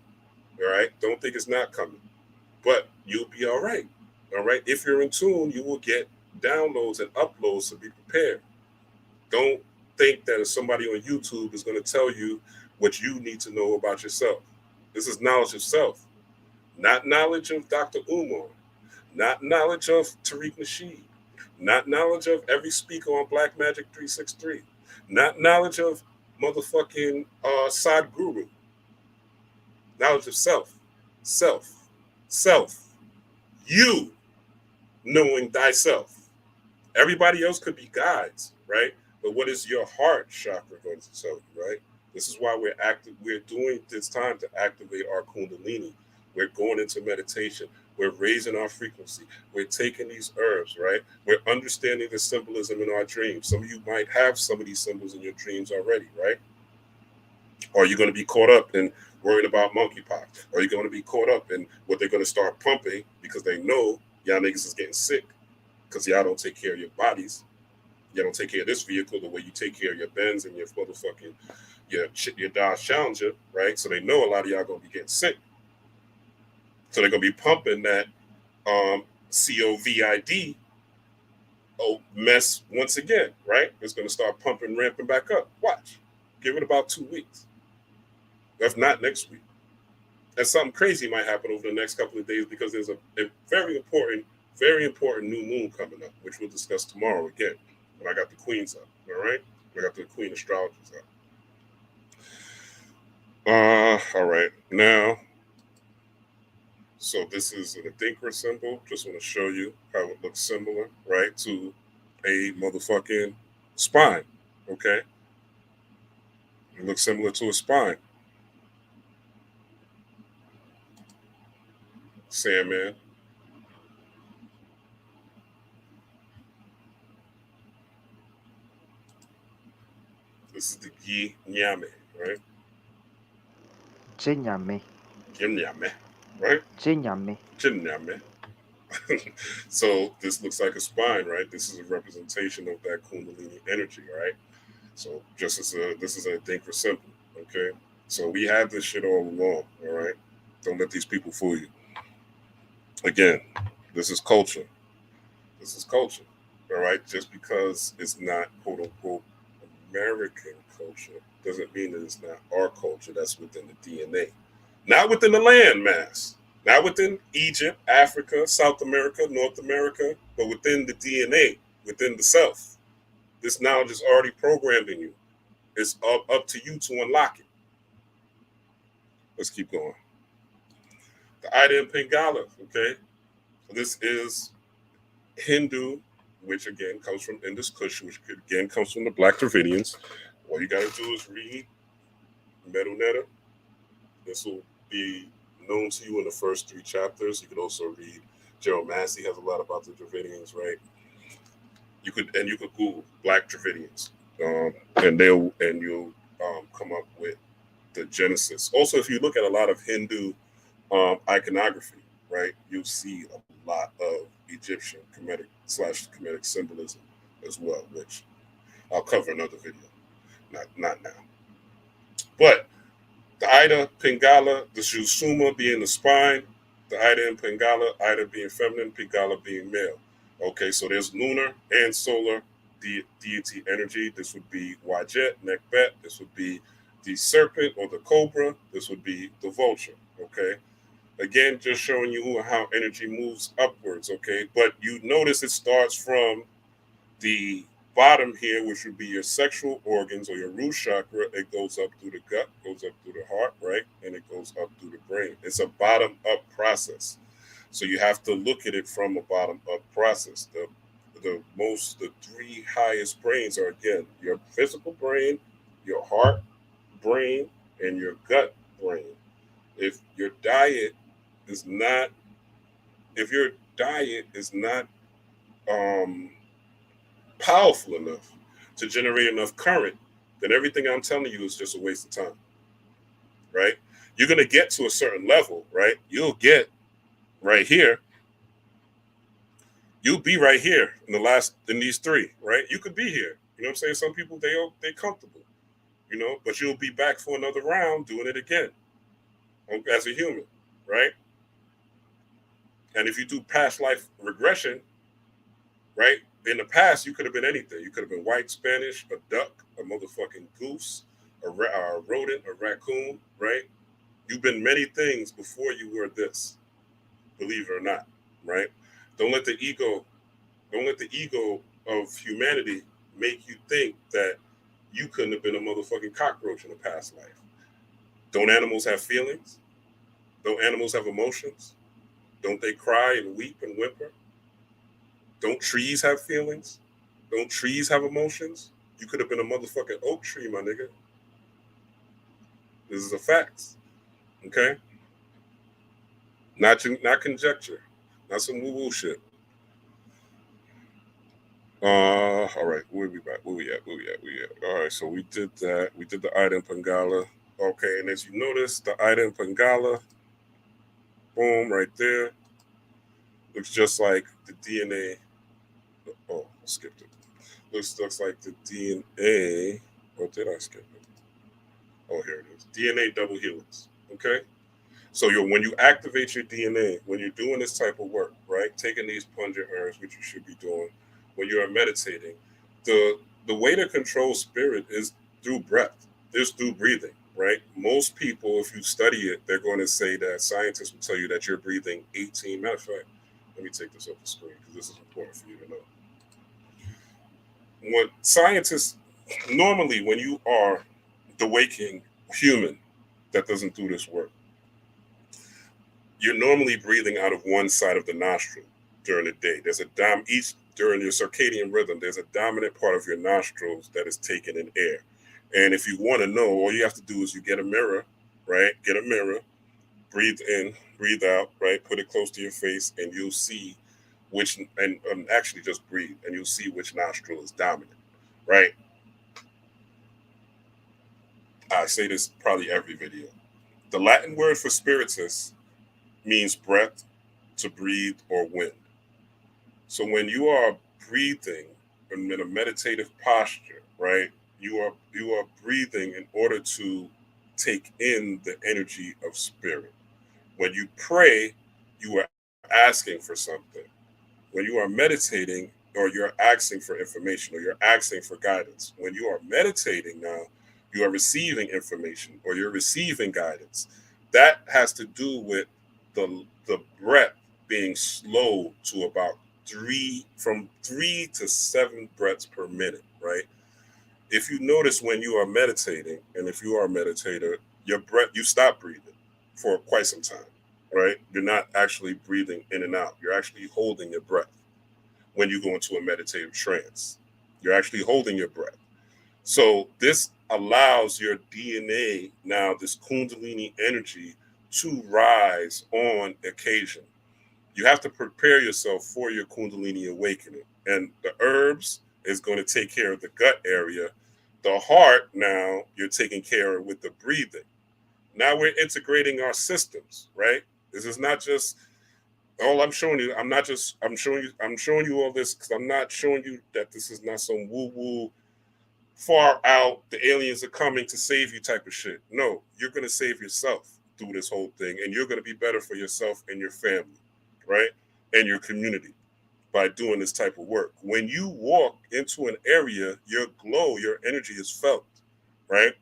all right? Don't think it's not coming, but you'll be all right, all right? If you're in tune, you will get downloads and uploads to be prepared. Don't think that somebody on YouTube is going to tell you what you need to know about yourself. This is knowledge of self. Not knowledge of Dr. Umar, not knowledge of Tariq Nasheed, not knowledge of every speaker on Black Magic 363, not knowledge of motherfucking Sadhguru. Knowledge of self, self, self. You knowing thyself. Everybody else could be guides, right? But what is your heart chakra going to tell you, right? This is why we're doing this time to activate our Kundalini. We're going into meditation. We're raising our frequency. We're taking these herbs, right? We're understanding the symbolism in our dreams. Some of you might have some of these symbols in your dreams already, right? Or you're going to be caught up in worrying about monkeypox. Or you're going to be caught up in what they're going to start pumping, because they know y'all niggas is getting sick because y'all don't take care of your bodies. Y'all don't take care of this vehicle the way you take care of your Benz and your motherfucking your Dodge Challenger, right? So they know a lot of y'all going to be getting sick. So they're going to be pumping that COVID mess once again, right? It's going to start pumping, ramping back up. Watch. Give it about 2 weeks. If not next week. And something crazy might happen over the next couple of days because there's a very important new moon coming up, which we'll discuss tomorrow again when I got the queens up. All right? I got the queen astrologers up. All right. Now, so this is an Adinkra symbol. Just want to show you how it looks similar, right, to a motherfucking spine. Okay? It looks similar to a spine. Sandman. This is the Gi Nyame, right? Jinyame. Nyame, right? Jinyame. Nyame. So this looks like a spine, right? This is a representation of that Kundalini energy, right? So this is a Adinkra symbol, okay? So we have this shit all along, all right? Don't let these people fool you. Again, this is culture. This is culture, all right? Just because it's not quote unquote American culture doesn't mean that it's not our culture that's within the DNA. Not within the landmass. Not within Egypt, Africa, South America, North America, but within the DNA, within the self. This knowledge is already programmed in you. It's up to you to unlock it. Let's keep going. The Ida and Pingala, okay? So this is Hindu, which again comes from Indus Kush, which again comes from the Black Dravidians. All you got to do is read Medu Netta. This will be known to you in the first 3 chapters. You could also read Gerald Massey has a lot about the Dravidians, right? You could Google Black Dravidians, and you'll come up with the genesis. Also, if you look at a lot of Hindu iconography, right, you'll see a lot of Egyptian Kemetic symbolism as well, which I'll cover another video. Not now. But the Ida, Pingala, the Shusuma being the spine, the Ida and Pingala, Ida being feminine, Pingala being male. Okay, so there's lunar and solar deity energy. This would be Wajet, Nekbet. This would be the serpent or the cobra. This would be the vulture. Okay, again, just showing you how energy moves upwards. Okay, but you notice it starts from the bottom here, which would be your sexual organs or your root chakra. It goes up through the gut, goes up through the heart, right? And it goes up through the brain. It's a bottom up process. So you have to look at it from a bottom up process. The 3 highest brains are, again, your physical brain, your heart brain, and your gut brain. If your diet is not powerful enough to generate enough current, then everything I'm telling you is just a waste of time, right? You're going to get to a certain level, right? You'll get right here. You'll be right here in these 3, right? You could be here. You know what I'm saying? Some people, they're comfortable, you know, but you'll be back for another round doing it again as a human, right? And if you do past life regression, right? In the past, you could have been anything. You could have been white, Spanish, a duck, a motherfucking goose, a rodent, a raccoon, right? You've been many things before you were this, believe it or not, right? Don't let the ego of humanity make you think that you couldn't have been a motherfucking cockroach in a past life. Don't animals have feelings? Don't animals have emotions? Don't they cry and weep and whimper? Don't trees have feelings? Don't trees have emotions? You could have been a motherfucking oak tree, my nigga. This is a fact. Okay? Not conjecture. Not some woo-woo shit. All right, where we at? All right, so we did that. We did the Ida and Pingala. Okay, and as you notice, the Ida and Pingala, boom, right there, looks just like the DNA. Oh, I skipped it. Looks like the DNA. Or did I skip it? Oh, here it is. DNA double helix. Okay? So when you activate your DNA, when you're doing this type of work, right, taking these pungent herbs, which you should be doing, when you are meditating, the way to control spirit is through breath, is through breathing, right? Most people, if you study it, they're going to say that scientists will tell you that you're breathing 18. Matter of fact, let me take this off the screen because this is important for you to know. When scientists, normally when you are the waking human that doesn't do this work, you're normally breathing out of one side of the nostril during the day. There's a during your circadian rhythm, there's a dominant part of your nostrils that is taking in air. And if you want to know, all you have to do is you get a mirror, right? Get a mirror, breathe in, breathe out, right? Put it close to your face, and you'll see and actually just breathe, and you'll see which nostril is dominant, right? I say this probably every video. The Latin word for spiritus means breath, to breathe, or wind. So when you are breathing in a meditative posture, right, you are breathing in order to take in the energy of spirit. When you pray, you are asking for something. When you are meditating, or you're asking for information, or you're asking for guidance. When you are meditating now, you are receiving information, or you're receiving guidance. That has to do with the breath being slow to about from 3 to 7 breaths per minute, right? If you notice when you are meditating, and if you are a meditator, your breath, you stop breathing for quite some time, right? You're not actually breathing in and out. You're actually holding your breath when you go into a meditative trance. You're actually holding your breath. So this allows your DNA now, this Kundalini energy, to rise on occasion. You have to prepare yourself for your Kundalini awakening. And the herbs is going to take care of the gut area. The heart, now you're taking care of with the breathing. Now we're integrating our systems, right? This is not just all I'm showing you. I'm showing you all this because I'm not showing you that this is not some woo-woo, far out, the aliens are coming to save you type of shit. No, you're going to save yourself through this whole thing, and you're going to be better for yourself and your family, right? And your community by doing this type of work. When you walk into an area, your glow, your energy is felt, right?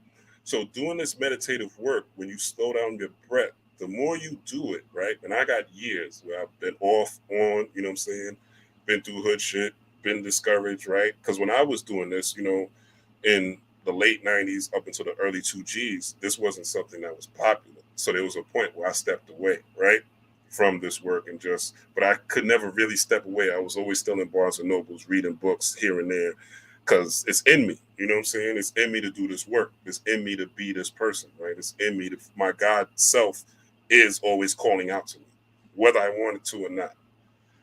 So doing this meditative work, when you slow down your breath, the more you do it, right? And I got years where I've been off, on, you know what I'm saying? Been through hood shit, been discouraged, right? Because when I was doing this, in the late 90s up until the early 2Gs, this wasn't something that was popular. So there was a point where I stepped away, right, from this work but I could never really step away. I was always still in Barnes and Nobles, reading books here and there, because it's in me, you know what I'm saying? It's in me to do this work. It's in me to be this person, right? It's in me my God self is always calling out to me, whether I wanted to or not.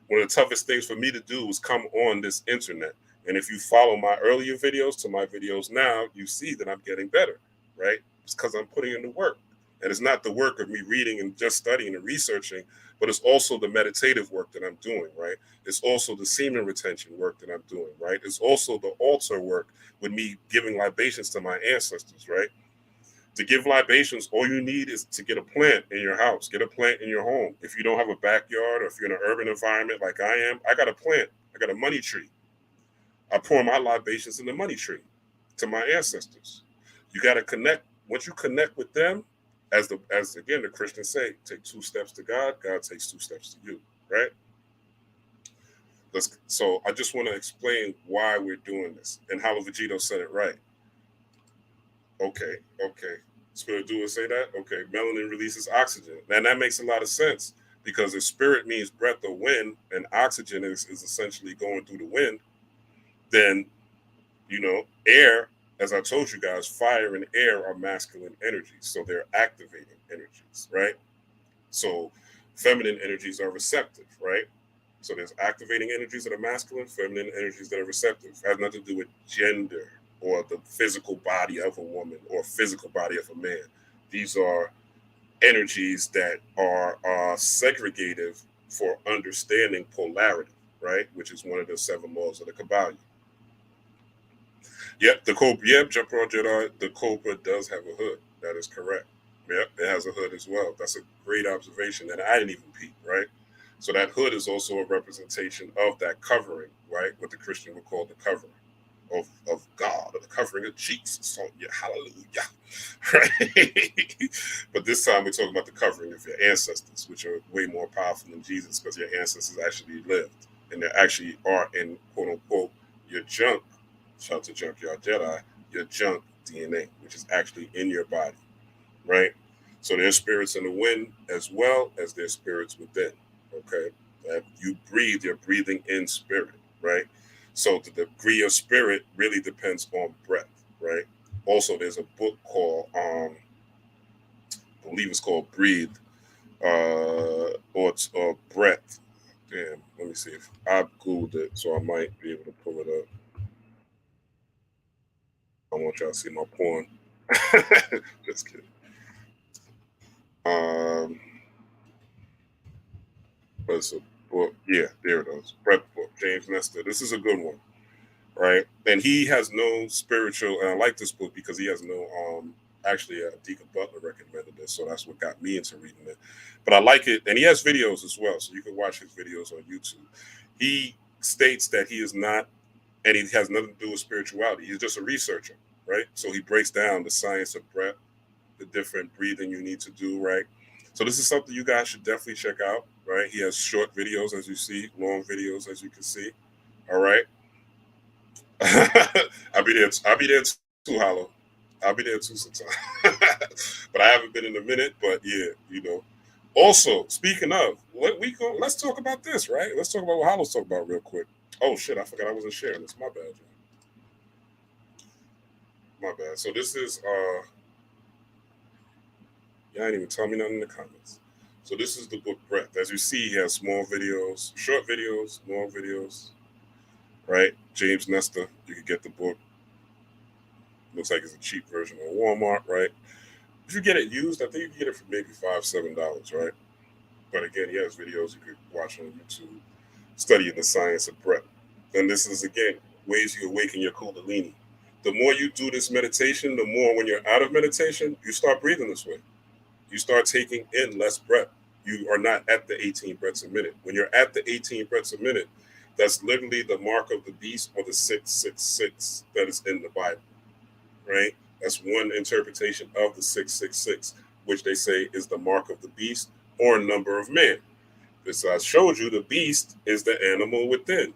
One of the toughest things for me to do was come on this internet. And if you follow my earlier videos to my videos now, you see that I'm getting better, right? It's because I'm putting in the work. And it's not the work of me reading and just studying and researching, but it's also the meditative work that I'm doing, right? It's also the semen retention work that I'm doing, right? It's also the altar work with me giving libations to my ancestors, right? To give libations, all you need is to get a plant in your house, get a plant in your home. If you don't have a backyard, or if you're in an urban environment like I am, I got a plant. I got a money tree. I pour my libations in the money tree to my ancestors. You got to connect. Once you connect with them, as again the Christians say, take 2 steps to God, God takes 2 steps to you, right? So I just want to explain why we're doing this and how Vegito said it right. Okay. Spirit do say that? Okay. Melanin releases oxygen. And that makes a lot of sense, because if spirit means breath or wind, and oxygen is essentially going through the wind, then, air, as I told you guys, fire and air are masculine energies. So they're activating energies, right? So feminine energies are receptive, right? So there's activating energies that are masculine, feminine energies that are receptive. It has nothing to do with gender or the physical body of a woman or physical body of a man. These are energies that are segregative for understanding polarity, right? Which is one of the 7 laws of the Kabbalah. Yep, the Cobra, Jump on Jedi, the Cobra does have a hood. That is correct. Yep, it has a hood as well. That's a great observation that I didn't even peep, right? So that hood is also a representation of that covering, right? What the Christian would call the covering of God, or the covering of Jesus. So yeah, hallelujah. Right? But this time we're talking about the covering of your ancestors, which are way more powerful than Jesus, because your ancestors actually lived. And they actually are in quote unquote your junk, shout out to Junkyard Jedi, your junk DNA, which is actually in your body, right? So there's spirits in the wind as well as there's spirits within. Okay. That you breathe, you're breathing in spirit, right? So the degree of spirit really depends on breath, right? Also, there's a book called I believe it's called Breathe, or Breath. Damn, let me see if I googled it, so I might be able to pull it up. I want y'all to see my porn. Just kidding. Um, but it's a book. Yeah, there it is. Breath book, James Nestor. This is a good one, right? And he has no spiritual. And I like this book because he has no. Actually, Deacon Butler recommended this, so that's what got me into reading it. But I like it, and he has videos as well, so you can watch his videos on YouTube. He states that he is not, and he has nothing to do with spirituality. He's just a researcher, right? So he breaks down the science of breath, the different breathing you need to do, right? So this is something you guys should definitely check out, right? He has short videos, as you see, long videos, as you can see. All right. I'll be there. I'll be there too, Hollow. I'll be there too sometime. But I haven't been in a minute. But yeah, you know. Also, speaking of, let's talk about this, right? Let's talk about what Hollow's talking about real quick. Oh shit, I forgot I wasn't sharing this. My bad, John. My bad. So this is y'all didn't even tell me nothing in the comments. So this is the book Breath. As you see, he has small videos, short videos, long videos, right? James Nestor, you can get the book. Looks like it's a cheap version on Walmart, right? If you get it used, I think you can get it for maybe $5, $7, right? But again, he has videos you could watch on YouTube studying the science of breath. And this is again ways you awaken your Kundalini. The more you do this meditation, the more when you're out of meditation, you start breathing this way. You start taking in less breath. You are not at the 18 breaths a minute. When you're at the 18 breaths a minute, that's literally the mark of the beast, or the 666 that is in the Bible, right? That's one interpretation of the 666, which they say is the mark of the beast or number of man. As I showed you, the beast is the animal within.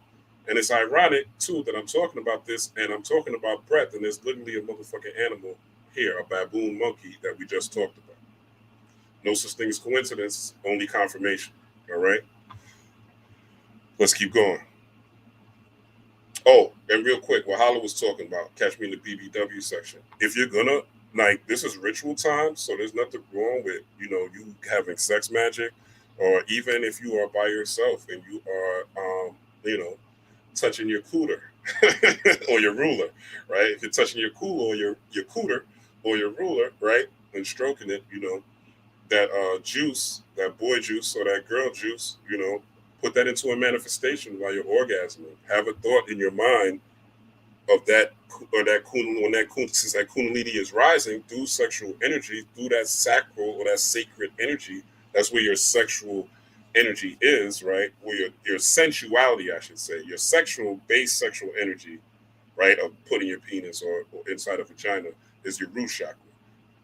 And it's ironic, too, that I'm talking about this and I'm talking about breath, and there's literally a motherfucking animal here, a baboon monkey that we just talked about. No such thing as coincidence, only confirmation. All right? Let's keep going. Oh, and real quick, what Hollow was talking about, catch me in the BBW section. If you're gonna, like, this is ritual time, so there's nothing wrong with, you having sex magic, or even if you are by yourself and you are, touching your cooter or your ruler, right? If you're touching your cooler or your cooter or your ruler, right, and stroking it, that juice, that boy juice or that girl juice, put that into a manifestation while you're orgasming. Have a thought in your mind of that, or that kundalini, since that kundalini is rising through sexual energy, through that sacral or that sacred energy. That's where your sexual energy is, right? Where your sensuality, I should say, your base sexual energy, right, of putting your penis or inside a vagina is your root chakra,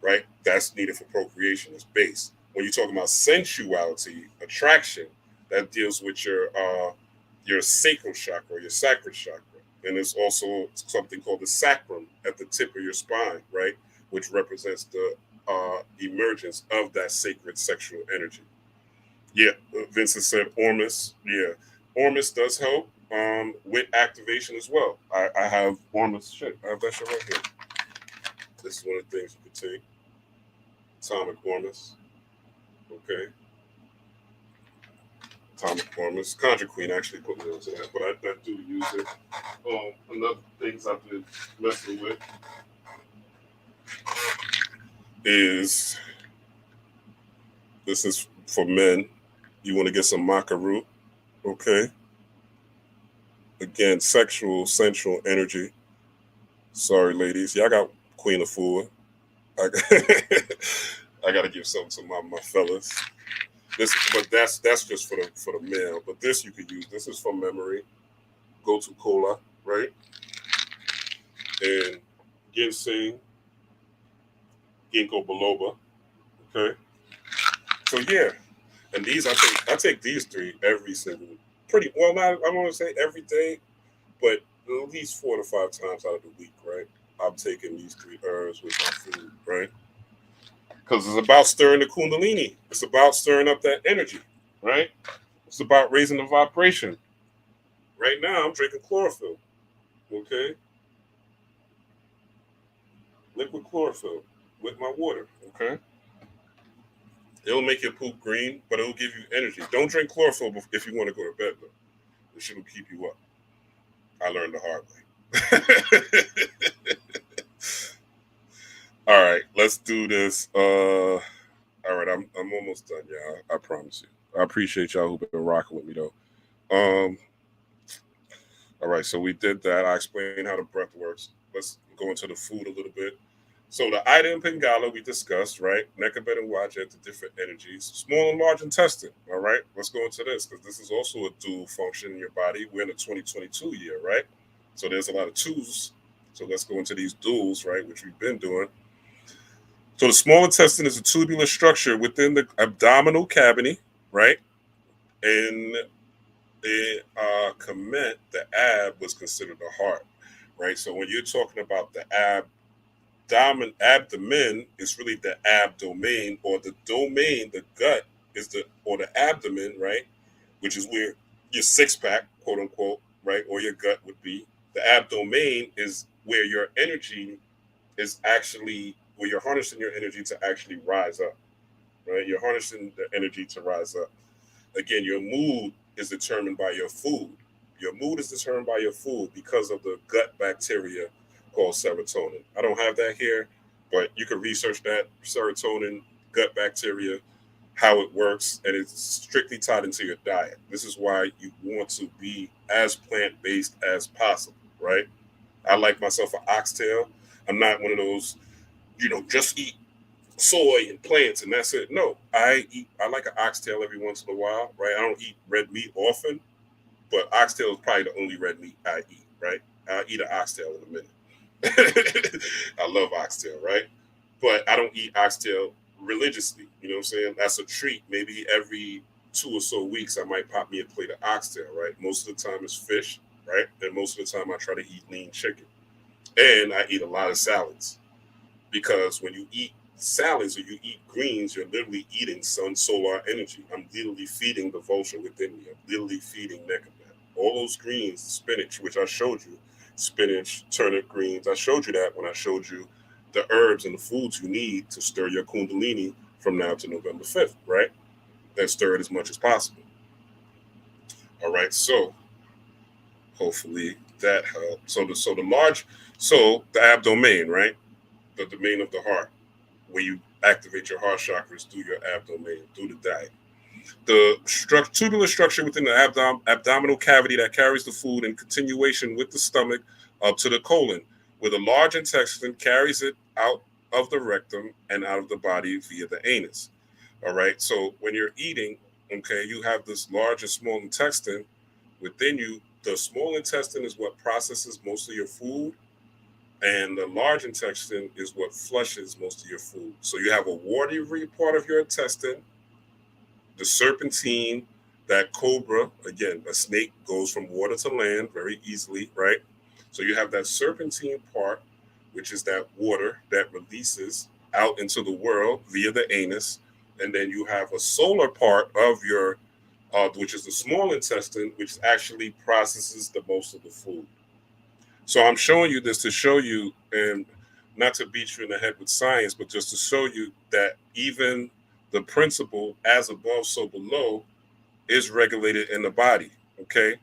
right? That's needed for procreation, is base. When you're talking about sensuality, attraction, that deals with your sacral chakra, your sacral chakra. And there's also something called the sacrum at the tip of your spine, right? Which represents the emergence of that sacred sexual energy. Yeah, Vincent said Ormus. Yeah, Ormus does help with activation as well. I have Ormus shit. I have that shit right here. This is one of the things you can take. Atomic Ormus. Okay. Atomic Ormus. Conjure Queen actually put me into that, but I do use it. Another things I've been messing with is, this is for men. You want to get some maca root, okay? Again, sexual, sensual energy. Sorry, ladies. Y'all got Queen of Four. I I gotta give something to my fellas. But that's just for the male. But this you could use. This is for memory. Go to cola, right? And ginseng, ginkgo biloba. Okay. So yeah, and these I take these three every single pretty well. Not I want to say every day, but at least 4 to 5 times out of the week, right? I'm taking these 3 herbs with my food, right? Because it's about stirring the Kundalini. It's about stirring up that energy, right? It's about raising the vibration. Right now, I'm drinking chlorophyll, okay? Liquid chlorophyll with my water, okay? It'll make your poop green, but it'll give you energy. Don't drink chlorophyll if you want to go to bed, though. It shouldn't keep you up. I learned the hard way. All right, let's do this. All right, I'm almost done, y'all. I promise you. I appreciate y'all who've been rocking with me though. All right, so we did that. I explained how the breath works. Let's go into the food a little bit. So the Ida and Pingala we discussed, right? Nekabet and Wajet, the different energies, small and large intestine. All right, let's go into this because this is also a dual function in your body. We're in the 2022 year, right? So there's a lot of twos. So let's go into these duals, right, which we've been doing. So the small intestine is a tubular structure within the abdominal cavity, right? And Kemet, the ab, was considered the heart, right? So when you're talking about the abdomen is really the abdomen, or the domain, the gut is the abdomen, right? Which is where your 6-pack, quote unquote, right, or your gut would be. The abdomen is where your energy is actually, where you're harnessing your energy to actually rise up, right? You're harnessing the energy to rise up. Again, your mood is determined by your food. Your mood is determined by your food because of the gut bacteria called serotonin. I don't have that here, but you can research that serotonin, gut bacteria, how it works, and it's strictly tied into your diet. This is why you want to be as plant-based as possible, right? I like myself an oxtail. I'm not one of those, just eat soy and plants and that's it. No, I like an oxtail every once in a while, right? I don't eat red meat often, but oxtail is probably the only red meat I eat, right? I'll eat an oxtail in a minute. I love oxtail, right? But I don't eat oxtail religiously. You know what I'm saying? That's a treat. Maybe every 2 or so weeks, I might pop me a plate of oxtail, right? Most of the time it's fish, right? And most of the time I try to eat lean chicken. And I eat a lot of salads because when you eat salads or you eat greens, you're literally eating sun solar energy. I'm literally feeding the vulture within me. I'm literally feeding Nekabet. All those greens, spinach, which I showed you, spinach, turnip greens. I showed you that when I showed you the herbs and the foods you need to stir your Kundalini from now to November 5th, right? And stir it as much as possible. All right, so hopefully that helped. So the abdomen, right? The domain of the heart, where you activate your heart chakras through your abdomen, through the diet. The tubular structure within the abdominal cavity that carries the food in continuation with the stomach up to the colon, where the large intestine carries it out of the rectum and out of the body via the anus. All right, so when you're eating, okay, you have this large and small intestine within you. The small intestine is what processes most of your food, and the large intestine is what flushes most of your food. So you have a watery part of your intestine, the serpentine, that cobra, again, a snake goes from water to land very easily, right? So you have that serpentine part, which is that water that releases out into the world via the anus. And then you have a solar part of your, which is the small intestine, which actually processes the most of the food. So I'm showing you this to show you, and not to beat you in the head with science, but just to show you that even the principle as above, so below is regulated in the body, okay?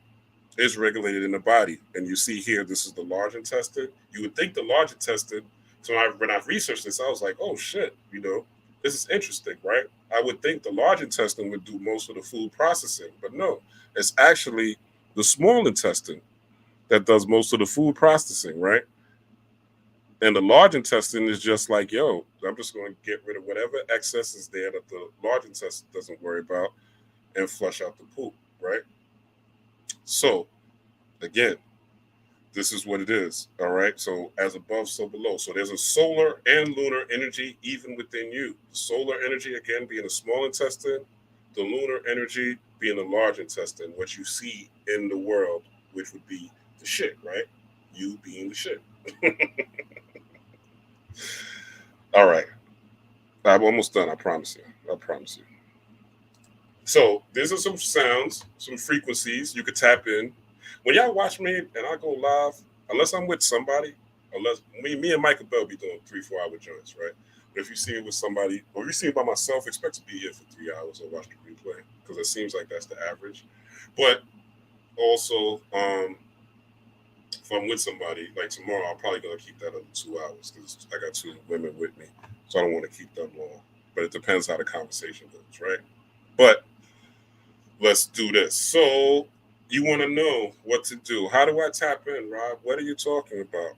Is regulated in the body. And you see here, this is the large intestine. You would think the large intestine, so when I researched this, I was like, oh shit, this is interesting, right? I would think the large intestine would do most of the food processing, but no, it's actually the small intestine that does most of the food processing, right? And the large intestine is just like, yo, I'm just going to get rid of whatever excess is there that the large intestine doesn't worry about and flush out the poop, right? So, again, this is what it is, all right? So, as above, so below. So, there's a solar and lunar energy even within you. The solar energy, again, being the small intestine, the lunar energy being the large intestine, what you see in the world, which would be the shit, right? You being the shit. All right. I'm almost done. I promise you. I promise you. So these are some sounds, some frequencies you could tap in. When y'all watch me and I go live, unless I'm with somebody, unless me and Michael Bell be doing 3-4 hour joints, right? But if you see it with somebody, or if you see it by myself, expect to be here for 3 hours or watch the replay, because it seems like that's the average. But also, if I'm with somebody, like tomorrow, I'm probably gonna keep that under 2 hours because I got 2 women with me, so I don't want to keep them long. But it depends how the conversation goes, right? But let's do this. So you want to know what to do. How do I tap in, Rob? What are you talking about?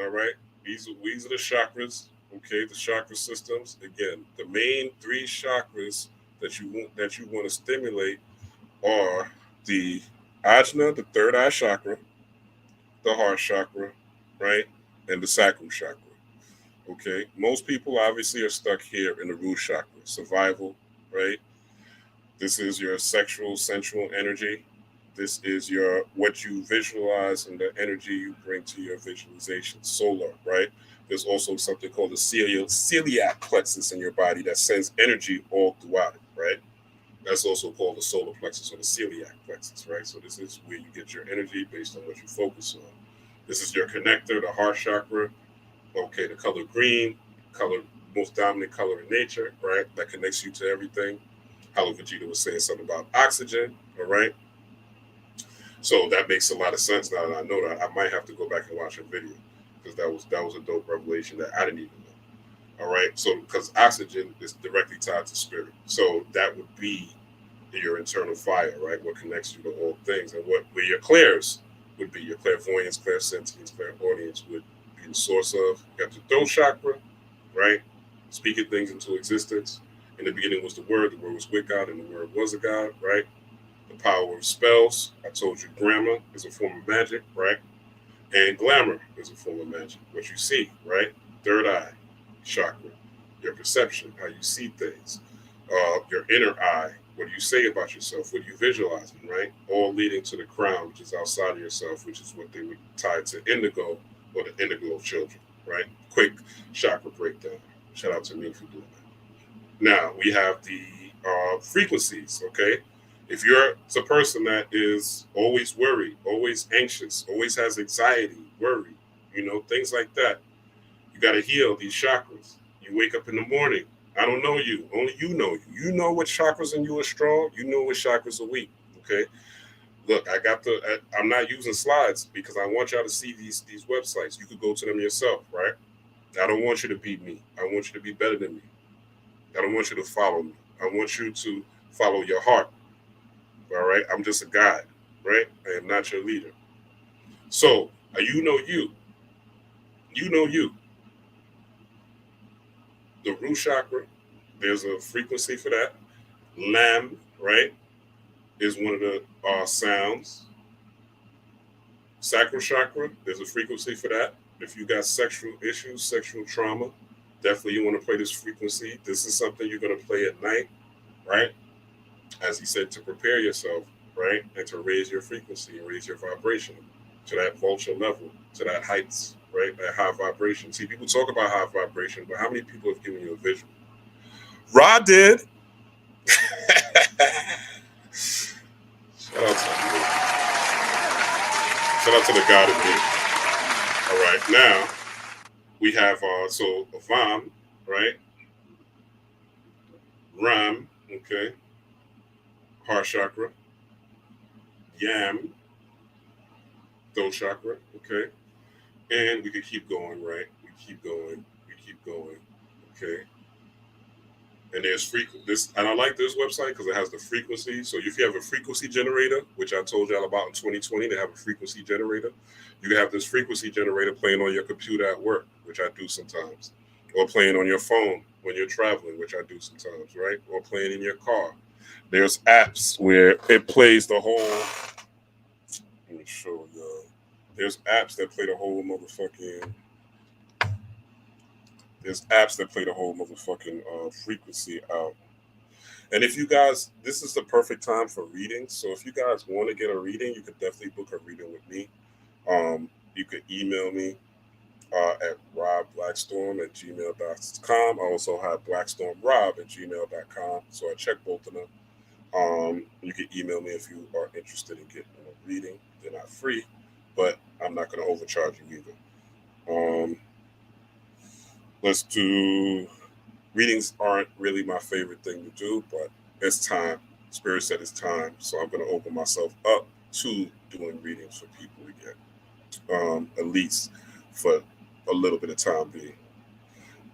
All right. These are the chakras. Okay, the chakra systems. Again, the main 3 chakras that you want to stimulate are the ajna, the third eye chakra, the heart chakra, right, and the sacral chakra. Okay, most people obviously are stuck here in the root chakra, survival, right? This is your sexual, sensual energy. This is your what you visualize and the energy you bring to your visualization. Solar, right? There's also something called the celiac plexus in your body that sends energy all throughout it, right? That's also called the solar plexus or the celiac plexus, right? So this is where you get your energy based on what you focus on. This is your connector, the heart chakra. Okay, the color green, most dominant color in nature, right? That connects you to everything. Hello Vegeta was saying something about oxygen, all right? So that makes a lot of sense now that I know that. I might have to go back and watch a video because that was a dope revelation that I didn't even know. All right, so because oxygen is directly tied to spirit, so that would be your internal fire, right? What connects you to all things, and where your clairs would be, your clairvoyance, clairsentience, clairaudience would be the source of. You got the throat chakra, right? Speaking things into existence. In the beginning was the word was with God, and the word was a God, right? The power of spells. I told you grammar is a form of magic, right? And glamour is a form of magic. What you see, right? Third eye chakra, your perception, how you see things, your inner eye, what do you say about yourself, what are you visualizing, right? All leading to the crown, which is outside of yourself, which is what they would tie to indigo or the indigo of children, right? Quick chakra breakdown. Shout out to me for doing that. Now we have the frequencies, okay? If you're a person that is always worried, always anxious, always has anxiety, worry, things like that, you got to heal these chakras. You wake up in the morning. I don't know you. Only you know you. You know what chakras in you are strong. You know what chakras are weak. Okay. Look, I'm not using slides because I want y'all to see these websites. You could go to them yourself, right? I don't want you to beat me. I want you to be better than me. I don't want you to follow me. I want you to follow your heart. All right. I'm just a guide, right? I am not your leader. So you know you. You know you. The root chakra, there's a frequency for that. Lam, right, is one of the sounds. Sacral chakra, there's a frequency for that. If you got sexual issues, sexual trauma, definitely you want to play this frequency. This is something you're going to play at night, right? As he said, to prepare yourself, right? And to raise your frequency and raise your vibration to that vulture level, to that heights, right? That high vibration. See, people talk about high vibration, but how many people have given you a visual? Rod did. Shout out to the God in me. All right, now we have so Vam, right? Ram, okay. Heart chakra. Yam, throat chakra, okay. And we could keep going, right? We keep going, okay. And there's and I like this website because it has the frequency. So if you have a frequency generator, which I told y'all about in 2020, they have a frequency generator. You can have this frequency generator playing on your computer at work, which I do sometimes, or playing on your phone when you're traveling, which I do sometimes, right? Or playing in your car. There's apps where it plays the whole. Let me show you. There's apps that play the whole motherfucking. There's apps that play the whole motherfucking frequency out. And if you guys, this is the perfect time for readings. So if you guys want to get a reading, you could definitely book a reading with me. You could email me at Rablackstorm@gmail.com. I also have blackstormrob@gmail.com. So I check both of them. You can email me if you are interested in getting a reading. They're not free, but I'm not going to overcharge you either. Let's do readings. Aren't really my favorite thing to do, but it's time. Spirit said it's time, so I'm going to open myself up to doing readings for people again, at least for a little bit of time being.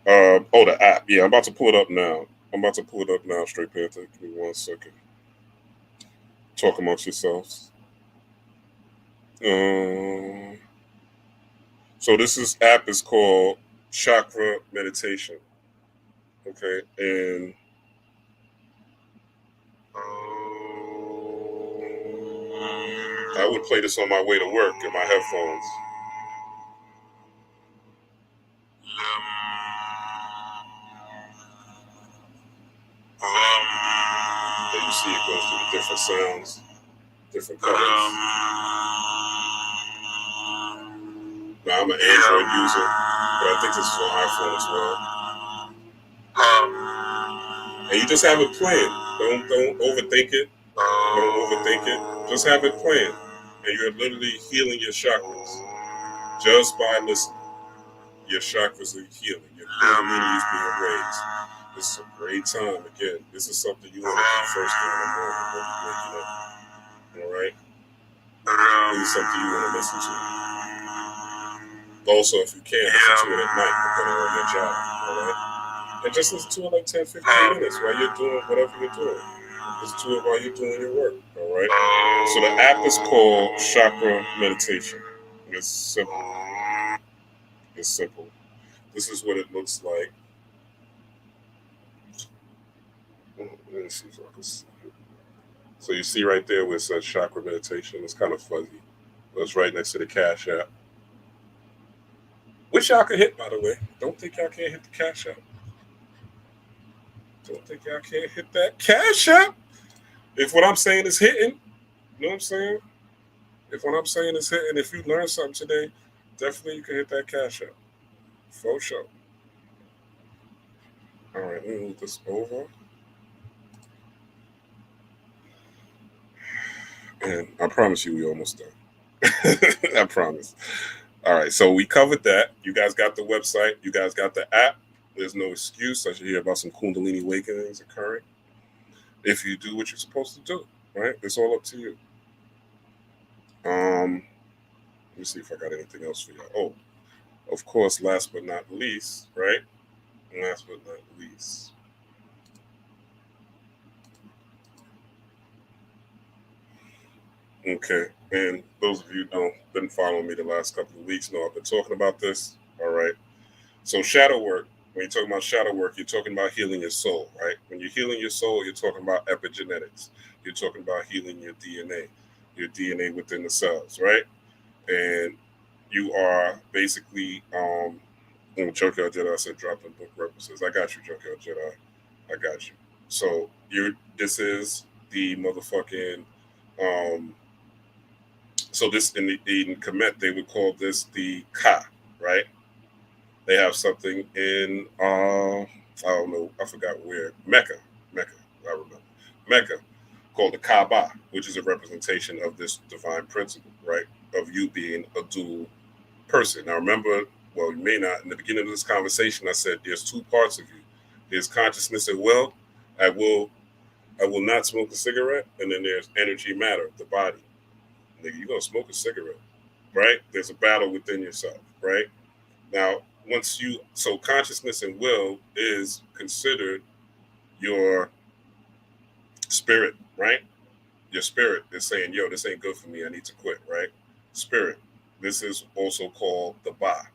The app. Yeah, I'm about to pull it up now. Straight Panther. Give me 1 second. Talk amongst yourselves. So this app is called Chakra Meditation. Okay, and I would play this on my way to work in my headphones. And you see it goes through the different sounds, different colors. Now I'm an Android user, but I think this is on iPhone as well. And you just have it playing. Don't overthink it. Just have it playing. And you're literally healing your chakras just by listening. Your chakras are healing. Your Kundalini is being raised. This is a great time. Again, this is something you want to do first thing in the morning when you're waking up. All right? This is something you want to listen to. Also, if you can, listen to it at night, depending on your job. All right? And just listen to it like 10, 15 minutes while you're doing whatever you're doing. Listen to it while you're doing your work. All right? So the app is called Chakra Meditation. It's simple. This is what it looks like. Let me see if I can see it. So you see right there where it says Chakra Meditation. It's kind of fuzzy. But it's right next to the Cash App. Which y'all can hit, by the way. Don't think y'all can't hit the Cash App. Don't think y'all can't hit that Cash App. If what I'm saying is hitting, you know what I'm saying? If what I'm saying is hitting, if you learn something today, definitely you can hit that Cash App. For sure. All right, let me move this over. And I promise you, we almost done. I promise. All right, so we covered that. You guys got the website. You guys got the app. There's no excuse. I should hear about some Kundalini awakenings occurring. If you do what you're supposed to do, right? It's all up to you. Let me see if I got anything else for you. Oh, of course, last but not least, right? Last but not least. Okay, and those of you who been following me the last couple of weeks know I've been talking about this. All right. So shadow work. When you're talking about shadow work, you're talking about healing your soul, right? When you're healing your soul, you're talking about epigenetics. You're talking about healing your DNA within the cells, right? And you are basically, Joker Jedi said, dropping book references. I got you, Joker Jedi. I got you. So this is the motherfucking, so this in Kemet, they would call this the Ka, right? They have something in, I don't know, I forgot where, Mecca, I remember, Mecca, called the Kaaba, which is a representation of this divine principle, right? Of you being a dual person. Now remember, well, you may not, in the beginning of this conversation, I said there's two parts of you. There's consciousness and will. I will not smoke a cigarette, and then there's energy matter, the body. Nigga, you're gonna smoke a cigarette, right? There's a battle within yourself, right? Now, so consciousness and will is considered your spirit, right? Your spirit is saying, yo, this ain't good for me. I need to quit, right? Spirit. This is also called the Ba.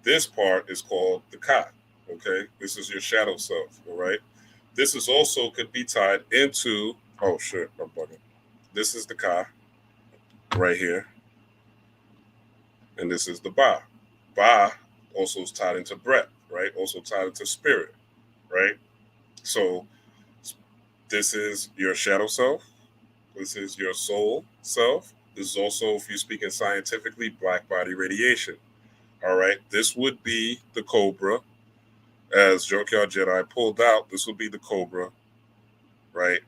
This part is called the Ka. Okay? This is your shadow self, all right? This is also could be tied into, oh shit, I'm bugging. This is the Ka right here. And this is the Ba. Ba also is tied into breath, right? Also tied into spirit, right? So this is your shadow self. This is your soul self. This is also, if you're speaking scientifically, black body radiation. All right. This would be the cobra. As Junkyard Jedi pulled out, this would be the cobra, right?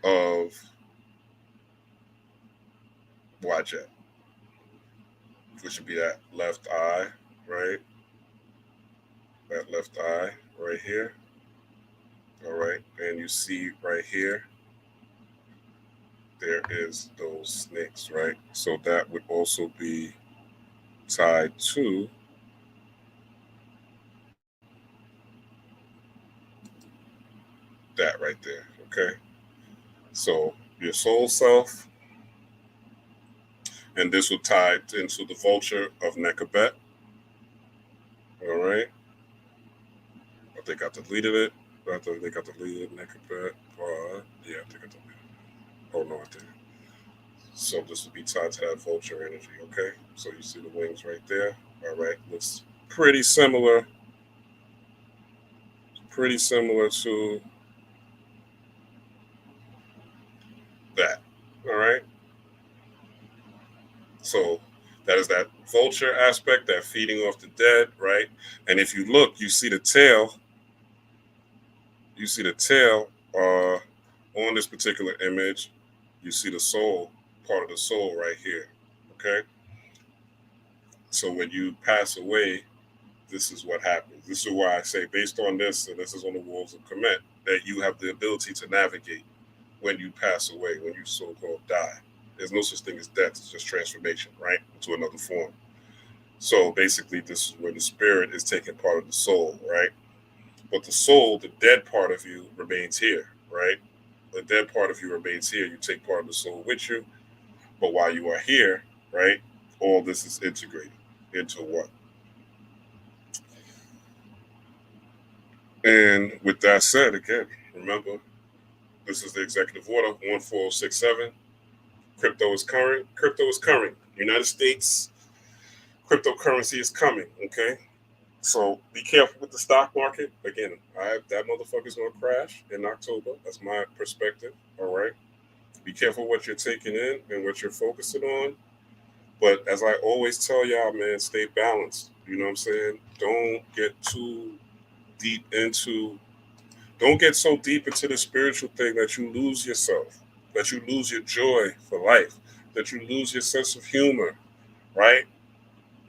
Of Wajjet, which would be that left eye, right? That left eye right here. All right. And you see right here, there is those snakes, right? So that would also be tied to that right there, okay? So your soul self, and this will tie into the vulture of Nekabet, all right? I think I deleted it. I think I deleted Nekabet, yeah, I think I deleted it. Oh, no, I didn't. So this will be tied to that vulture energy, okay? So you see the wings right there, all right? Looks pretty similar to that, all right? So that is that vulture aspect, that feeding off the dead, right? And if you look, you see the tail. You see the tail on this particular image. You see the soul, part of the soul right here, okay? So when you pass away, this is what happens. This is why I say, based on this, and this is on the walls of Kemet, that you have the ability to navigate when you pass away, when you so-called die. There's no such thing as death. It's just transformation, right? Into another form. So basically, this is where the spirit is taking part of the soul, right? But the soul, the dead part of you, remains here, right? The dead part of you remains here. You take part of the soul with you. But while you are here, right, all this is integrated into what? And with that said, again, remember, this is the executive order 14067. Crypto is current. Crypto is current. United States cryptocurrency is coming, okay? So be careful with the stock market. Again, that motherfucker's gonna crash in October. That's my perspective. All right. Be careful what you're taking in and what you're focusing on. But as I always tell y'all, man, stay balanced. You know what I'm saying? Don't get so deep into the spiritual thing that you lose yourself, that you lose your joy for life, that you lose your sense of humor, right?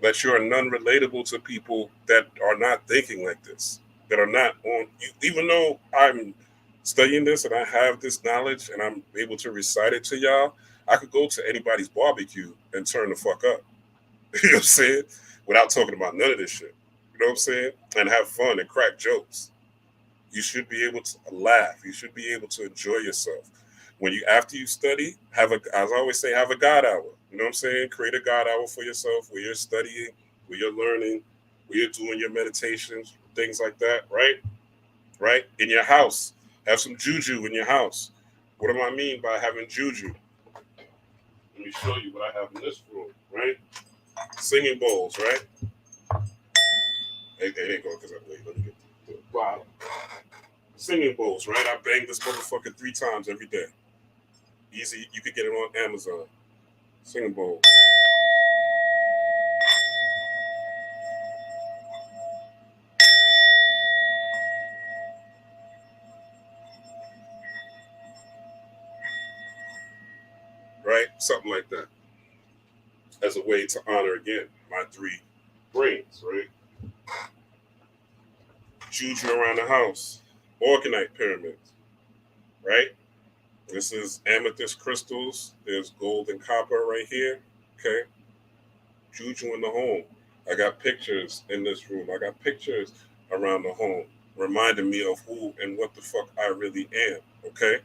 That you are non-relatable to people that are not thinking like this, that are not on. Even though I'm studying this and I have this knowledge and I'm able to recite it to y'all, I could go to anybody's barbecue and turn the fuck up. You know what I'm saying? Without talking about none of this shit. You know what I'm saying? And have fun and crack jokes. You should be able to laugh. You should be able to enjoy yourself. When you after you study, as I always say, have a God hour. You know what I'm saying? Create a God hour for yourself where you're studying, where you're learning, where you're doing your meditations, things like that, right? Right? In your house. Have some juju in your house. What do I mean by having juju? Let me show you what I have in this room, right? Singing bowls, right? They ain't going because I'm late. Let me get the bottom. Singing bowls, right? I bang this motherfucker 3 times every day. Easy, you could get it on Amazon. Singing bowl. Right? Something like that. As a way to honor, again, my 3 brains, right? Juju around the house. Orgonite pyramids, right? This is amethyst crystals. There's gold and copper right here, okay? Juju in the home. I got pictures in this room. I got pictures around the home. reminding me of who and what the fuck I really am. Okay,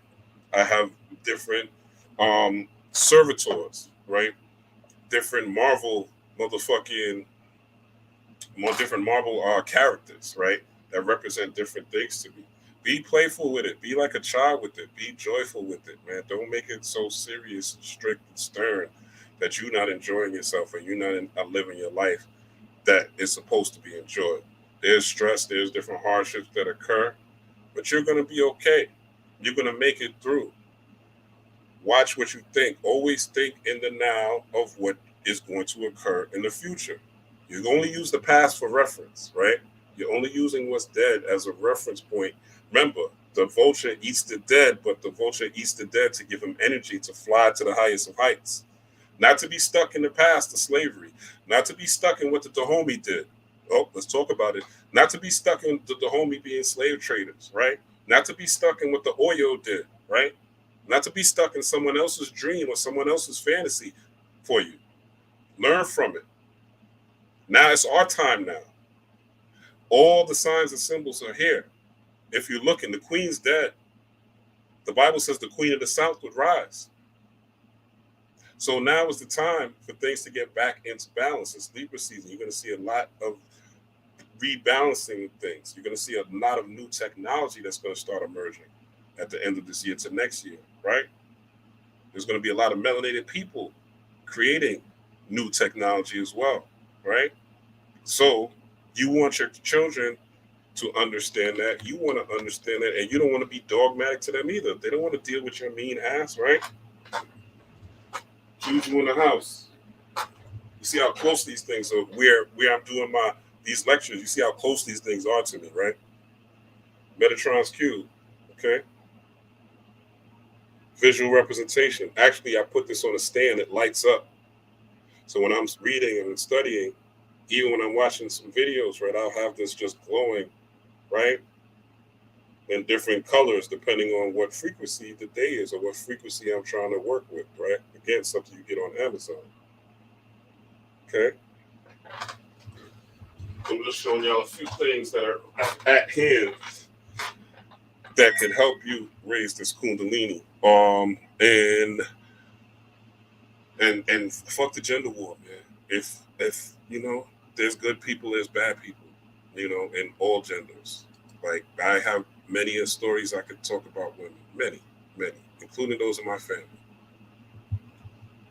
I have different servitors, right? Different Marvel motherfucking more different Marvel characters, right? That represent different things to me. Be playful with it. Be like a child with it. Be joyful with it, man. Don't make it so serious and strict and stern that you're not enjoying yourself and you're not living your life that is supposed to be enjoyed. There's stress, there's different hardships that occur, but you're going to be okay. You're going to make it through. Watch what you think. Always think in the now of what is going to occur in the future. You only use the past for reference, right? You're only using what's dead as a reference point. Remember, the vulture eats the dead, but the vulture eats the dead to give him energy to fly to the highest of heights. Not to be stuck in the past, the slavery. Not to be stuck in what the Dahomey did. Oh, let's talk about it. Not to be stuck in the Dahomey being slave traders, right? Not to be stuck in what the Oyo did, right? Not to be stuck in someone else's dream or someone else's fantasy for you. Learn from it. Now it's our time now. All the signs and symbols are here. If you're looking, the queen's dead. The Bible says the queen of the south would rise. So now is the time for things to get back into balance. It's Libra season. You're going to see a lot of rebalancing things. You're going to see a lot of new technology that's going to start emerging at the end of this year to next year, right? There's going to be a lot of melanated people creating new technology as well, right? So you want your children to understand that. You want to understand that, and you don't want to be dogmatic to them either. They don't want to deal with your mean ass, right? Choose you in the house. You see how close these things are. Where I'm doing these lectures, you see how close these things are to me, right? Metatron's cube, okay? Visual representation. Actually, I put this on a stand. It lights up. So when I'm reading and studying, even when I'm watching some videos, right, I'll have this just glowing, right, in different colors depending on what frequency the day is or what frequency I'm trying to work with, right? Again, something you get on Amazon. Okay? I'm just showing y'all a few things that are at hand that can help you raise this Kundalini. And fuck the gender war, man. If you know, there's good people, there's bad people, you know, in all genders. Like I have many stories I could talk about women, many, including those in my family.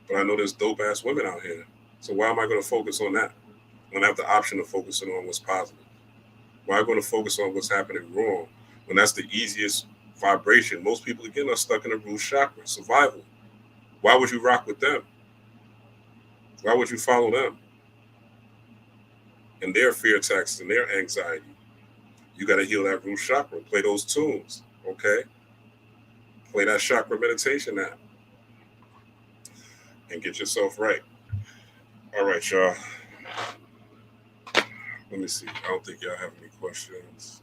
But I know there's dope ass women out here. So why am I going to focus on that when I have the option of focusing on what's positive? Why am I going to focus on what's happening wrong when that's the easiest vibration? Most people again are stuck in the root chakra, survival. Why would you rock with them? Why would you follow them? And their fear attacks and their anxiety. You got to heal that root chakra. Play those tunes, okay? Play that chakra meditation app. And get yourself right. All right, y'all. Let me see. I don't think y'all have any questions.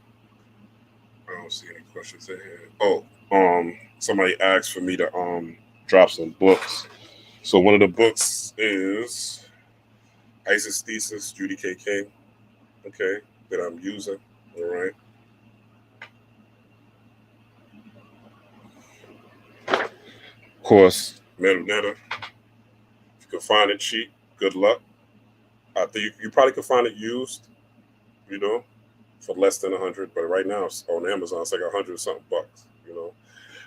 I don't see any questions in here. Oh, somebody asked for me to drop some books. So one of the books is Isis Thesis, Judy K. King, okay, that I'm using, all right. Of course, Metanetta. If you can find it cheap, good luck. I think you probably could find it used, you know, for less than 100. But right now it's on Amazon, it's like 100 something bucks, you know.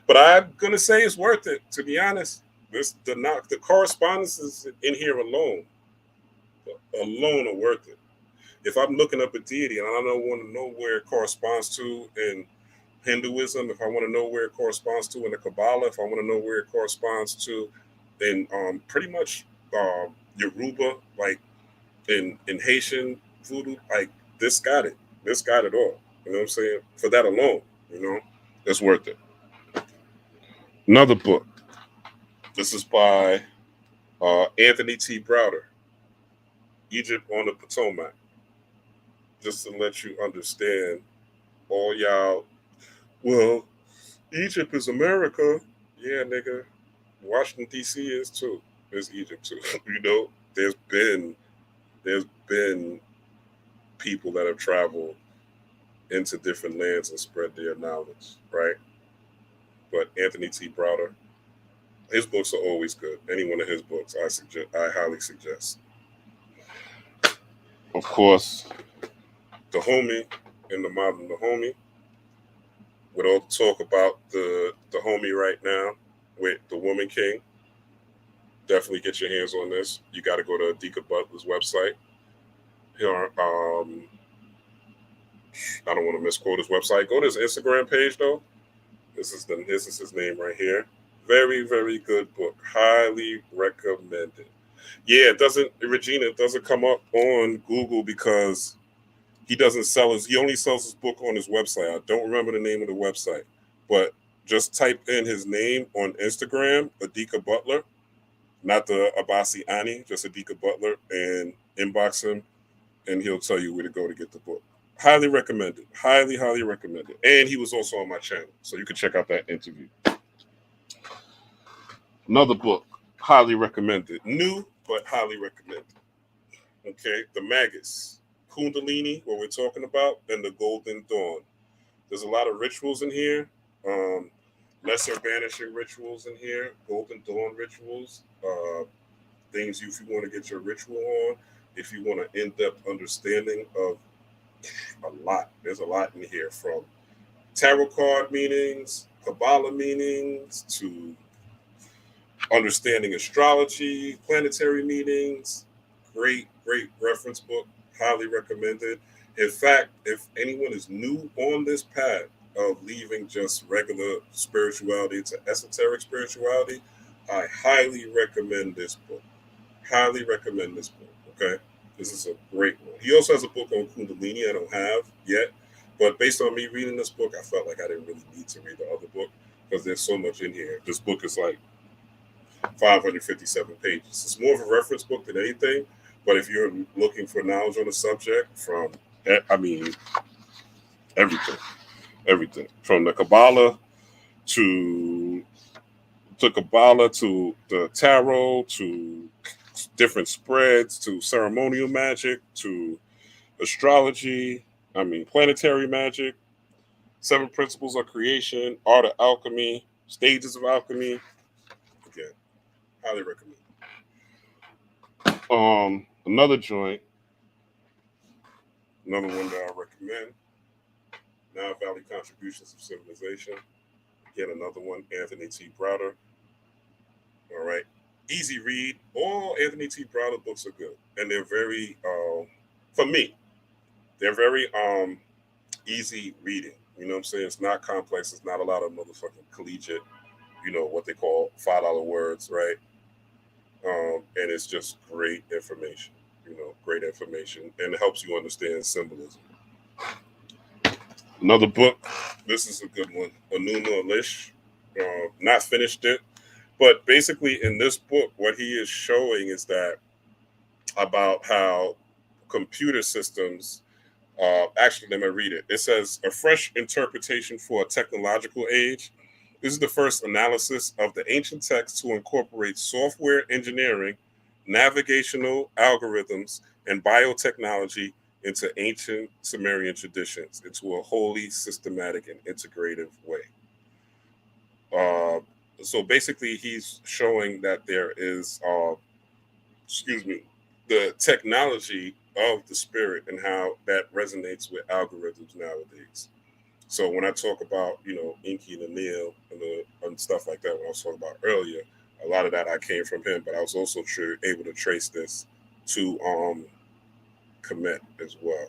But I'm gonna say it's worth it. To be honest, the correspondences in here alone are worth it. If I'm looking up a deity and I don't want to know where it corresponds to in Hinduism, if I want to know where it corresponds to in the Kabbalah, if I want to know where it corresponds to in pretty much Yoruba, like in Haitian voodoo, like this got it. This got it all. You know what I'm saying? For that alone, you know, it's worth it. Another book. This is by Anthony T. Browder, Egypt on the Potomac. Just to let you understand, all y'all, well, Egypt is America. Yeah, nigga. Washington, D.C. is too. There's Egypt too. You know, there's been people that have traveled into different lands and spread their knowledge, right? But Anthony T. Browder, his books are always good. Any one of his books, I highly suggest. Of course, the homie in the modern the homie. With all the talk about the homie right now with the Woman King, definitely get your hands on this. You got to go to Adika Butler's website. Here, I don't want to misquote his website. Go to his Instagram page though. This is his name right here. Very, very good book. Highly recommended. Yeah, it doesn't come up on Google because he only sells his book on his website. I don't remember the name of the website, but just type in his name on Instagram, Adika Butler, not the Abasi Ani, just Adika Butler, and inbox him, and he'll tell you where to go to get the book. Highly recommended. Highly, highly recommended. And he was also on my channel, so you can check out that interview. Another book, highly recommended. New, but highly recommended. Okay, The Magus, Kundalini, what we're talking about, and the Golden Dawn. There's a lot of rituals in here. Lesser banishing rituals in here, Golden Dawn rituals, things if you want to get your ritual on, if you want an in-depth understanding of a lot. There's a lot in here, from tarot card meanings, Kabbalah meanings, to understanding astrology, planetary meanings. Great, great reference book. Highly recommended. In fact, if anyone is new on this path of leaving just regular spirituality to esoteric spirituality, I highly recommend this book. Highly recommend this book. Okay? This is a great one. He also has a book on Kundalini I don't have yet, but based on me reading this book, I felt like I didn't really need to read the other book because there's so much in here. This book is like 557 pages. It's more of a reference book than anything, but if you're looking for knowledge on the subject, from, I mean, everything from the Kabbalah to the tarot to different spreads to ceremonial magic to astrology, planetary magic, 7 principles of creation, art of alchemy, stages of alchemy. Again, highly recommend. Another one that I recommend, Now Valley Contributions of Civilization. Again, another one, Anthony T. Browder. All right. Easy read. All Anthony T. Browder books are good. And they're very, for me, they're very easy reading. You know what I'm saying? It's not complex. It's not a lot of motherfucking collegiate, what they call $5 words, right? And it's just great information. Great information. And it helps you understand symbolism. Another book, this is a good one, Anuma Elish. Not finished it, but basically in this book, what he is showing is that about how computer systems, actually, let me read it. It says, a fresh interpretation for a technological age. This is the first analysis of the ancient text to incorporate software engineering, navigational algorithms, and biotechnology into ancient Sumerian traditions into a wholly systematic and integrative way. So basically, he's showing that there is, the technology of the spirit and how that resonates with algorithms nowadays. So when I talk about, Inky and Emil and stuff like that, when I was talking about earlier, a lot of that I came from him, but I was also able to trace this to Kemet as well,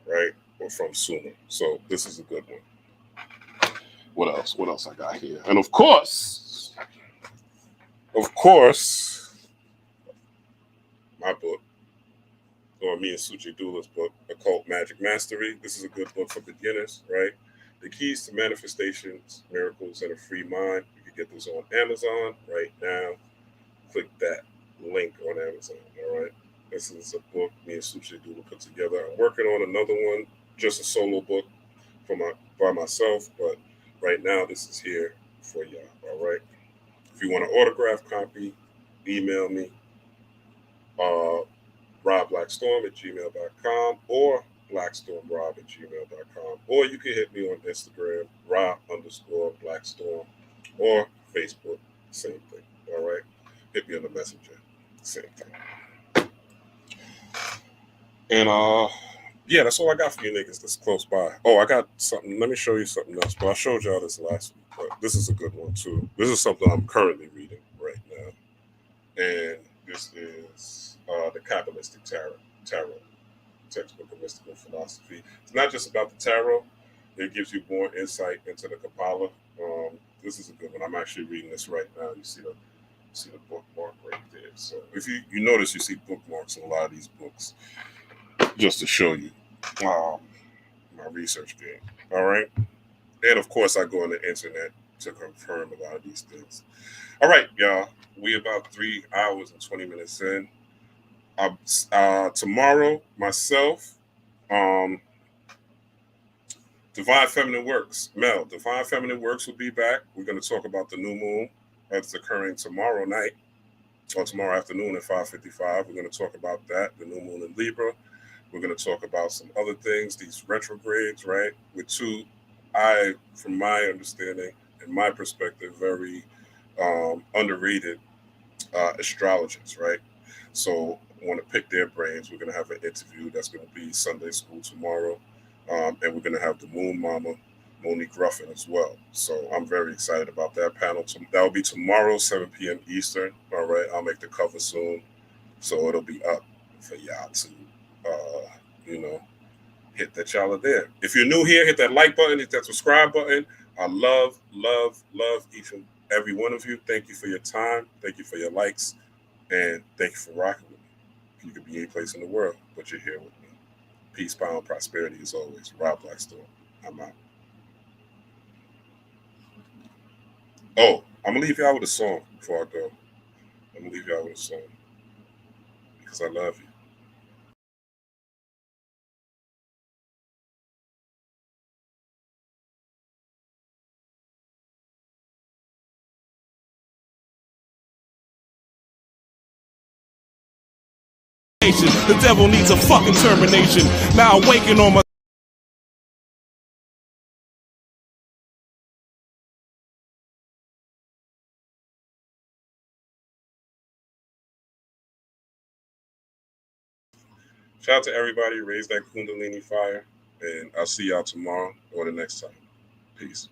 right? Or from Sumer. So this is a good one. What else I got here? And of course, my book, or me and Suchi Dula's book, Occult Magic Mastery. This is a good book for beginners, right? The Keys to Manifestations, Miracles, and a Free Mind. You can get this on Amazon right now. Click that link on Amazon, all right? This is a book me and Suchi Dula put together. I'm working on another one, just a solo book by myself, but right now this is here for y'all, all right? If you want an autograph copy, email me, Rablackstorm@gmail.com, or blackstormrob@gmail.com. Or you can hit me on Instagram, Rob_Blackstorm, or Facebook, same thing. All right? Hit me on the messenger, same thing. And yeah, that's all I got for you niggas that's close by. Oh, I got something. Let me show you something else. But I showed y'all this last week. But this is a good one too. This is something I'm currently reading right now. And this is the Kabbalistic Tarot, textbook of mystical philosophy. It's not just about the tarot. It gives you more insight into the Kabbalah. This is a good one. I'm actually reading this right now. You see the bookmark right there. So if you notice, you see bookmarks in a lot of these books, just to show you my research game. All right. And of course, I go on the internet to confirm a lot of these things. All right, y'all. We about 3 hours and 20 minutes in. Tomorrow, myself, Divine Feminine Works, Mel, Divine Feminine Works will be back. We're going to talk about the new moon that's occurring tomorrow night or tomorrow afternoon at 5:55. We're going to talk about that, the new moon in Libra. We're going to talk about some other things, these retrogrades, right? With two, from my understanding and my perspective, very underrated astrologers, right? So I want to pick their brains. We're going to have an interview that's going to be Sunday school tomorrow. And we're going to have the Moon Mama, Monique Ruffin, as well. So I'm very excited about that panel. That will be tomorrow, 7 p.m. Eastern. All right. I'll make the cover soon. So it'll be up for y'all to, hit that y'all are there. If you're new here, hit that like button, hit that subscribe button. I love each and every one of you. Thank you for your time. Thank you for your likes. And thank you for rocking with me. You could be any place in the world, but you're here with me. Peace, power, and prosperity as always. Rablackstorm. I'm out. Oh, I'm going to leave y'all with a song before I go. I'm going to leave y'all with a song because I love you. The devil needs a fucking termination. Now awaken on my Shout out to everybody. Raise that Kundalini fire. And I'll see y'all tomorrow or the next time. Peace.